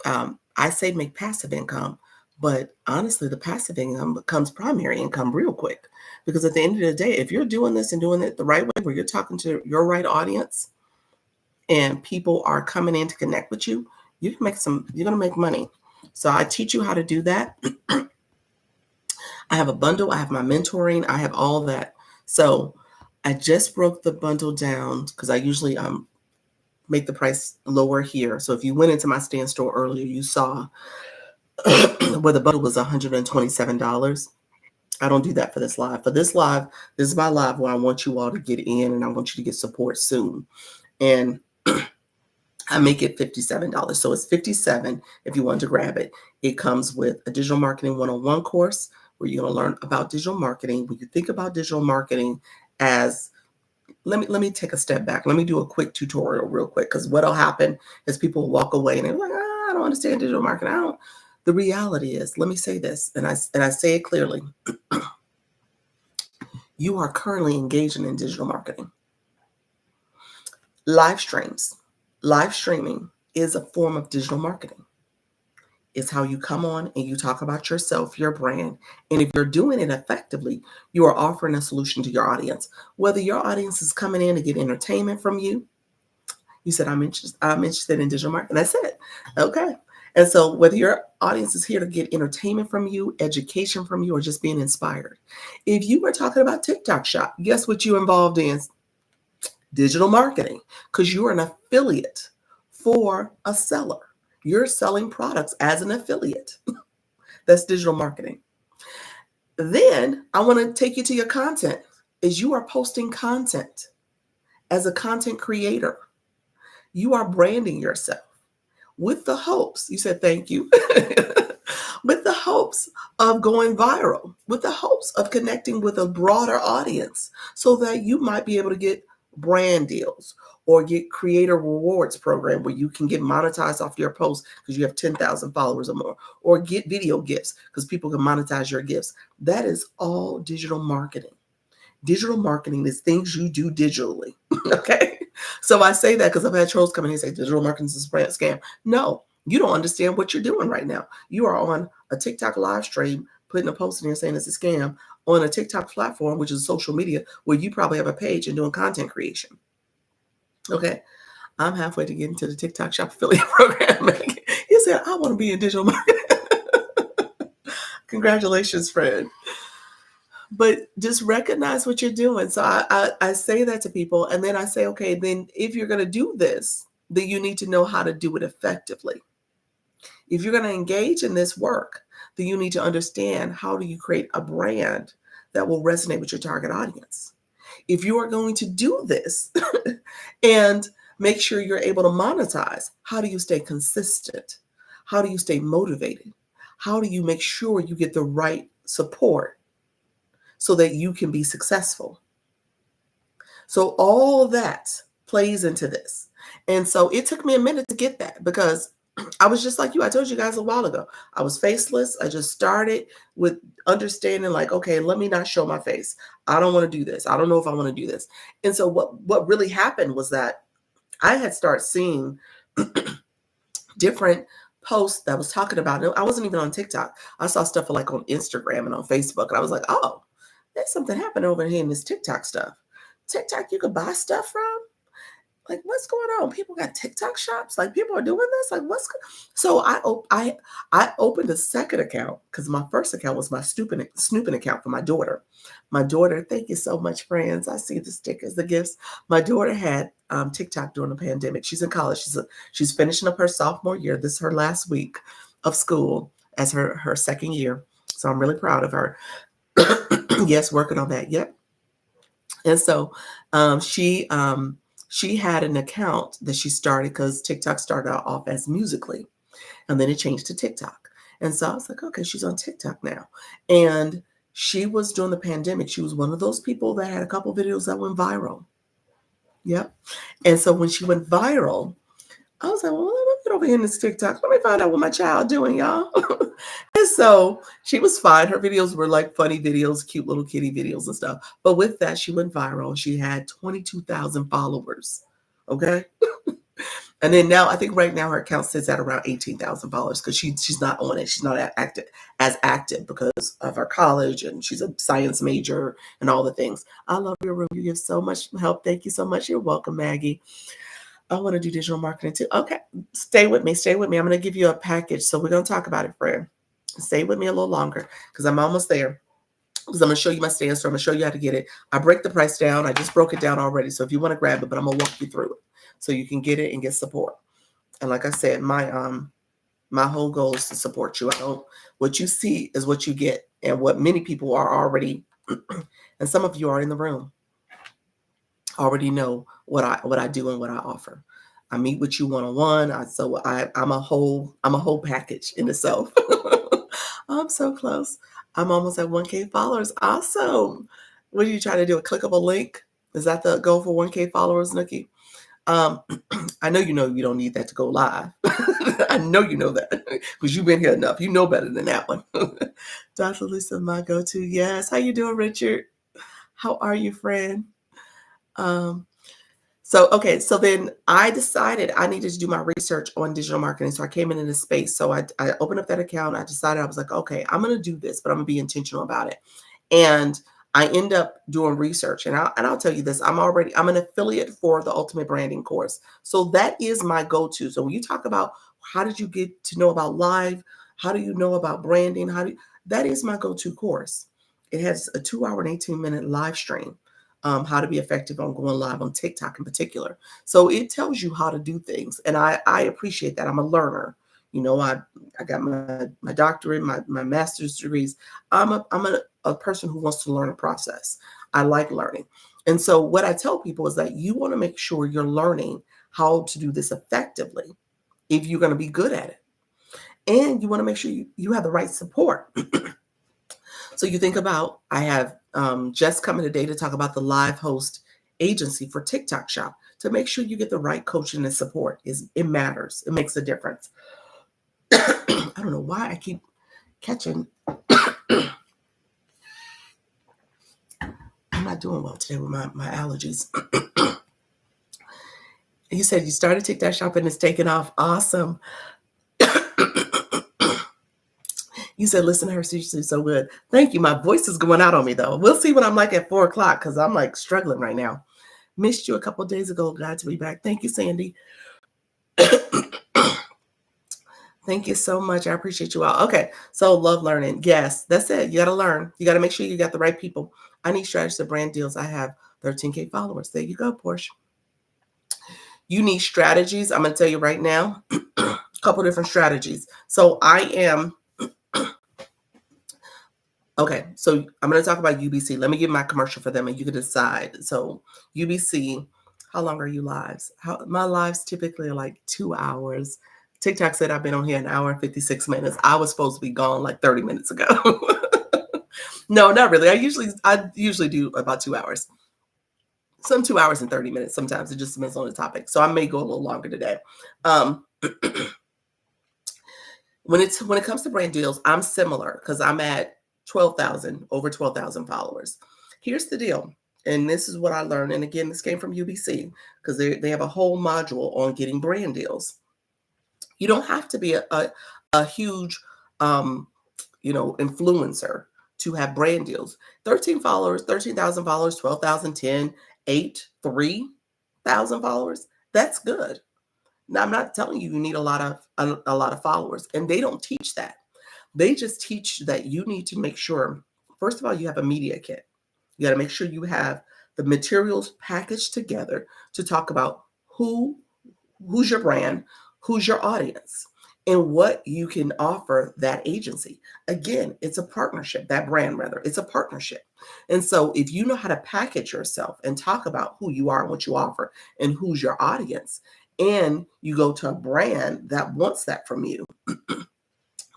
I say make passive income, but honestly, the passive income becomes primary income real quick. Because at the end of the day, if you're doing this and doing it the right way, where you're talking to your right audience, and people are coming in to connect with you, you can you're going to make money. So I teach you how to do that. I have a bundle. I have my mentoring. I have all that. So I just broke the bundle down because I usually make the price lower here. So if you went into my stand store earlier, you saw where the bundle was $127. I don't do that for this live. For this live, this is my live where I want you all to get in and I want you to get support soon. And I make it $57. So it's $57 if you want to grab it. It comes with a digital marketing 101 course where you're going to learn about digital marketing. When you think about digital marketing as, let me take a step back. Let me do a quick tutorial real quick, because what'll happen is people walk away and they're like, I don't understand digital marketing. The reality is, let me say this, and I say it clearly. You are currently engaging in digital marketing. Live streaming is a form of digital marketing. It's how you come on and you talk about yourself, your brand. And if you're doing it effectively, you are offering a solution to your audience. Whether your audience is coming in to get entertainment from you, you said, I'm interested in digital marketing. That's it. Okay. And so whether your audience is here to get entertainment from you, education from you, or just being inspired. If you were talking about TikTok shop, guess what you're involved in? Digital marketing, because you're an affiliate for a seller. You're selling products as an affiliate. That's digital marketing. Then I want to take you to your content. Is you are posting content as a content creator. You are branding yourself with the hopes, you said thank you, with the hopes of going viral, with the hopes of connecting with a broader audience so that you might be able to get brand deals or get creator rewards program where you can get monetized off your posts because you have 10,000 followers or more, or get video gifts because people can monetize your gifts. That is all digital marketing. Digital marketing is things you do digitally. Okay. So I say that because I've had trolls come in and say digital marketing is a scam. No, you don't understand what you're doing right now. You are on a TikTok live stream, putting a post in there saying it's a scam on a TikTok platform, which is social media, where you probably have a page and doing content creation. Okay. I'm halfway to get into the TikTok shop affiliate program. You said, I want to be in digital marketing. Congratulations, friend. But just recognize what you're doing. So I say that to people. And then I say, okay, then if you're going to do this, then you need to know how to do it effectively. If you're going to engage in this work, then you need to understand, how do you create a brand that will resonate with your target audience? If you are going to do this and make sure you're able to monetize, how do you stay consistent? How do you stay motivated? How do you make sure you get the right support so that you can be successful? So all of that plays into this. And so it took me a minute to get that, because I was just like you. I told you guys a while ago, I was faceless. I just started with understanding, like, okay, let me not show my face. I don't want to do this. I don't know if I want to do this. And so what really happened was that I had started seeing different posts that was talking about it. I wasn't even on TikTok. I saw stuff like on Instagram and on Facebook, and I was like, oh, there's something happening over here in this TikTok stuff. TikTok, you could buy stuff from? Like, what's going on? People got TikTok shops? Like, people are doing this? Like, so I opened a second account, because my first account was my snooping account for my daughter. My daughter, thank you so much, friends. I see the stickers, the gifts. My daughter had TikTok during the pandemic. She's in college. She's finishing up her sophomore year. This is her last week of school as her second year. So I'm really proud of her. Yes, working on that. Yep. And so she had an account that she started, because TikTok started off as Musically, and then it changed to TikTok. And so I was like, okay, she's on TikTok now. And she was, during the pandemic, she was one of those people that had a couple videos that went viral. Yep. And so when she went viral, I was like, well, let me get over here in this TikTok. Let me find out what my child doing, y'all. And so she was fine. Her videos were like funny videos, cute little kitty videos and stuff. But with that, she went viral. She had 22,000 followers. Okay. And then now, I think right now her account sits at around 18,000 followers, because she's not on it. She's not as active because of her college, and she's a science major and all the things. I love your room. You give so much help. Thank you so much. You're welcome, Maggie. I want to do digital marketing too. Okay, stay with me. Stay with me. I'm going to give you a package. So we're going to talk about it, friend. Stay with me a little longer, because I'm almost there. Because I'm going to show you my stand store. I'm going to show you how to get it. I break the price down. I just broke it down already. So if you want to grab it, but I'm going to walk you through it so you can get it and get support. And like I said, my whole goal is to support you. What you see is what you get, and what many people are already, and some of you are in the room, already know what I do and what I offer. I meet with you one-on-one. I'm a whole package in itself. I'm so close. I'm almost at 1K followers. Awesome. What are you trying to do? A clickable link? Is that the goal for 1K followers, Nikki? I know you don't need that to go live. I know you know that, because you've been here enough. You know better than that one. Dr. Lisa, my go-to. Yes. How you doing, Richard? How are you, friend? So then I decided I needed to do my research on digital marketing. So I came in this space. So I opened up that account. I decided, I was like, okay, I'm going to do this, but I'm going to be intentional about it. And I end up doing research, and I'll tell you this, I'm an affiliate for the Ultimate Branding course. So that is my go-to. So when you talk about how did you get to know about live, how do you know about branding, that is my go-to course. It has a 2-hour and 18-minute live stream. How to be effective on going live on TikTok in particular. So it tells you how to do things. And I appreciate that. I'm a learner. I got my doctorate, my master's degrees. I'm a person who wants to learn a process. I like learning. And so what I tell people is that you want to make sure you're learning how to do this effectively if you're going to be good at it. And you want to make sure you have the right support. So you think about, I have just coming today to talk about the live host agency for TikTok Shop, to make sure you get the right coaching and support. It matters. It makes a difference. I don't know why I keep catching. I'm not doing well today with my allergies. You said you started TikTok Shop and it's taken off. Awesome. You said, listen to her, she's so good. Thank you. My voice is going out on me, though. We'll see what I'm like at 4 o'clock, because I'm like struggling right now. Missed you a couple of days ago. Glad to be back. Thank you, Sandy. Thank you so much. I appreciate you all. Okay. So love learning. Yes, that's it. You got to learn. You got to make sure you got the right people. I need strategies to brand deals. I have 13K followers. There you go, Portia. You need strategies. I'm going to tell you right now, a couple different strategies. So I am Okay, so I'm going to talk about UBC. Let me give my commercial for them and you can decide. So UBC, how long are you lives? My lives typically are like 2 hours. TikTok said I've been on here an hour and 56 minutes. I was supposed to be gone like 30 minutes ago. No, not really. I usually do about 2 hours. Some 2 hours and 30 minutes. Sometimes it just depends on the topic. So I may go a little longer today. Um, when it comes to brand deals, I'm similar because I'm at 12,000, over 12,000 followers. Here's the deal, and this is what I learned. And again, this came from UBC because they have a whole module on getting brand deals. You don't have to be a huge influencer to have brand deals. 13 followers, 13,000 followers, 12,000, 10, 8, 3,000 followers. That's good. Now, I'm not telling you need a lot of followers, and they don't teach that. They just teach that you need to make sure, first of all, you have a media kit. You got to make sure you have the materials packaged together to talk about who's your brand, who's your audience, and what you can offer that agency. Again, it's a partnership, that brand rather, it's a partnership. And so if you know how to package yourself and talk about who you are and what you offer and who's your audience, and you go to a brand that wants that from you,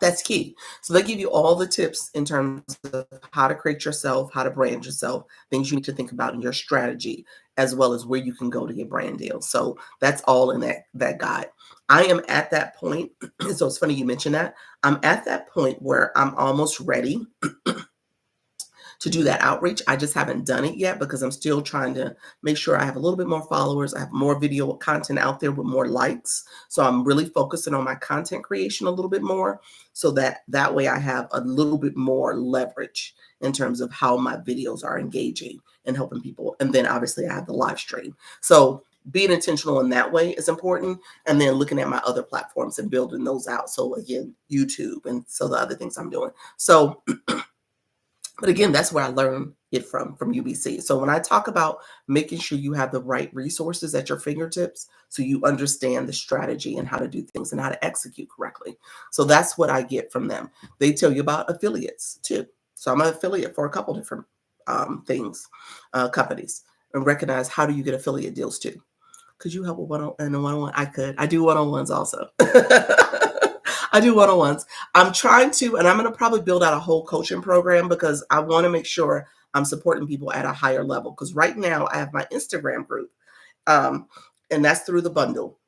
that's key. So they give you all the tips in terms of how to create yourself, how to brand yourself, things you need to think about in your strategy, as well as where you can go to get brand deals. So that's all in that guide. I am at that point. So it's funny you mentioned that. I'm at that point where I'm almost ready to do that outreach. I just haven't done it yet because I'm still trying to make sure I have a little bit more followers. I have more video content out there with more likes. So I'm really focusing on my content creation a little bit more so that way I have a little bit more leverage in terms of how my videos are engaging and helping people. And then obviously I have the live stream. So being intentional in that way is important. And then looking at my other platforms and building those out. So again, YouTube and so the other things I'm doing. So but again, that's where I learned it from UBC. So when I talk about making sure you have the right resources at your fingertips, so you understand the strategy and how to do things and how to execute correctly. So that's what I get from them. They tell you about affiliates too. So I'm an affiliate for a couple different companies, and recognize how do you get affiliate deals too. Could you help with one-on-one? I could. I do one-on-ones also. I do one-on-ones. I'm trying to, and I'm going to probably build out a whole coaching program because I want to make sure I'm supporting people at a higher level. Because right now I have my Instagram group, um, and that's through the bundle.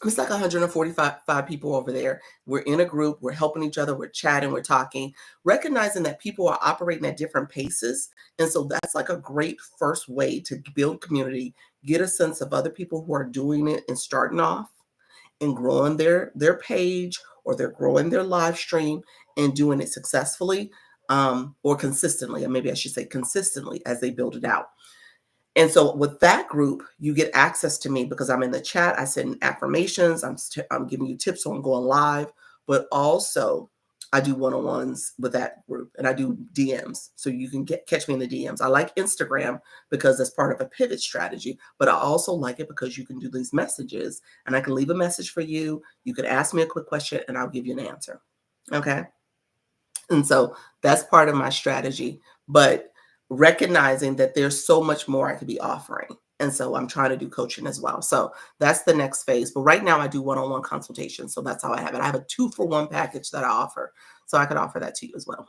It's like 145 people over there. We're in a group. We're helping each other. We're chatting. We're talking, recognizing that people are operating at different paces. And so that's like a great first way to build community, get a sense of other people who are doing it and starting off and growing their page, or they're growing their live stream and doing it successfully, or consistently, and maybe I should say consistently as they build it out. And so with that group, you get access to me because I'm in the chat. I send affirmations. I'm giving you tips on going live, but also I do one-on-ones with that group, and I do DMs. So you can catch me in the DMs. I like Instagram because that's part of a pivot strategy, but I also like it because you can do these messages and I can leave a message for you. You could ask me a quick question and I'll give you an answer. Okay. And so that's part of my strategy, but recognizing that there's so much more I could be offering. And so I'm trying to do coaching as well. So that's the next phase. But right now I do one-on-one consultations. So that's how I have it. I have a 2-for-1 package that I offer. So I could offer that to you as well.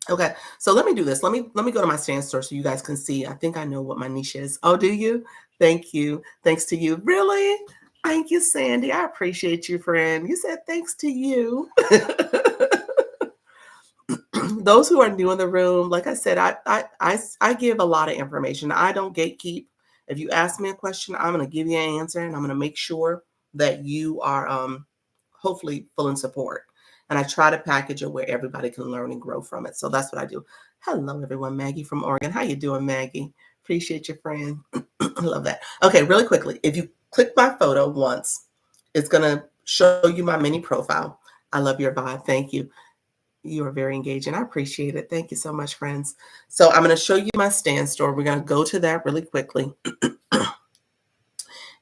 Okay. So let me do this. Let me go to my stand store so you guys can see. I think I know what my niche is. Oh, do you? Thank you. Thanks to you. Really? Thank you, Sandy. I appreciate you, friend. You said thanks to you. Those who are new in the room, like I said, I give a lot of information. I don't gatekeep. If you ask me a question, I'm going to give you an answer, and I'm going to make sure that you are hopefully full in support. And I try to package it where everybody can learn and grow from it. So that's what I do. Hello, everyone. Maggie from Oregon. How you doing, Maggie? Appreciate your friend. I love that. Okay, really quickly. If you click my photo once, it's going to show you my mini profile. I love your vibe. Thank you. You are very engaging. I appreciate it. Thank you so much, friends. So I'm going to show you my stand store. We're going to go to that really quickly.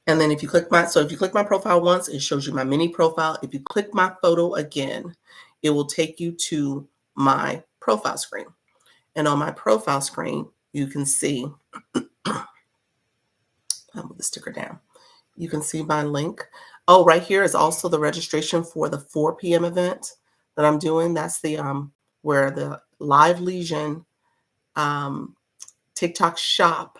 And then if you click my profile once, it shows you my mini profile. If you click my photo again, it will take you to my profile screen. And on my profile screen, you can see, I'll move the sticker down. You can see my link. Oh, right here is also the registration for the 4 p.m. event that I'm doing. That's the where the Live Legion TikTok shop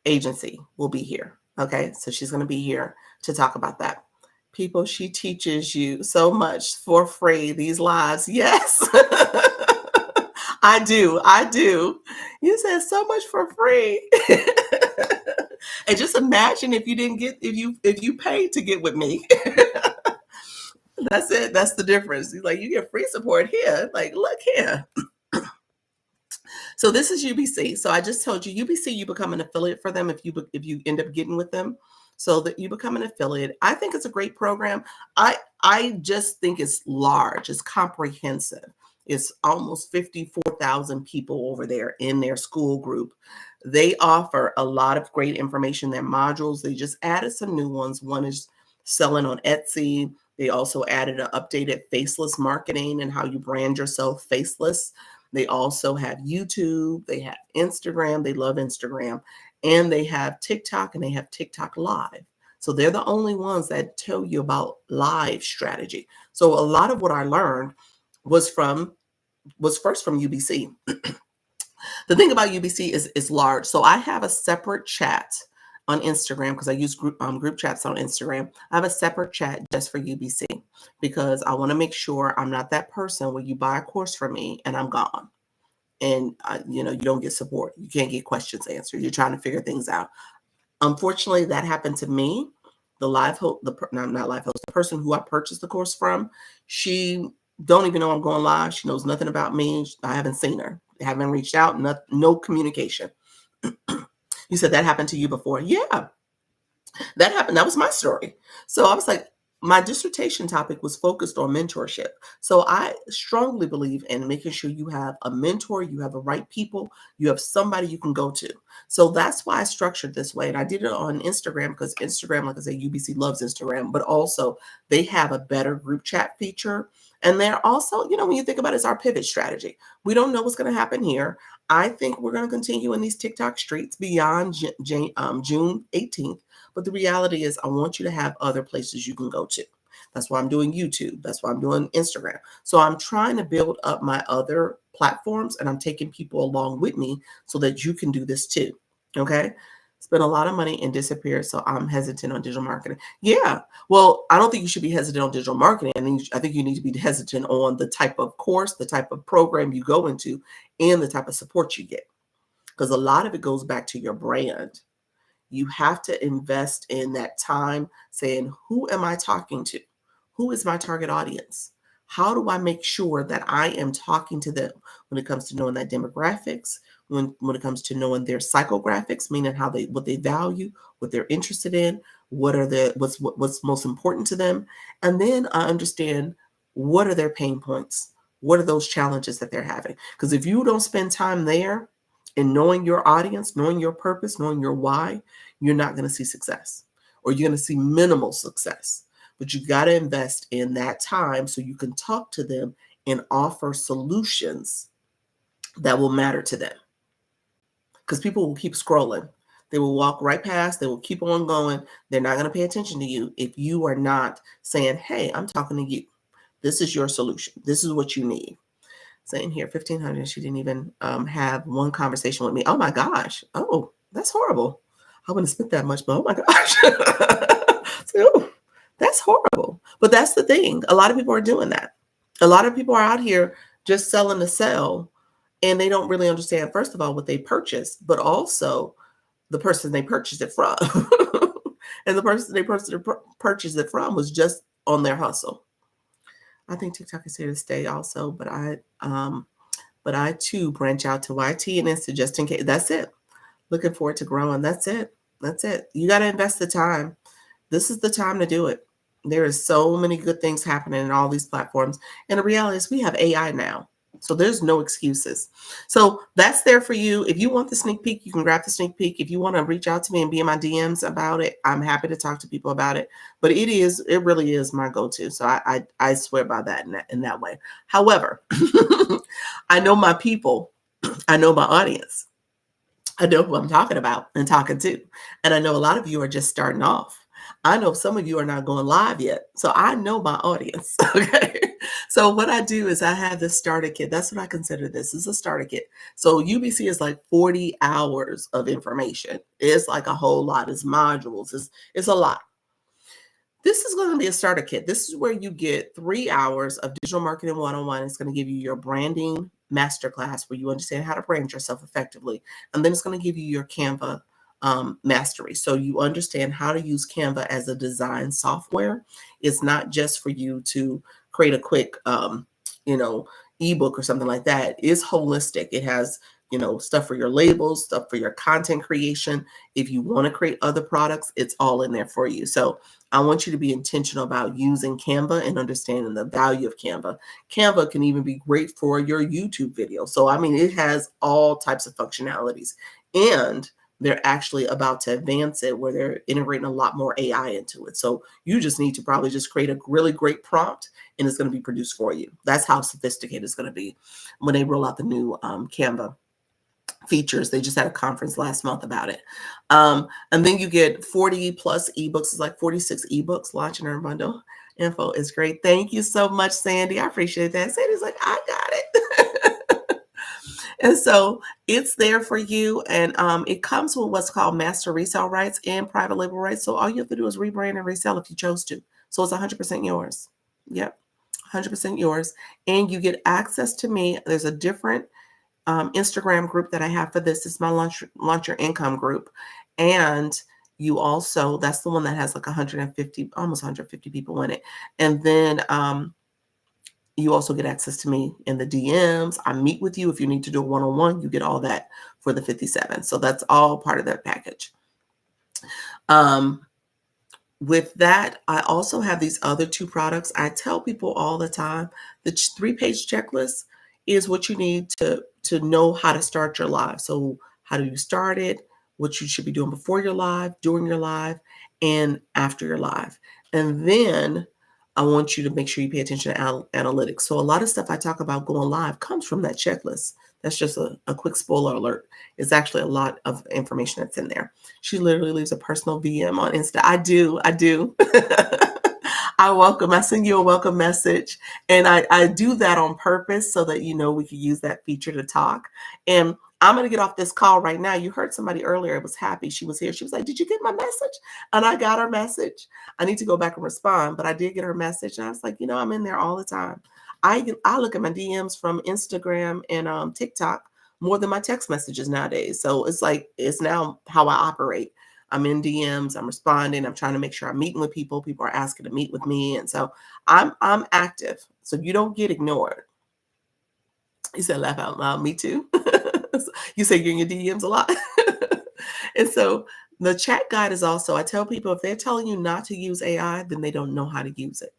agency will be here. Okay, so she's going to be here to talk about that. People, she teaches you so much for free, these lives. Yes. I do. I do. You said so much for free. And just imagine if you didn't get, if you paid to get with me. That's it. That's the difference. Like, you get free support here. Like, look here. So this is UBC. So I just told you, UBC, you become an affiliate for them if you end up getting with them, so that you become an affiliate. I think it's a great program. I just think it's large. It's comprehensive. It's almost 54,000 people over there in their school group. They offer a lot of great information. Their modules, they just added some new ones. One is selling on Etsy. They also added an updated faceless marketing and how you brand yourself faceless. They also have YouTube, they have Instagram, they love Instagram, and they have TikTok, and they have TikTok Live. So they're the only ones that tell you about live strategy. So a lot of what I learned was first from UBC. The thing about UBC is it's large. So I have a separate chat on Instagram because I use group chats on Instagram. I have a separate chat just for UBC because I want to make sure I'm not that person where you buy a course from me and I'm gone. And you don't get support. You can't get questions answered. You're trying to figure things out. Unfortunately, that happened to me. The live host, not live host, the person who I purchased the course from, she don't even know I'm going live. She knows nothing about me. I haven't seen her. I haven't reached out. No communication. You said that happened to you before. Yeah, that happened. That was my story. So I was like, my dissertation topic was focused on mentorship. So I strongly believe in making sure you have a mentor, you have the right people, you have somebody you can go to. So that's why I structured this way. And I did it on Instagram because Instagram, like I say, UBC loves Instagram, but also they have a better group chat feature. And they're also, when you think about it, it's our pivot strategy. We don't know what's going to happen here. I think we're going to continue in these TikTok streets beyond June 18th. But the reality is I want you to have other places you can go to. That's why I'm doing YouTube. That's why I'm doing Instagram. So I'm trying to build up my other platforms, and I'm taking people along with me so that you can do this too. Okay. Spend a lot of money and disappear. So I'm hesitant on digital marketing. Yeah. Well, I don't think you should be hesitant on digital marketing. I think you need to be hesitant on the type of course, the type of program you go into, and the type of support you get. Because a lot of it goes back to your brand. You have to invest in that time saying, who am I talking to? Who is my target audience? How do I make sure that I am talking to them when it comes to knowing that demographics, when it comes to knowing their psychographics, meaning what they value, what they're interested in, what's most important to them. And then I understand, what are their pain points? What are those challenges that they're having? Because if you don't spend time there in knowing your audience, knowing your purpose, knowing your why, you're not going to see success, or you're going to see minimal success. But you got to invest in that time so you can talk to them and offer solutions that will matter to them. Because people will keep scrolling. They will walk right past. They will keep on going. They're not going to pay attention to you if you are not saying, hey, I'm talking to you. This is your solution. This is what you need. Saying here, 1,500, she didn't even have one conversation with me. Oh my gosh. Oh, that's horrible. I wouldn't have spent that much, but oh my gosh. So, that's horrible. But that's the thing. A lot of people are doing that. A lot of people are out here just selling to sell, and they don't really understand, first of all, what they purchased, but also the person they purchased it from. And the person they purchased it from was just on their hustle. I think TikTok is here to stay also, but I too branch out to YT and Insta just in case. That's it. Looking forward to growing. That's it. That's it. You got to invest the time. This is the time to do it. There is so many good things happening in all these platforms. And the reality is we have AI now. So there's no excuses. So that's there for you. If you want the sneak peek, you can grab the sneak peek. If you want to reach out to me and be in my DMs about it, I'm happy to talk to people about it. But it really is my go-to. So I swear by that in that way. However, I know my people, I know my audience. I know who I'm talking about and talking to. And I know a lot of you are just starting off. I know some of you are not going live yet. So I know my audience. Okay. So what I do is I have this starter kit. That's what I consider this is a starter kit. So UBC is like 40 hours of information. It's like a whole lot. It's modules. It's a lot. This is going to be a starter kit. This is where you get 3 hours of digital marketing 101. It's going to give you your branding masterclass where you understand how to brand yourself effectively. And then it's going to give you your Canva mastery. So you understand how to use Canva as a design software. It's not just for you to create a quick, ebook or something like that. It's holistic. It has, stuff for your labels, stuff for your content creation. If you want to create other products, it's all in there for you. So I want you to be intentional about using Canva and understanding the value of Canva. Canva can even be great for your YouTube video. So, I mean, it has all types of functionalities. And they're actually about to advance it where they're integrating a lot more AI into it. So you just need to probably just create a really great prompt and it's going to be produced for you. That's how sophisticated it's going to be when they roll out the new Canva features. They just had a conference last month about it. And then you get 40 plus ebooks. It's like 46 ebooks launching our bundle. Info is great. Thank you so much, Sandy. I appreciate that. Sandy's like, I got it. And so it's there for you. And it comes with what's called master resale rights and private label rights. So all you have to do is rebrand and resell if you chose to. So it's 100% yours. Yep. 100% yours. And you get access to me. There's a different Instagram group that I have for this. It's my launch your income group. And you also, that's the one that has like 150, almost 150 people in it. And then you also get access to me in the DMs. I meet with you. If you need to do a one-on-one, you get all that for the 57. So that's all part of that package. With that, I also have these other 2 products. I tell people all the time, the 3-page checklist is what you need to know how to start your live. So how do you start it? What you should be doing before your live, during your live, and after your live. And then I want you to make sure you pay attention to analytics. So a lot of stuff I talk about going live comes from that checklist. That's just a quick spoiler alert. It's actually a lot of information that's in there. She literally leaves a personal VM on Insta. I do. I send you a welcome message. And I do that on purpose so that, we can use that feature to talk. And I'm going to get off this call right now. You heard somebody earlier. It was happy. She was here. She was like, did you get my message? And I got her message. I need to go back and respond, but I did get her message. And I was like, I'm in there all the time. I look at my DMs from Instagram and TikTok more than my text messages nowadays. So it's now how I operate. I'm in DMs, I'm responding, I'm trying to make sure I'm meeting with people. People are asking to meet with me. And so I'm active. So you don't get ignored. You said laugh out loud, me too. You say you're in your DMs a lot. And so the chat guide is also, I tell people if they're telling you not to use AI, then they don't know how to use it.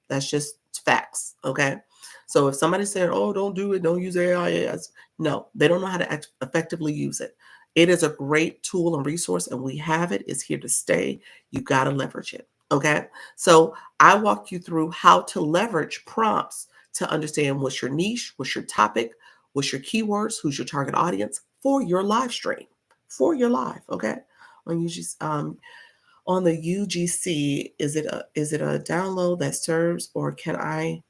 That's just facts. Okay. So if somebody said, oh, don't do it, don't use AI, no, they don't know how to effectively use it. It is a great tool and resource, and we have it. It's here to stay. You got to leverage it. Okay. So I walk you through how to leverage prompts to understand what's your niche, what's your topic, what's your keywords, who's your target audience for your live stream, for your live. Okay. On the UGC, is it a download that serves, or can I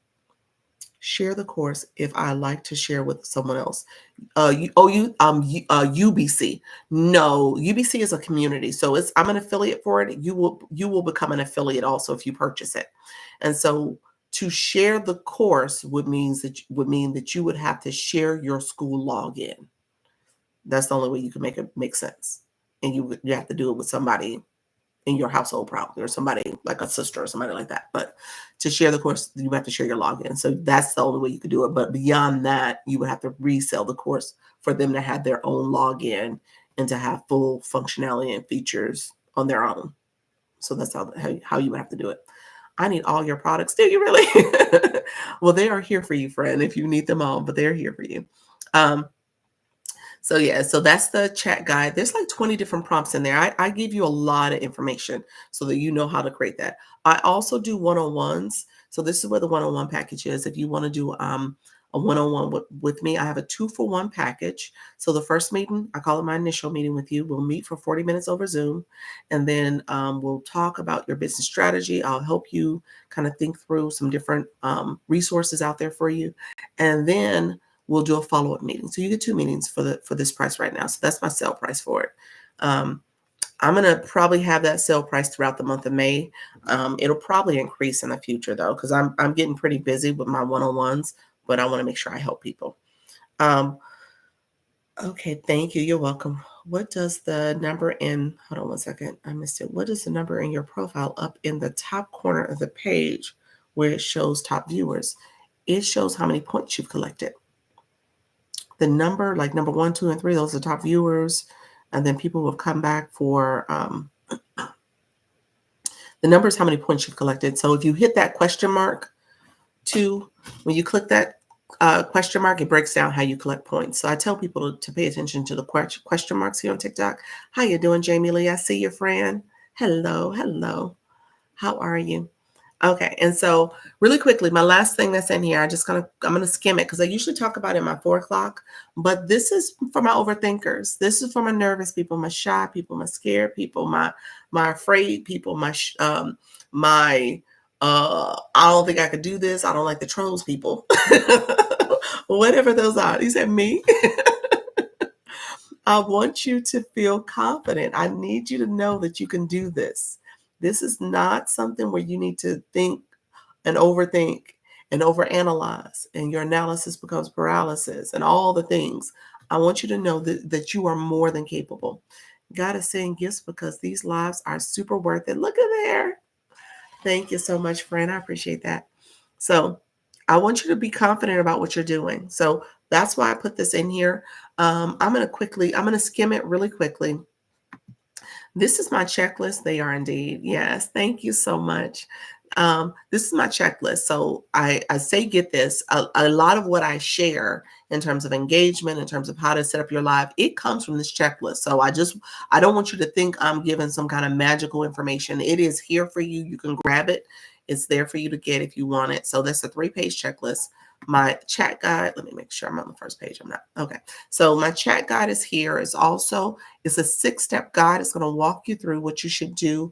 share the course if I like to share with someone else? UBC. No, UBC is a community, so I'm an affiliate for it. You will become an affiliate also if you purchase it, and so to share the course would mean that you would have to share your school login. That's the only way you can make it make sense, and you have to do it with somebody in your household probably, or somebody like a sister or somebody like that. But to share the course, you have to share your login. So that's the only way you could do it. But beyond that, you would have to resell the course for them to have their own login and to have full functionality and features on their own. So that's how you would have to do it. I need all your products. Do you really? Well, they are here for you, friend, if you need them all, but they're here for you. Um, so yeah, so that's the chat guide. There's like 20 different prompts in there. I give you a lot of information so that you know how to create that. I also do one-on-ones. So this is where the one-on-one package is. If you want to do a one-on-one with me, I have a 2-for-1 package. So the first meeting, I call it my initial meeting with you. We'll meet for 40 minutes over Zoom, and then we'll talk about your business strategy. I'll help you kind of think through some different resources out there for you. And then we'll do a follow-up meeting. So you get 2 meetings for this price right now. So that's my sale price for it. I'm going to probably have that sale price throughout the month of May. It'll probably increase in the future though, because I'm getting pretty busy with my one-on-ones, but I want to make sure I help people. Okay, thank you. You're welcome. What does the number in, hold on one second, I missed it. What is the number in your profile up in the top corner of the page where it shows top viewers? It shows how many points you've collected. The number, like number 1, 2, and 3, those are top viewers. And then people will come back for the number is how many points you've collected. So if you hit that question mark 2, when you click that question mark, it breaks down how you collect points. So I tell people to pay attention to the question marks here on TikTok. How you doing, Jamie Lee? I see your friend. Hello, hello. How are you? Okay, and so really quickly, my last thing that's in here, I'm gonna skim it because I usually talk about it in my 4 o'clock, but this is for my overthinkers. This is for my nervous people, my shy people, my scared people, my afraid people, my I don't think I could do this. I don't like the trolls people. Whatever those are. You said me. I want you to feel confident. I need you to know that you can do this. This is not something where you need to think and overthink and overanalyze, and your analysis becomes paralysis and all the things. I want you to know that you are more than capable. God is saying gifts because these lives are super worth it. Look at there. Thank you so much, friend. I appreciate that. So I want you to be confident about what you're doing. So that's why I put this in here. I'm going to skim it really quickly. This is my checklist. They are indeed. Yes. Thank you so much. This is my checklist. So I say, get this, a lot of what I share in terms of engagement, in terms of how to set up your live, it comes from this checklist. So I don't want you to think I'm giving some kind of magical information. It is here for you. You can grab it. It's there for you to get if you want it. So that's a 3-page checklist. My chat guide, let me make sure I'm on the first page. I'm not. Okay. So my chat guide is here. It's a 6-step guide. It's going to walk you through what you should do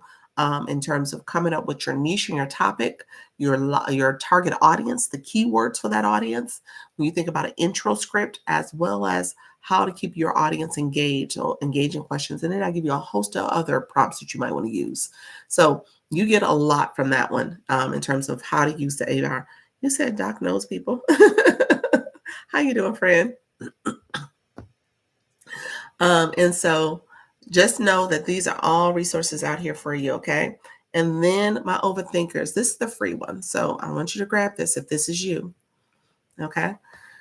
in terms of coming up with your niche and your topic, your target audience, the keywords for that audience. When you think about an intro script, as well as how to keep your audience engaged or engaging questions. And then I give you a host of other prompts that you might want to use. So you get a lot from that one in terms of how to use the AR. You said Doc knows people. How you doing, friend? And so just know that these are all resources out here for you, okay? And then my overthinkers, this is the free one. So I want you to grab this if this is you, okay?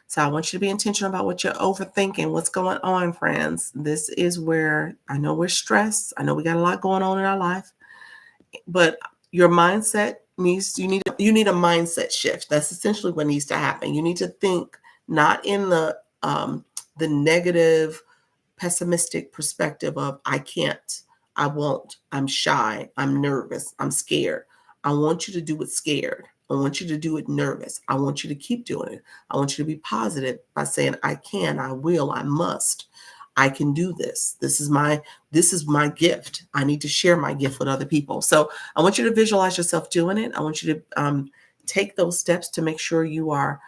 So I want you to be intentional about what you're overthinking, what's going on, friends. This is where I know we're stressed. I know we got a lot going on in our life, but your mindset needs, you need a mindset shift. That's essentially what needs to happen. You need to think not in the negative, pessimistic perspective of I can't, I won't, I'm shy, I'm nervous, I'm scared. I want you to do it scared. I want you to do it nervous. I want you to keep doing it. I want you to be positive by saying I can, I will, I must. I can do this. This is my gift. I need to share my gift with other people. So I want you to visualize yourself doing it. I want you to take those steps to make sure you are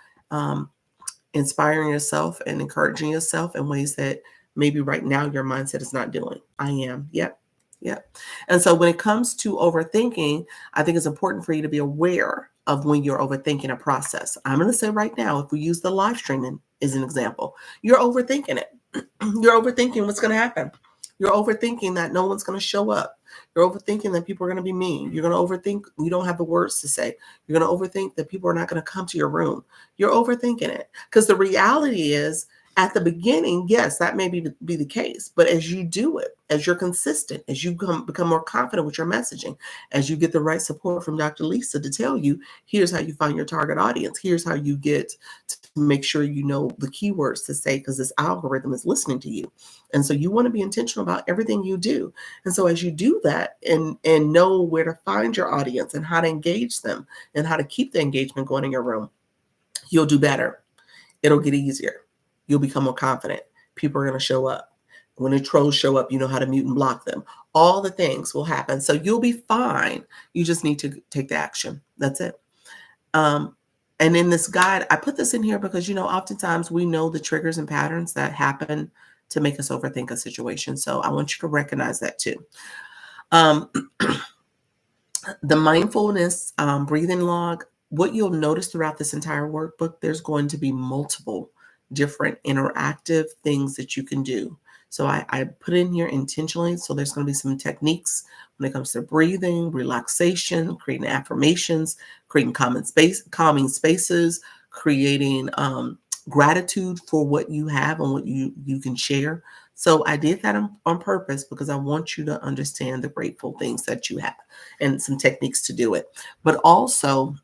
inspiring yourself and encouraging yourself in ways that maybe right now your mindset is not doing. I am. Yep. And so when it comes to overthinking, I think it's important for you to be aware of when you're overthinking a process. I'm going to say right now, if we use the live streaming as an example, you're overthinking it. You're overthinking what's going to happen. You're overthinking that no one's going to show up. You're overthinking that people are going to be mean. You're going to overthink you don't have the words to say. You're going to overthink that people are not going to come to your room. You're overthinking it because the reality is At the beginning, yes, that may be the case. But as you do it, as you're consistent, as you become more confident with your messaging, as you get the right support from Dr. Lisa to tell you, here's how you find your target audience, here's how you get to make sure you know the keywords to say, because this algorithm is listening to you. And so you want to be intentional about everything you do. And so as you do that and know where to find your audience and how to engage them and how to keep the engagement going in your room, you'll do better. It'll get easier. You'll become more confident. People are going to show up. When the trolls show up, you know how to mute and block them. All the things will happen. So you'll be fine. You just need to take the action. That's it. And in this guide, I put this in here because, oftentimes we know the triggers and patterns that happen to make us overthink a situation. So I want you to recognize that too. The mindfulness breathing log, what you'll notice throughout this entire workbook, there's going to be multiple different interactive things that you can do. So I put in here intentionally. So there's going to be some techniques when it comes to breathing, relaxation, creating affirmations, creating calming spaces, creating gratitude for what you have and what you can share. So I did that on purpose because I want you to understand the grateful things that you have and some techniques to do it. But also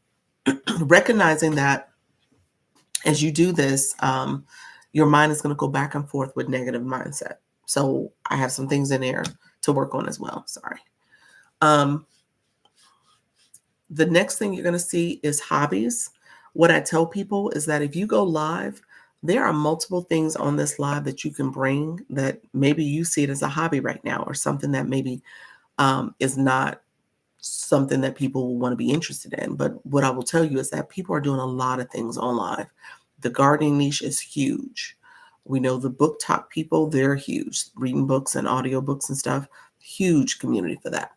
recognizing that as you do this, your mind is going to go back and forth with negative mindset. So I have some things in there to work on as well. Sorry. The next thing you're going to see is hobbies. What I tell people is that if you go live, there are multiple things on this live that you can bring that maybe you see it as a hobby right now, or something that maybe is not something that people will want to be interested in. But what I will tell you is that people are doing a lot of things on live. The gardening niche is huge. We know the book talk people, they're huge. Reading books and audiobooks and stuff, huge community for that.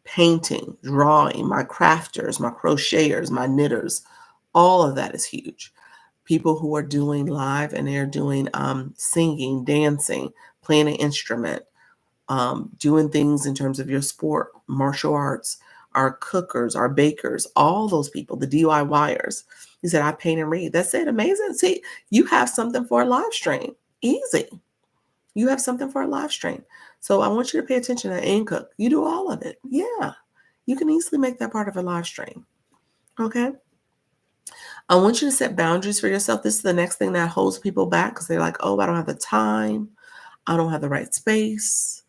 Painting, drawing, my crafters, my crocheters, my knitters, all of that is huge. People who are doing live and they're doing singing, dancing, playing an instrument, doing things in terms of your sport, martial arts, our cookers, our bakers, all those people, the DIYers. You said, I paint and read. That's it. Amazing. See, you have something for a live stream. Easy. You have something for a live stream. So I want you to pay attention to and cook. You do all of it. Yeah. You can easily make that part of a live stream. Okay. I want you to set boundaries for yourself. This is the next thing that holds people back because they're like, oh, I don't have the time. I don't have the right space.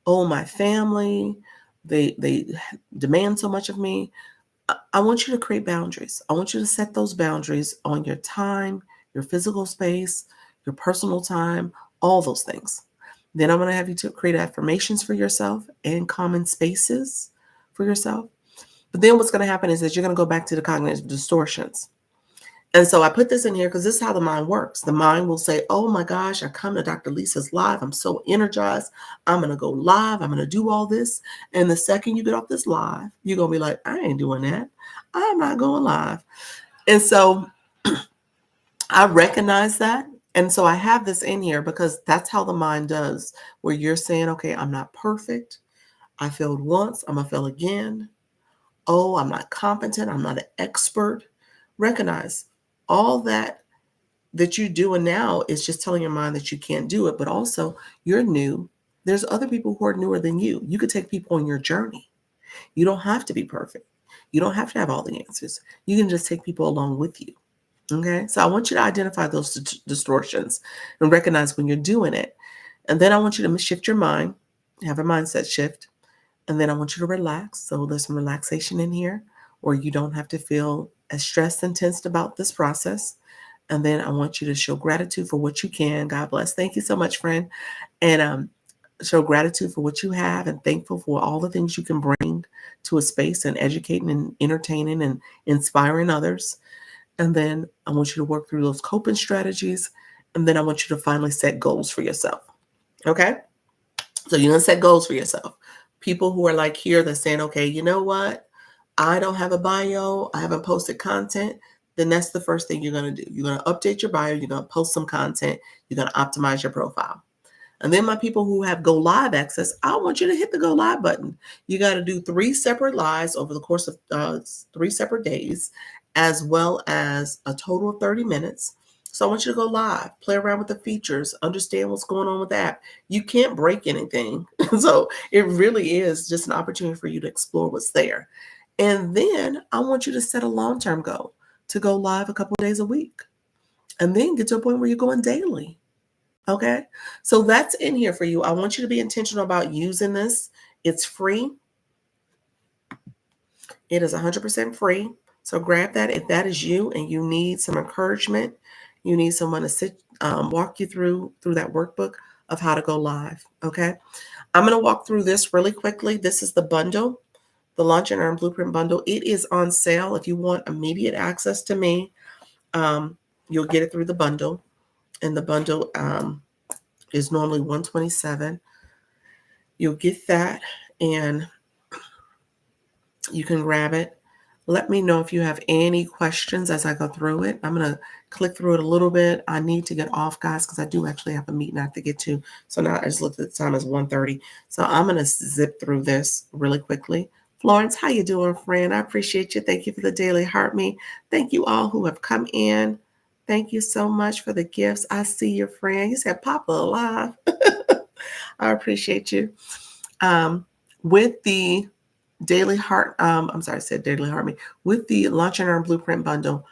Oh, my family, they demand so much of me. I want you to create boundaries. I want you to set those boundaries on your time, your physical space, your personal time, all those things. Then I'm going to have you to create affirmations for yourself and common spaces for yourself. But then what's going to happen is that you're going to go back to the cognitive distortions. And so I put this in here because this is how the mind works. The mind will say, oh my gosh, I come to Dr. Lisa's live. I'm so energized. I'm going to go live. I'm going to do all this. And the second you get off this live, you're going to be like, I ain't doing that. I'm not going live. And so I recognize that. And so I have this in here because that's how the mind does, where you're saying, okay, I'm not perfect. I failed once. I'm going to fail again. Oh, I'm not competent. I'm not an expert. Recognize all that you're doing now is just telling your mind that you can't do it, but also you're new. There's other people who are newer than you. You could take people on your journey. You don't have to be perfect. You don't have to have all the answers. You can just take people along with you. Okay. So I want you to identify those distortions and recognize when you're doing it. And then I want you to shift your mind, have a mindset shift. And then I want you to relax. So there's some relaxation in here where you don't have to feel as stressed and tensed about this process. And then I want you to show gratitude for what you can. God bless. Thank you so much, friend. And show gratitude for what you have and thankful for all the things you can bring to a space and educating and entertaining and inspiring others. And then I want you to work through those coping strategies. And then I want you to finally set goals for yourself. Okay? So you're going to set goals for yourself. People who are like here, they're saying, okay, you know what? I don't have a bio. I haven't posted content. Then that's the first thing you're going to do. You're going to update your bio. You're going to post some content. You're going to optimize your profile. And then my people who have go live access, I want you to hit the go live button. You got to do 3 separate lives over the course of 3 separate days, as well as a total of 30 minutes. So I want you to go live, play around with the features, understand what's going on with that. You can't break anything. So it really is just an opportunity for you to explore what's there. And then I want you to set a long-term goal to go live a couple of days a week and then get to a point where you're going daily. Okay. So that's in here for you. I want you to be intentional about using this. It's free. It is 100% free. So grab that if that is you and you need some encouragement. You need someone to walk you through that workbook of how to go live. Okay. I'm going to walk through this really quickly. This is the bundle, the Launch and Earn Blueprint bundle. It is on sale. If you want immediate access to me, you'll get it through the bundle. And the bundle is normally $127. You'll get that and you can grab it. Let me know if you have any questions as I go through it. I'm going to click through it a little bit. I need to get off, guys, because I do actually have a meeting I have to get to. So now I just looked at the time as 1:30. So I'm going to zip through this really quickly. Florence, how you doing, friend? I appreciate you. Thank you for the daily heart me. Thank you all who have come in. Thank you so much for the gifts. I see your friend. You said Papa alive. I appreciate you. With the Daily Heart, I'm sorry, I said Daily Heart Me. With the Launch and Earn Blueprint bundle,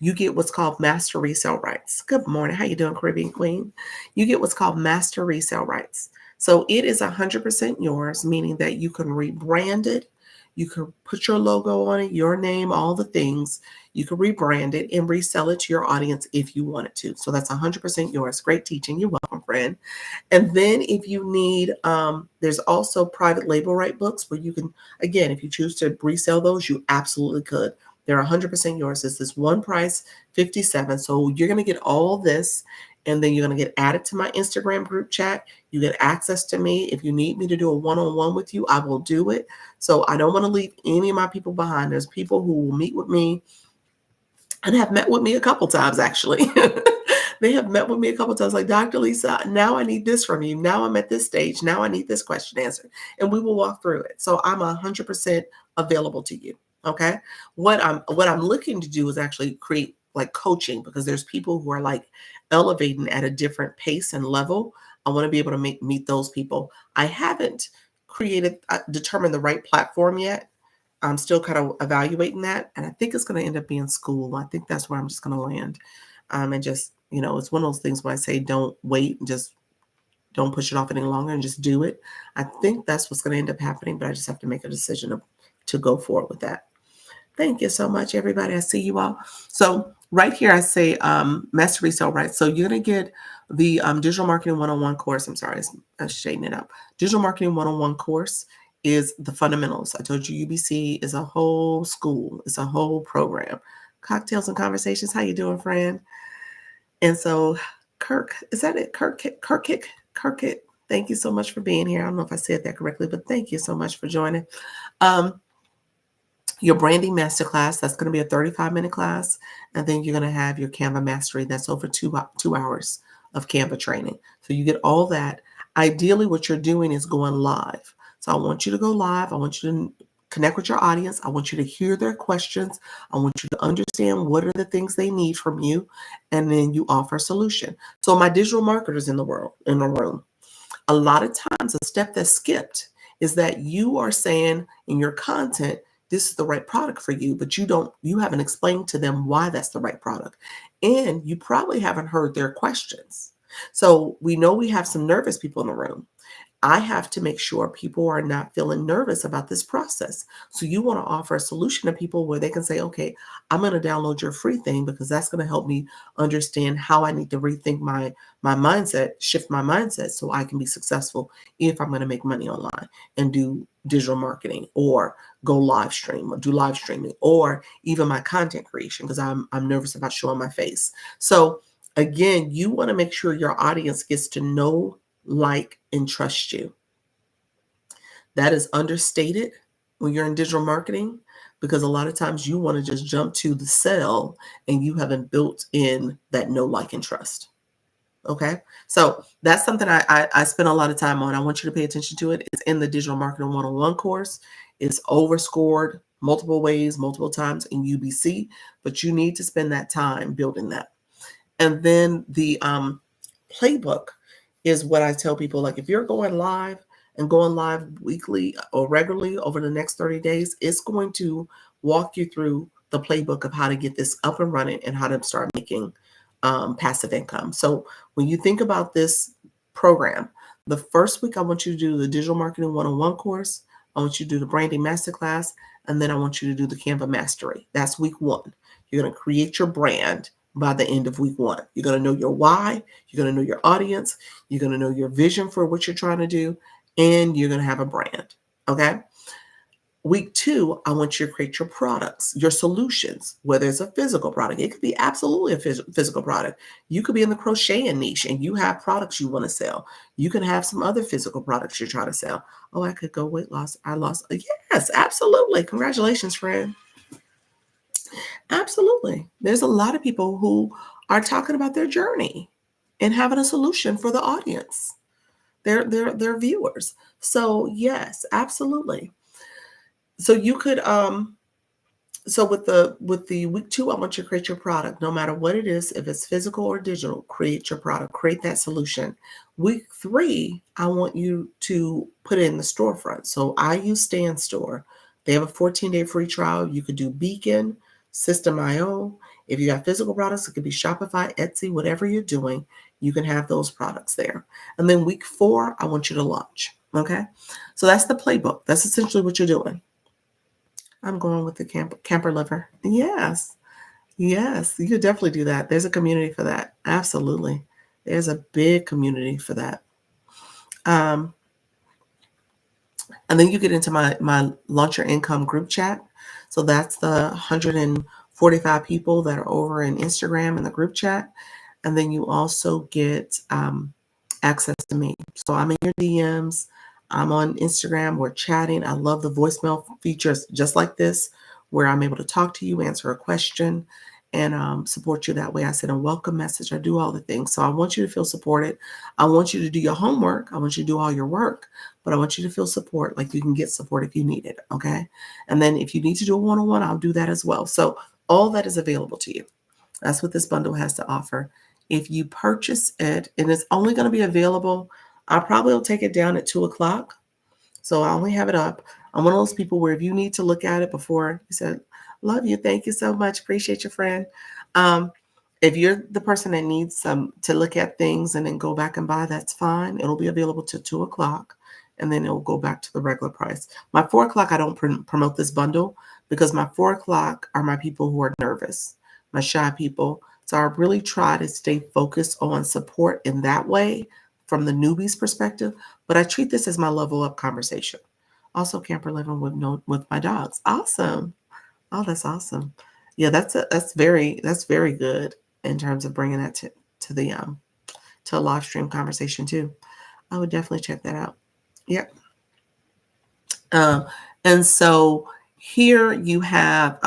you get what's called master resale rights. Good morning. How you doing, Caribbean Queen? You get what's called master resale rights. So it is 100% yours, meaning that you can rebrand it. You can put your logo on it, your name, all the things. You can rebrand it and resell it to your audience if you wanted to. So that's 100% yours. Great teaching. You're welcome, friend. And then if you need, there's also private label right books where you can, again, if you choose to resell those, you absolutely could. They're 100% yours. It's this one price, 57. So you're going to get all this, and then you're going to get added to my Instagram group chat. You get access to me. If you need me to do a one-on-one with you, I will do it. So I don't want to leave any of my people behind. There's people who will meet with me and have met with me a couple times, actually. They have met with me a couple times, like, Dr. Lisa, now I need this from you. Now I'm at this stage. Now I need this question answered. And we will walk through it. So I'm 100% available to you. Okay. What I'm looking to do is actually create like coaching, because there's people who are like elevating at a different pace and level. I want to be able to meet those people. I haven't determined the right platform yet. I'm still kind of evaluating that. And I think it's going to end up being school. I think that's where I'm just going to land. And just, it's one of those things where I say, don't wait, just don't push it off any longer and just do it. I think that's what's going to end up happening, but I just have to make a decision to go forward with that. Thank you so much, everybody. I see you all. So right here, I say master resale rights. So you're going to get the Digital Marketing 101 course. I'm sorry, I'm shading it up. Digital Marketing 101 course is the fundamentals. I told you UBC is a whole school. It's a whole program. Cocktails and Conversations. How you doing, friend? And so Kirk, is that it? Kirk. Thank you so much for being here. I don't know if I said that correctly, but thank you so much for joining. Your branding masterclass, that's going to be a 35-minute class. And then you're going to have your Canva mastery. That's over 2 hours of Canva training. So you get all that. Ideally, what you're doing is going live. So I want you to go live. I want you to connect with your audience. I want you to hear their questions. I want you to understand what are the things they need from you. And then you offer a solution. So my digital marketers in the room, a lot of times a step that's skipped is that you are saying in your content, this is the right product for you, but you haven't explained to them why that's the right product. And you probably haven't heard their questions. So we know we have some nervous people in the room. I have to make sure people are not feeling nervous about this process. So you want to offer a solution to people where they can say, okay, I'm going to download your free thing because that's going to help me understand how I need to rethink my mindset, shift my mindset so I can be successful if I'm going to make money online and do digital marketing or go live stream or do live streaming or even my content creation because I'm nervous about showing my face. So again, you want to make sure your audience gets to know, like, and trust you. That is understated when you're in digital marketing because a lot of times you want to just jump to the sell and you haven't built in that know, like, and trust. Okay. So that's something I spend a lot of time on. I want you to pay attention to it. It's in the Digital Marketing 101 course. It's overscored multiple ways, multiple times in UBC, but you need to spend that time building that. And then the playbook is what I tell people, like if you're going live and going live weekly or regularly over the next 30 days, it's going to walk you through the playbook of how to get this up and running and how to start making passive income. So when you think about this program, the first week I want you to do the digital marketing 101 course. I want you to do the branding masterclass, and then I want you to do the Canva mastery. That's week one. You're going to create your brand by the end of week one. You're going to know your why, you're going to know your audience, you're going to know your vision for what you're trying to do, and you're going to have a brand. Okay. Week two, I want you to create your products, your solutions, whether it's a physical product. It could be absolutely a physical product. You could be in the crocheting niche and you have products you want to sell. You can have some other physical products you're trying to sell. Oh, I could go weight loss. I lost. Yes, absolutely. Congratulations, friend. Absolutely. There's a lot of people who are talking about their journey and having a solution for the audience, their viewers. So yes, absolutely. So you could so with the week two, I want you to create your product, no matter what it is, if it's physical or digital, create your product, create that solution. Week three, I want you to put it in the storefront. So I use Stand Store. They have a 14-day free trial. You could do Beacon, System.io. If you have physical products, it could be Shopify, Etsy, whatever you're doing, you can have those products there. And then week four, I want you to launch. Okay. So that's the playbook. That's essentially what you're doing. I'm going with the camper liver. Yes. Yes. You could definitely do that. There's a community for that. Absolutely. There's a big community for that. Um, and then you get into my Launch Your Income group chat. So that's the 145 people that are over in Instagram in the group chat. And then you also get access to me. So I'm in your DMs. I'm on Instagram. We're chatting. I love the voicemail features just like this, where I'm able to talk to you, answer a question, and support you that way. I send a welcome message. I do all the things. So I want you to feel supported. I want you to do your homework. I want you to do all your work, but I want you to feel support, like you can get support if you need it. Okay. And then if you need to do a one-on-one, I'll do that as well. So all that is available to you. That's what this bundle has to offer. If you purchase it, and it's only going to be available, I probably will take it down at 2:00. So I only have it up. I'm one of those people where if you need to look at it before, you said, love you, thank you so much, appreciate your friend. Um, if you're the person that needs some to look at things and then go back and buy, that's fine. It'll be available till 2:00, and then it'll go back to the regular price. My 4:00, I don't promote this bundle because my 4:00 are my people who are nervous, my shy people. So I really try to stay focused on support in that way from the newbie's perspective, but I treat this as my level up conversation. Also, camper living with my dogs. Awesome. Oh, that's awesome. Yeah, that's very good in terms of bringing that to the to a live stream conversation too. I would definitely check that out. Yep. Um, and so here you have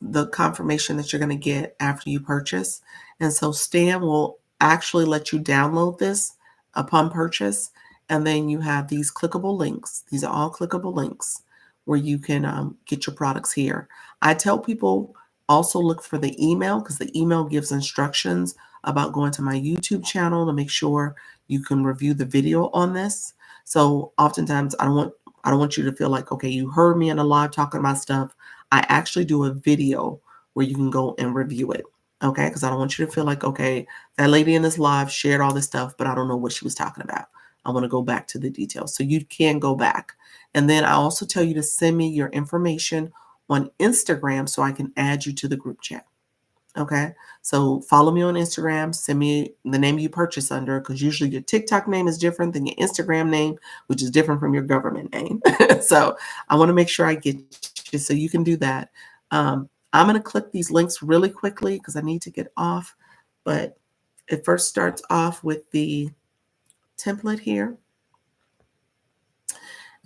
the confirmation that you're going to get after you purchase. And so Stan will actually let you download this upon purchase. And then you have these clickable links. These are all clickable links where you can get your products here. I tell people also look for the email because the email gives instructions about going to my YouTube channel to make sure you can review the video on this. So oftentimes I don't want you to feel like, okay, you heard me in a live talking about stuff. I actually do a video where you can go and review it. Okay. Because I don't want you to feel like, okay, that lady in this live shared all this stuff, but I don't know what she was talking about. I want to go back to the details. So you can go back. And then I also tell you to send me your information on Instagram so I can add you to the group chat. Okay. So follow me on Instagram, send me the name you purchase under, because usually your TikTok name is different than your Instagram name, which is different from your government name. So I want to make sure I get you so you can do that. I'm going to click these links really quickly because I need to get off, but it first starts off with the template here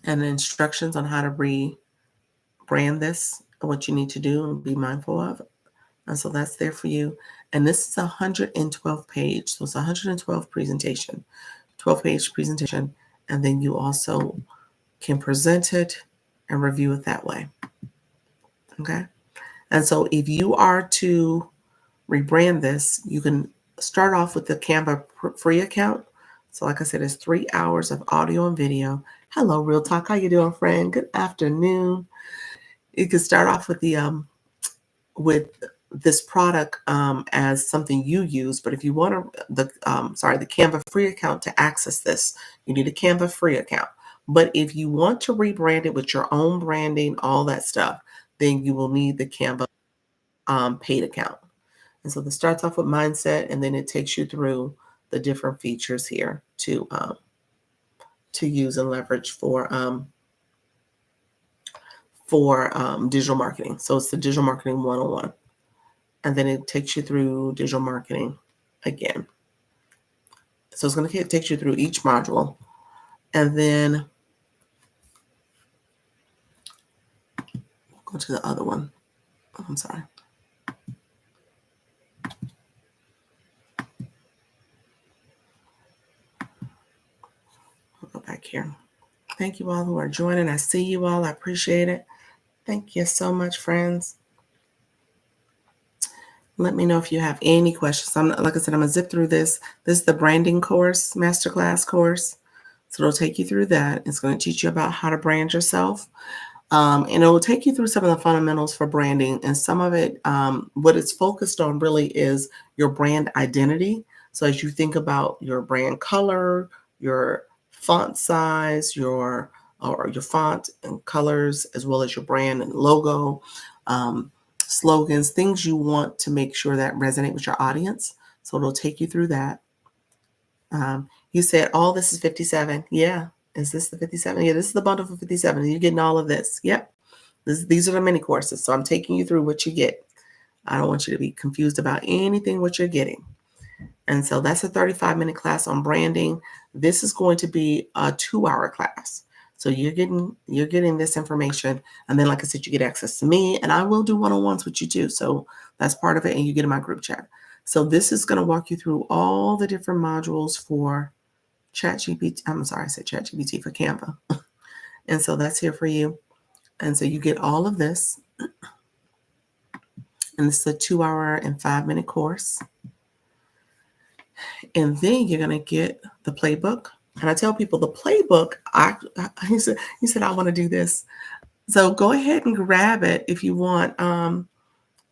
and the instructions on how to rebrand this and what you need to do and be mindful of. And so that's there for you. And this is a 112 page. So it's a 112 presentation, 12-page presentation. And then you also can present it and review it that way. Okay. And so if you are to rebrand this, you can start off with the Canva free account. So like I said, it's 3 hours of audio and video. Hello, Real Talk. How you doing, friend? Good afternoon. You can start off with this product as something you use, but if you want the Canva free account to access this, you need a Canva free account. But if you want to rebrand it with your own branding, all that stuff, then you will need the Canva paid account. And so this starts off with mindset, and then it takes you through the different features here to use and leverage for digital marketing. So it's the digital marketing 101. And then it takes you through digital marketing again. So it's going to take you through each module. And then go to the other one. Oh, I'm sorry. I'll go back here. Thank you all who are joining. I see you all. I appreciate it. Thank you so much, friends. Let me know if you have any questions. Like I said, I'm going to zip through this. This is the branding course, masterclass course. So it'll take you through that. It's going to teach you about how to brand yourself. And it will take you through some of the fundamentals for branding. And some of it, what it's focused on really is your brand identity. So as you think about your brand color, your font size, your font and colors, as well as your brand and logo, slogans, things you want to make sure that resonate with your audience. So it'll take you through that. You said all this is 57. Yeah. Is this the 57? Yeah, this is the bundle for 57. You're getting all of this. Yep. These are the mini courses. So I'm taking you through what you get. I don't want you to be confused about anything what you're getting. And so that's a 35-minute class on branding. This is going to be a 2-hour class. So you're getting this information. And then, like I said, you get access to me, and I will do one-on-ones with you too. So that's part of it. And you get in my group chat. So this is going to walk you through all the different modules for ChatGPT. I'm sorry, I said ChatGPT for Canva. And so that's here for you. And so you get all of this. And this is a 2-hour and 5-minute course. And then you're going to get the playbook. And I tell people the playbook, he said, I want to do this. So go ahead and grab it if you want.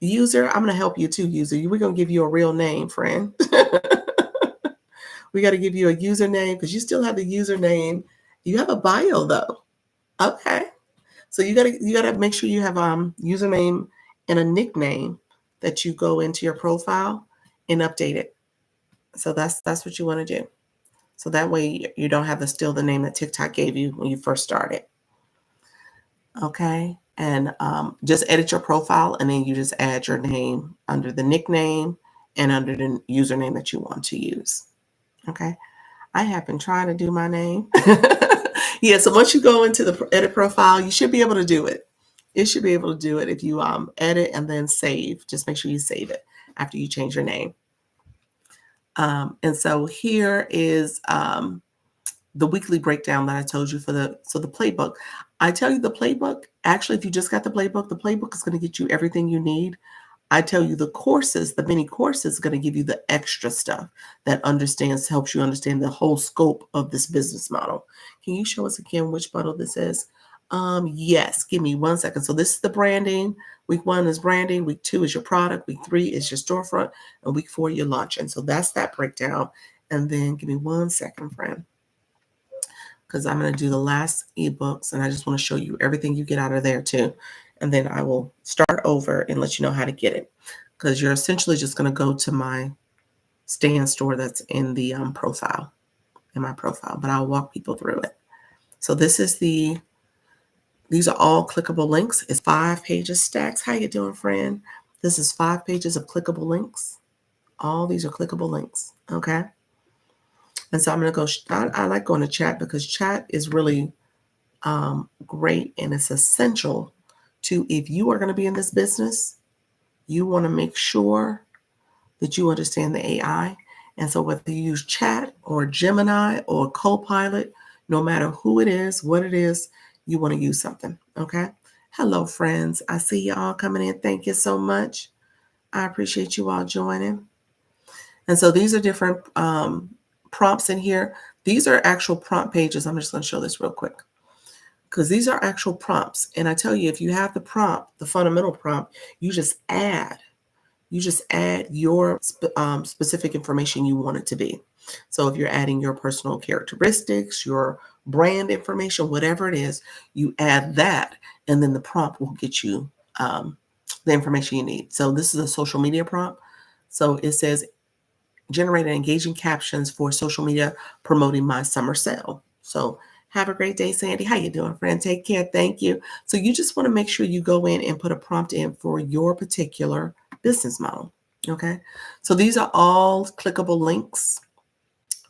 User, I'm going to help you too, user. We're going to give you a real name, friend. We got to give you a username because you still have the username. You have a bio though. Okay. So you gotta make sure you have username and a nickname that you go into your profile and update it. So that's what you want to do. So that way you don't have to steal the name that TikTok gave you when you first started. Okay. And just edit your profile, and then you just add your name under the nickname and under the username that you want to use. Okay. I have been trying to do my name. Yeah. So once you go into the edit profile, you should be able to do it. It should be able to do it if you edit and then save. Just make sure you save it after you change your name. And so here is the weekly breakdown that I told you for the playbook. I tell you the playbook, actually, if you just got the playbook is going to get you everything you need. I tell you the courses, the mini courses, is going to give you the extra stuff that helps you understand the whole scope of this business model. Can you show us again which bundle this is? Yes, give me 1 second. So this is the branding. Week 1 is branding. Week 2 is your product. Week 3 is your storefront. And week 4, your launch. And so that's that breakdown. And then give me 1 second, friend, because I'm going to do the last ebooks, and I just want to show you everything you get out of there too. And then I will start over and let you know how to get it, because you're essentially just going to go to my stand store that's in the profile, but I'll walk people through it. So these are all clickable links. It's 5 pages stacks. How you doing, friend? This is 5 pages of clickable links. All these are clickable links. Okay. And so I'm going to go, I like going to chat because chat is really great, and it's essential to, if you are going to be in this business, you want to make sure that you understand the AI. And so whether you use chat or Gemini or Copilot, no matter who it is, what it is, you want to use something. Okay. Hello, friends. I see you all coming in. Thank you so much. I appreciate you all joining. And so these are different prompts in here. These are actual prompt pages. I'm just going to show this real quick because these are actual prompts. And I tell you, if you have the prompt, the fundamental prompt, you just add your specific information you want it to be. So if you're adding your personal characteristics, your brand information, whatever it is, you add that, and then the prompt will get you the information you need. So this is a social media prompt. So it says, generate engaging captions for social media promoting my summer sale. So have a great day, Sandy. How you doing, friend? Take care. Thank you. So you just want to make sure you go in and put a prompt in for your particular business model. Okay. So these are all clickable links.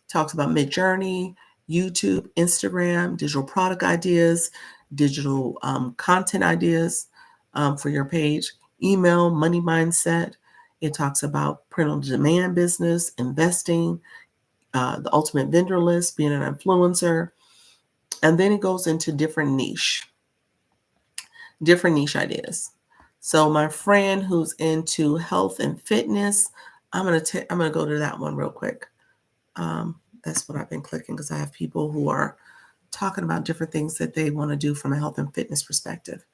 Talks about Midjourney, YouTube, Instagram, digital product ideas, digital content ideas for your page, email, money mindset. It talks about print on demand business, investing, the ultimate vendor list, being an influencer. And then it goes into different niche ideas. So my friend who's into health and fitness, I'm gonna go to that one real quick. That's what I've been clicking because I have people who are talking about different things that they want to do from a health and fitness perspective.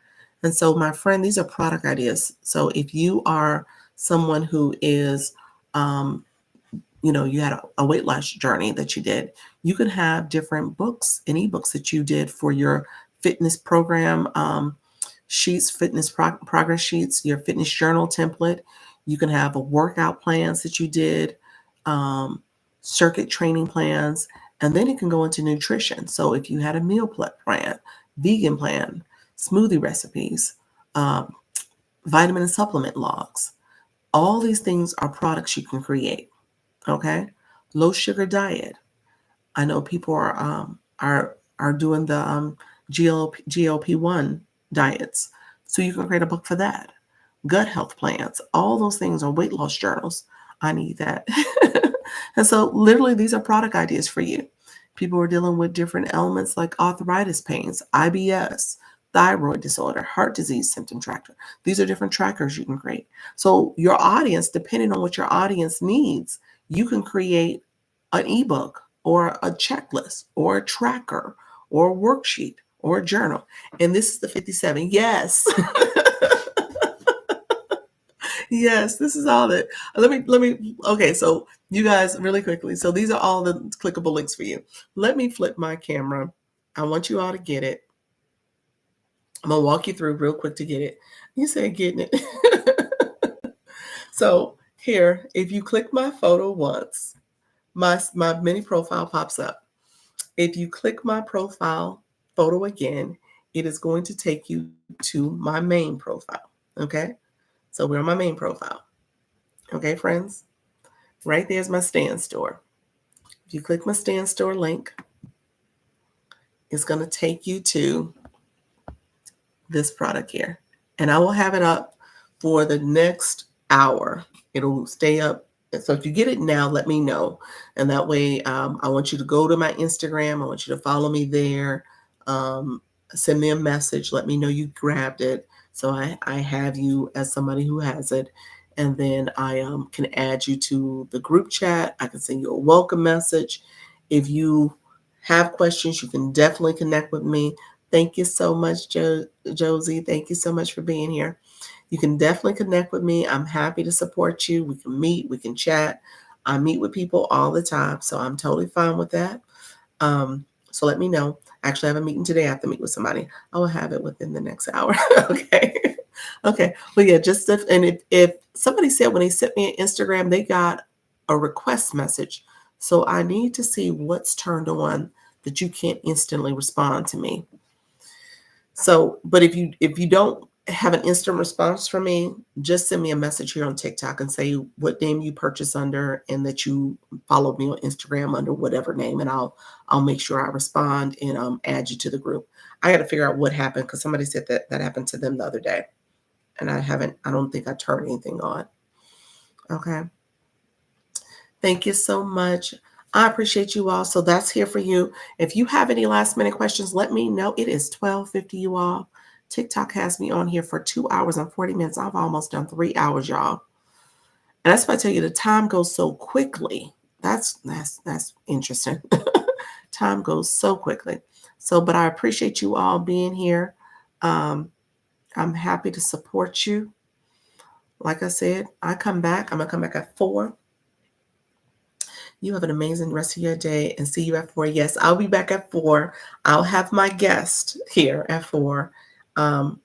And so my friend, these are product ideas. So if you are someone who is you had a weight loss journey that you did, you could have different books and ebooks that you did for your fitness program sheets, progress sheets, your fitness journal template. You can have a workout plans that you did, circuit training plans, and then it can go into nutrition. So if you had a meal plan, vegan plan, smoothie recipes, vitamin and supplement logs, all these things are products you can create. Okay, low sugar diet. I know people are doing the GLP-1 diets, so you can create a book for that. Gut health plans, all those things are weight loss journals. I need that. And so literally these are product ideas for you. People are dealing with different elements like arthritis pains, IBS, thyroid disorder, heart disease symptom tracker. These are different trackers you can create. So your audience, depending on what your audience needs, you can create an ebook or a checklist or a tracker or a worksheet or a journal. And this is the 57. Yes. Yes, this is all that. Okay, so you guys really quickly. So these are all the clickable links for you. Let me flip my camera. I want you all to get it. I'm going to walk you through real quick to get it. You said getting it. So here, if you click my photo once, my mini profile pops up. If you click my profile photo again, it is going to take you to my main profile. Okay, so we're on my main profile. Okay, friends, right there's my Stan Store. If you click my Stan Store link, it's going to take you to this product here, and I will have it up for the next hour. It'll stay up. So if you get it now, let me know. And that way, I want you to go to my Instagram. I want you to follow me there. Send me a message. Let me know you grabbed it. So I have you as somebody who has it. And then I can add you to the group chat. I can send you a welcome message. If you have questions, you can definitely connect with me. Thank you so much, Josie. Thank you so much for being here. You can definitely connect with me. I'm happy to support you. We can meet, we can chat. I meet with people all the time, so I'm totally fine with that. So let me know. Actually, I have a meeting today. I have to meet with somebody. I will have it within the next hour. Okay. Okay. Well, yeah, if somebody said when they sent me an Instagram, they got a request message. So I need to see what's turned on that you can't instantly respond to me. So, but if you don't have an instant response from me, just send me a message here on TikTok and say what name you purchase under and that you followed me on Instagram under whatever name, and I'll make sure I respond and add you to the group. I got to figure out what happened because somebody said that happened to them the other day, and I don't think I turned anything on. Okay. Thank you so much. I appreciate you all. So that's here for you. If you have any last minute questions, let me know. It is 12:50, you all. TikTok has me on here for 2 hours and 40 minutes. I've almost done 3 hours, y'all. And that's why I tell you the time goes so quickly. That's interesting. Time goes so quickly. So, but I appreciate you all being here. Um, I'm happy to support you. Like I said, I come back. I'm gonna come back at 4. You have an amazing rest of your day and see you at 4. Yes, I'll be back at 4. I'll have my guest here at 4. Um,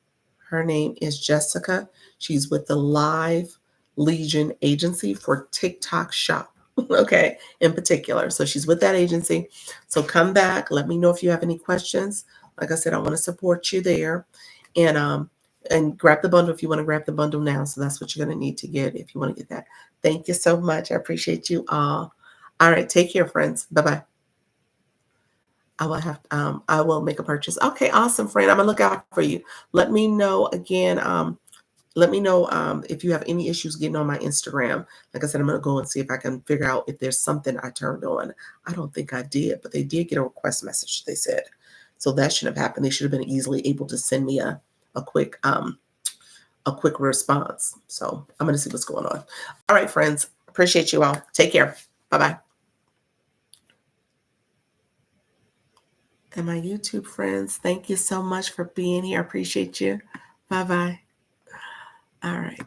Her name is Jessica. She's with the Live Legion Agency for TikTok Shop. Okay, in particular. So she's with that agency. So come back. Let me know if you have any questions. Like I said, I want to support you there. And grab the bundle if you want to grab the bundle now. So that's what you're going to need to get if you want to get that. Thank you so much. I appreciate you all. All right, take care, friends. Bye-bye. I will make a purchase. Okay, awesome, friend. I'm gonna look out for you. Let me know again. Let me know if you have any issues getting on my Instagram. Like I said, I'm gonna go and see if I can figure out if there's something I turned on. I don't think I did, but they did get a request message, they said. So that should have happened. They should have been easily able to send me a quick response. So I'm gonna see what's going on. All right, friends. Appreciate you all. Take care. Bye-bye. And my YouTube friends, thank you so much for being here. I appreciate you. Bye bye. All right.